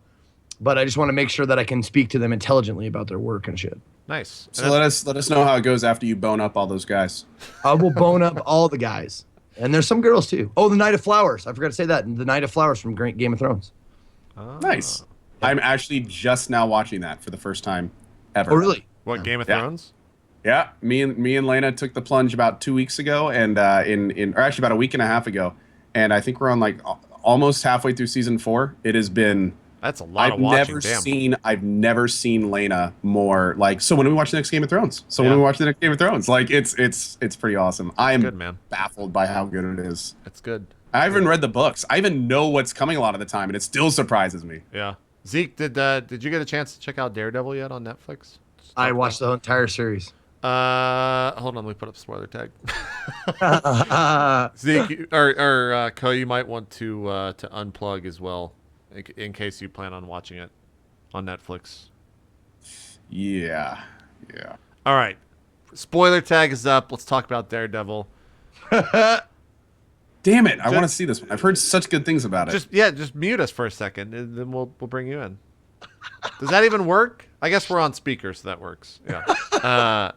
but I just want to make sure that I can speak to them intelligently about their work and shit. Nice. So let us know how it goes after you bone up all those guys. I will bone up all the guys, and there's some girls too. Oh, the Night of Flowers. I forgot to say that. The Night of Flowers from Game of Thrones. Oh. Nice. I'm actually just now watching that for the first time ever. Oh, really? What, Game of Thrones? Yeah, me and Lena took the plunge about 2 weeks ago, and or actually about a week and a half ago, and I think we're on like almost halfway through season 4. It has been. That's a lot of watching. I've never seen Lena more like. So when we watch the next Game of Thrones? When we watch the next Game of Thrones? Like it's pretty awesome. I am good, man. Baffled by how good it is. It's good. I haven't read the books. I even know what's coming a lot of the time, and it still surprises me. Yeah. Zeke, did you get a chance to check out Daredevil yet on Netflix? I watched the entire series. Hold on, let me put up spoiler tag. Zeke or Ko, you might want to unplug as well, in case you plan on watching it on Netflix. Yeah. All right, spoiler tag is up. Let's talk about Daredevil. Damn it! I want to see this one. I've heard such good things about it. Just mute us for a second, and then we'll bring you in. Does that even work? I guess we're on speaker, so that works. Yeah.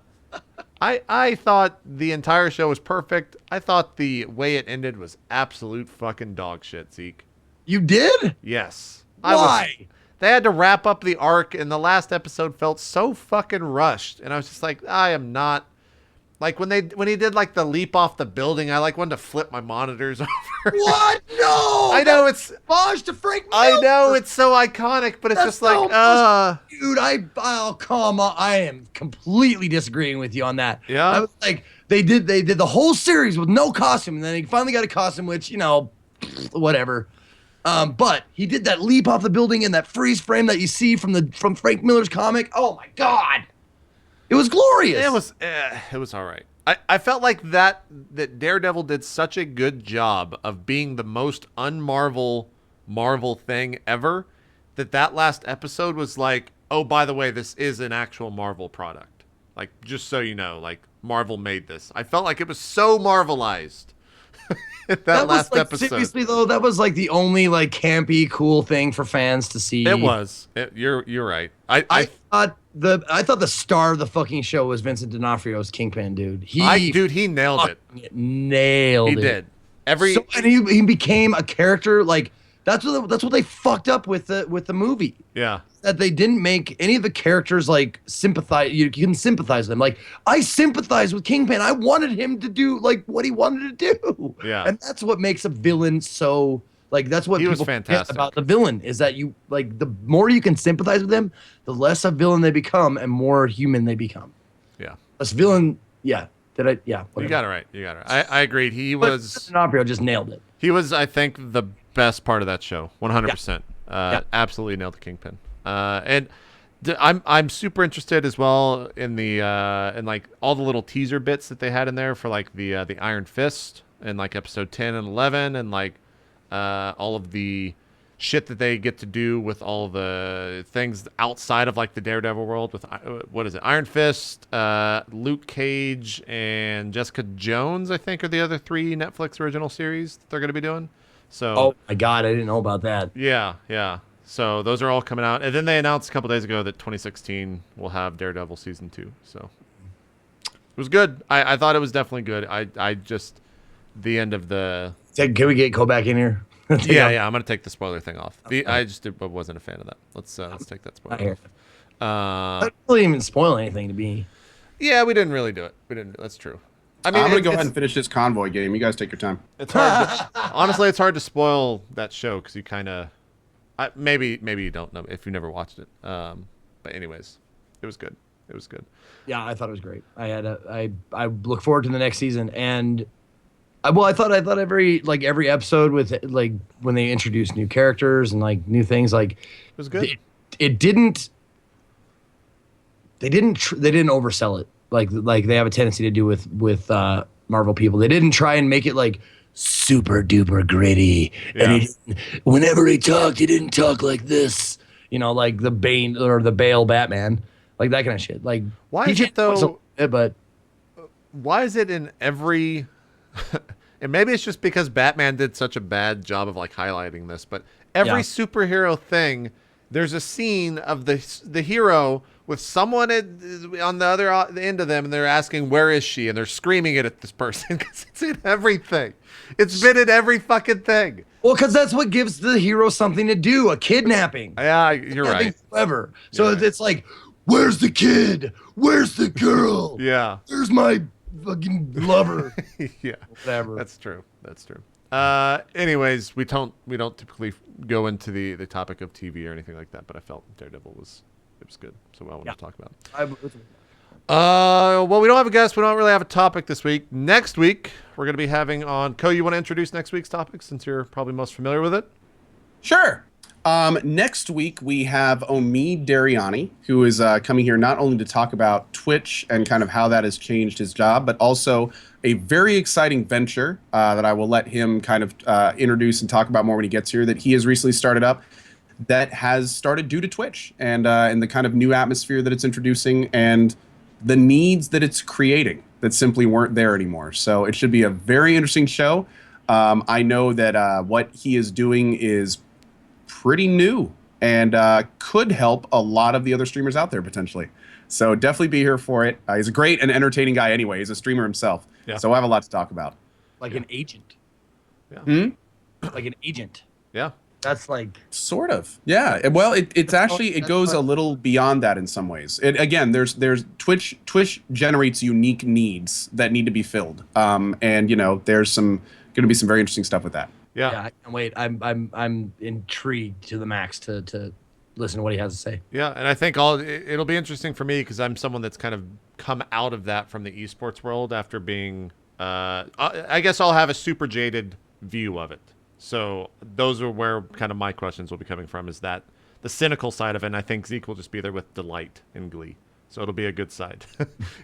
I thought the entire show was perfect. I thought the way it ended was absolute fucking dog shit, Zeke. You did? Yes. Why? They had to wrap up the arc, and the last episode felt so fucking rushed. And I was just like, I am not. Like when he did like the leap off the building, I like wanted to flip my monitors over. What? No! I know it's homage to Frank Miller. I know it's so iconic, but it's That's just like, dude, oh come on! I am completely disagreeing with you on that. Yeah, I was like, they did the whole series with no costume, and then he finally got a costume, which whatever. But he did that leap off the building in that freeze frame that you see from Frank Miller's comic. Oh my god, it was glorious. It was all right. I felt like that Daredevil did such a good job of being the most un-Marvel thing ever that last episode was like, oh, by the way, this is an actual Marvel product. Like, just so you know, like Marvel made this. I felt like it was so Marvelized. that last was, episode. Seriously though, that was like the only like campy cool thing for fans to see. It was. You're right. I thought the star of the fucking show was Vincent D'Onofrio's Kingpin, dude. He nailed it. He did. And he became a character like that's what they fucked up with the movie. Yeah. That they didn't make any of the characters like sympathize. You can sympathize with them. Like I sympathize with Kingpin. I wanted him to do like what he wanted to do. Yeah. And that's what makes a villain so like that's what people forget about the villain is that you like the more you can sympathize with them, the less a villain they become and more human they become. Yeah. Less villain. Yeah. Did I? Yeah. Whatever. You got it right. I agreed. D'Onofrio just nailed it. He was, I think, the best part of that show. 100%. Absolutely nailed the Kingpin. And I'm super interested as well in the in like all the little teaser bits that they had in there for like the Iron Fist and like episode 10 and 11 and like all of the shit that they get to do with all the things outside of like the Daredevil world with what is it? Iron Fist, Luke Cage, and Jessica Jones, I think, are the other 3 Netflix original series that they're going to be doing. So oh my god, I didn't know about that. Yeah. So those are all coming out, and then they announced a couple days ago that 2016 will have Daredevil season 2. So it was good. I thought it was definitely good. I just the end of the. Can we get Ko back in here? Yeah. I'm gonna take the spoiler thing off. I wasn't a fan of that. Let's take that spoiler off. I didn't really even spoil anything to be. Yeah, we didn't really do it. That's true. I mean, I'm gonna go ahead and finish this convoy game. You guys take your time. It's hard. Honestly, it's hard to spoil that show because you kind of. Maybe you don't know if you never watched it. But anyways, it was good. Yeah, I thought it was great. I look forward to the next season, and I thought every episode with like when they introduced new characters and like new things, like it was good. They didn't oversell it like they have a tendency to do with Marvel people. They didn't try and make it like super duper gritty. Yeah. And whenever he talked, he didn't talk like this. Like the Bane or the Bale Batman, like that kind of shit. Like why is it though? But why is it in every? And maybe it's just because Batman did such a bad job of like highlighting this, but every superhero thing, there's a scene of the hero with someone on the other end of them, and they're asking, where is she? And they're screaming it at this person because it's in everything. It's been in every fucking thing. Well, because that's what gives the hero something to do, a kidnapping. Yeah, you're right. Whoever. So it's like, where's the kid? Where's the girl? Yeah. Where's my fucking lover? Yeah. Whatever. That's true. Anyways, we don't typically go into the topic of TV or anything like that, but I felt Daredevil was good, so I wanted to talk about it. Well, we don't have a guest. We don't really have a topic this week. Next week, we're going to be having on... Co, you want to introduce next week's topic since you're probably most familiar with it? Sure. Next week, we have Omi Dariani, who is coming here not only to talk about Twitch and kind of how that has changed his job, but also a very exciting venture that I will let him kind of introduce and talk about more when he gets here, that he has recently started up that has started due to Twitch and the kind of new atmosphere that it's introducing and the needs that it's creating that simply weren't there anymore. So it should be a very interesting show. I know that what he is doing is pretty new and could help a lot of the other streamers out there potentially. So definitely be here for it. He's a great and entertaining guy anyway. He's a streamer himself. Yeah. So I have a lot to talk about. Like an agent. Yeah. Like an agent. Yeah. That's like... Sort of. Yeah. Well, it's actually, it goes a little beyond that in some ways. Again, there's Twitch generates unique needs that need to be filled. And, you know, there's going to be some very interesting stuff with that. Yeah. I can't wait. I'm intrigued to the max to listen to what he has to say. Yeah, and I think it'll be interesting for me because I'm someone that's kind of come out of that from the esports world after being I guess I'll have a super jaded view of it. So those are where kind of my questions will be coming from, is that the cynical side of it, and I think Zeke will just be there with delight and glee. So it'll be a good side.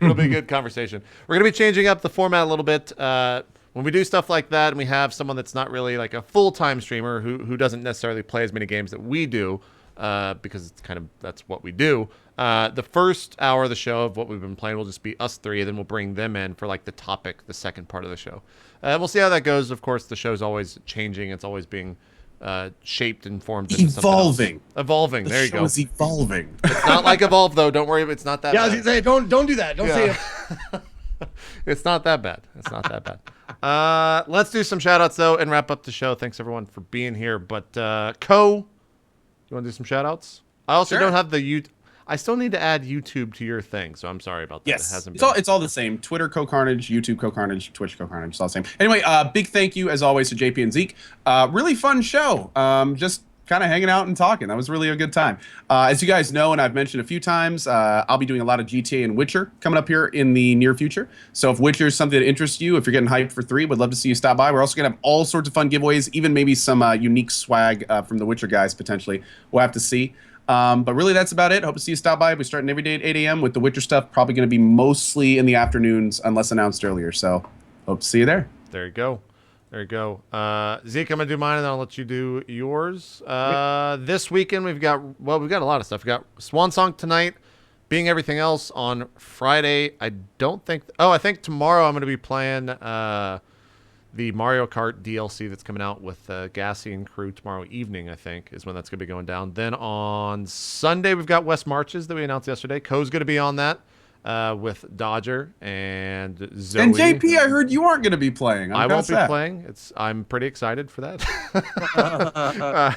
It'll be a good conversation. We're going to be changing up the format a little bit. When we do stuff like that and we have someone that's not really like a full-time streamer who doesn't necessarily play as many games that we do, because it's kind of, that's what we do. The first hour of the show of what we've been playing will just be us three, and then we'll bring them in for like the topic, the second part of the show. We'll see how that goes. Of course, the show's always changing. It's always being shaped and formed into evolving. Evolving. There you go. It's evolving. It's not like Evolve though. Don't worry. It's not that. Yeah, bad. I was gonna say don't do that. Don't say it. It's not that bad. It's not that bad. Let's do some shout outs though and wrap up the show. Thanks everyone for being here. But Co, you want to do some shout outs? I also don't have the I still need to add YouTube to your thing, so I'm sorry about that. Yes, it hasn't it's all the same. Twitter CohhCarnage, YouTube CohhCarnage, Twitch CohhCarnage. It's all the same. Anyway, big thank you as always to JP and Zeke. Really fun show. Just kind of hanging out and talking. That was really a good time. As you guys know, and I've mentioned a few times, I'll be doing a lot of GTA and Witcher coming up here in the near future. So if Witcher is something that interests you, if you're getting hyped for 3, would love to see you stop by. We're also going to have all sorts of fun giveaways, even maybe some unique swag from the Witcher guys potentially. We'll have to see. But really, that's about it. Hope to see you stop by. We're starting every day at 8 a.m. with the Witcher stuff. Probably going to be mostly in the afternoons, unless announced earlier. So hope to see you there. There you go. There you go. Zeke, I'm going to do mine, and then I'll let you do yours. This weekend, we've got a lot of stuff. We've got Swan Song tonight, Being Everything Else on Friday. I think tomorrow I'm going to be playing the Mario Kart DLC that's coming out with Gassy and crew tomorrow evening, I think, is when that's going to be going down. Then on Sunday, we've got West Marches that we announced yesterday. Co's going to be on that with Dodger and Zoe. And JP, I heard you aren't going to be playing. I won't be playing. I'm pretty excited for that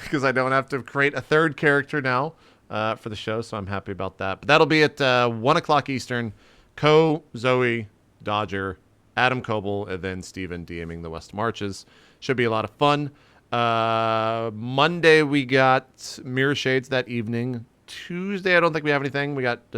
because I don't have to create a third character now for the show, so I'm happy about that. But that'll be at 1 o'clock Eastern. Co, Zoe, Dodger, Adam Coble, and then Steven DMing the West Marches. Should be a lot of fun. Monday, we got Mirror Shades that evening. Tuesday, I don't think we have anything. We got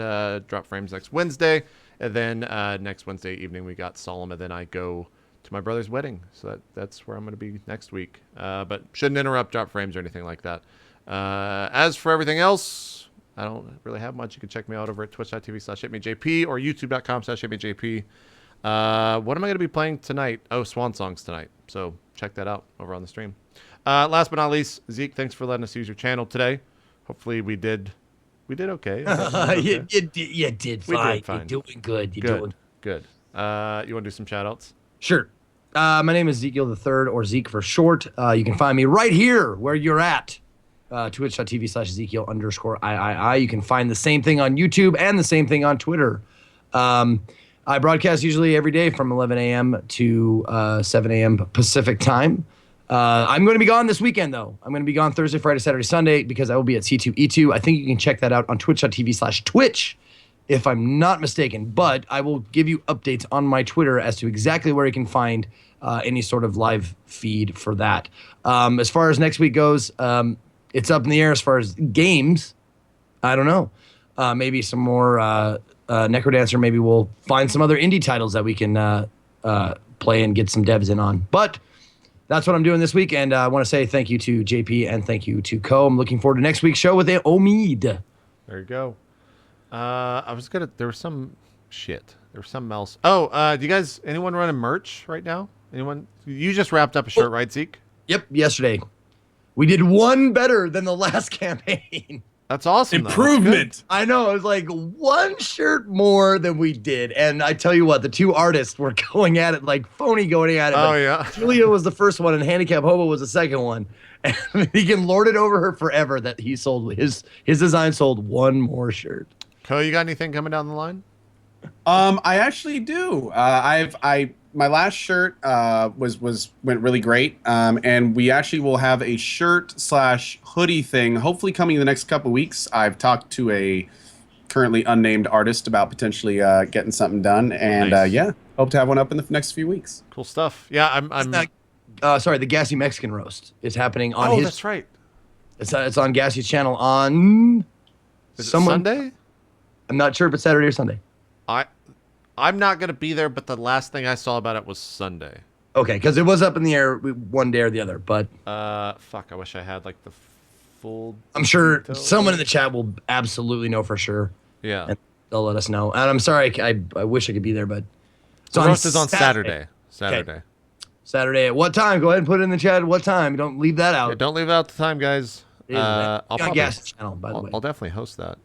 Drop Frames next Wednesday. And then next Wednesday evening, we got Solemn. And then I go to my brother's wedding. So that's where I'm going to be next week. But shouldn't interrupt Drop Frames or anything like that. As for everything else, I don't really have much. You can check me out over at twitch.tv/itmeJP or youtube.com/itmeJP. What am I going to be playing tonight? Oh, Swan Songs tonight. So check that out over on the stream. Last but not least, Zeke, thanks for letting us use your channel today. Hopefully we did okay. You did fine. You're doing good. You're doing good. You want to do some shout outs? Sure. My name is Ezekiel the Third, or Zeke for short. You can find me right here where you're at. Twitch.tv/Ezekiel_III. You can find the same thing on YouTube and the same thing on Twitter. I broadcast usually every day from 11 a.m. to 7 a.m. Pacific time. I'm going to be gone this weekend, though. I'm going to be gone Thursday, Friday, Saturday, Sunday, because I will be at C2E2. I think you can check that out on twitch.tv/Twitch, if I'm not mistaken. But I will give you updates on my Twitter as to exactly where you can find any sort of live feed for that. As far as next week goes, it's up in the air as far as games. I don't know. maybe some more Necrodancer. Maybe we'll find some other indie titles that we can play and get some devs in on. But that's what I'm doing this week, and I want to say thank you to JP and thank you to Co. I'm looking forward to next week's show with Omid. There you go. There was some shit. There was something else. Oh, do you guys, anyone running merch right now? Anyone? You just wrapped up a shirt, right, Zeke? Yep, yesterday. We did one better than the last campaign. That's awesome. Improvement. I know. It was like one shirt more than we did. And I tell you what, the two artists were going at it like phony going at it. Oh, yeah. Julia was the first one and Handicap Hobo was the second one. And he can lord it over her forever that he sold his design sold one more shirt. Co, you got anything coming down the line? I actually do. My last shirt went really great, and we actually will have a shirt/hoodie thing hopefully coming in the next couple weeks. I've talked to a currently unnamed artist about potentially getting something done, and nice. Yeah, hope to have one up in the next few weeks. Cool stuff. Yeah, I'm. Sorry, the Gassy Mexican roast is happening on his. Oh, that's right. It's on Gassy's channel on. Is it Sunday? I'm not sure if it's Saturday or Sunday. I'm not going to be there, but the last thing I saw about it was Sunday. Okay, because it was up in the air one day or the other, but... Fuck, I wish I had, like, the full... I'm sure someone in the chat will absolutely know for sure. Yeah. And they'll let us know. And I'm sorry, I wish I could be there, but... The roast is on Saturday. Okay. Saturday at what time? Go ahead and put it in the chat at what time. Don't leave that out. Yeah, don't leave out the time, guys. I'll on Gas's channel, by the way. I'll definitely host that.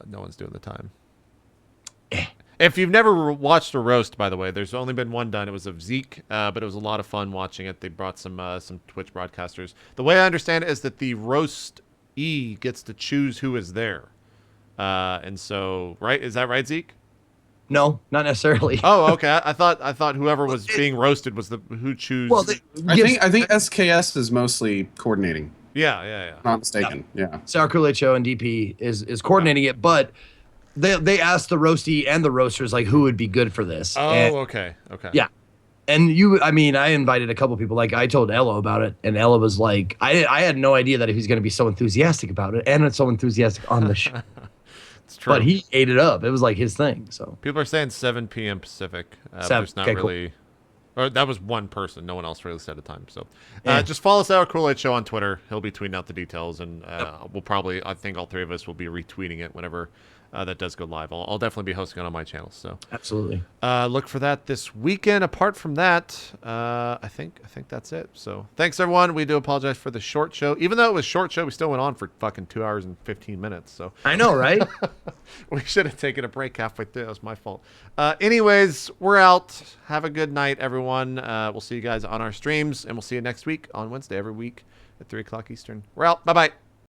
No one's doing the time. If you've never watched a roast, by the way, there's only been one done. It was of Zeke, but it was a lot of fun watching it. They brought some Twitch broadcasters. The way I understand it is that the roastee gets to choose who is there, and so is that right, Zeke? No, not necessarily. Oh, okay. I thought whoever was being roasted was who choose. Well, I think SKS is mostly coordinating. Yeah. Not mistaken. Yeah. Sour Kool-Aid Show and DP is coordinating it, but they asked the roastie and the roasters like who would be good for this. Oh, and, okay. Yeah. And I invited a couple people. Like I told Ella about it, and Ella was like, I had no idea that he was going to be so enthusiastic about it, and it's so enthusiastic on the show. It's true. But he ate it up. It was like his thing. So people are saying 7 p.m. Pacific. 7. There's not Okay, really. Cool. Or that was one person. No one else really said a time. So just follow Sour Kool-Aid Show on Twitter. He'll be tweeting out the details, and we'll probably, I think all three of us will be retweeting it whenever that does go live. I'll definitely be hosting it on my channel. So absolutely. Look for that this weekend. Apart from that, I think that's it. So thanks everyone. We do apologize for the short show. Even though it was a short show, we still went on for fucking 2 hours and 15 minutes. So I know, right? We should have taken a break halfway through. That was my fault. Anyways, we're out. Have a good night, everyone. We'll see you guys on our streams, and we'll see you next week on Wednesday, every week at 3 o'clock Eastern. We're out. Bye-bye.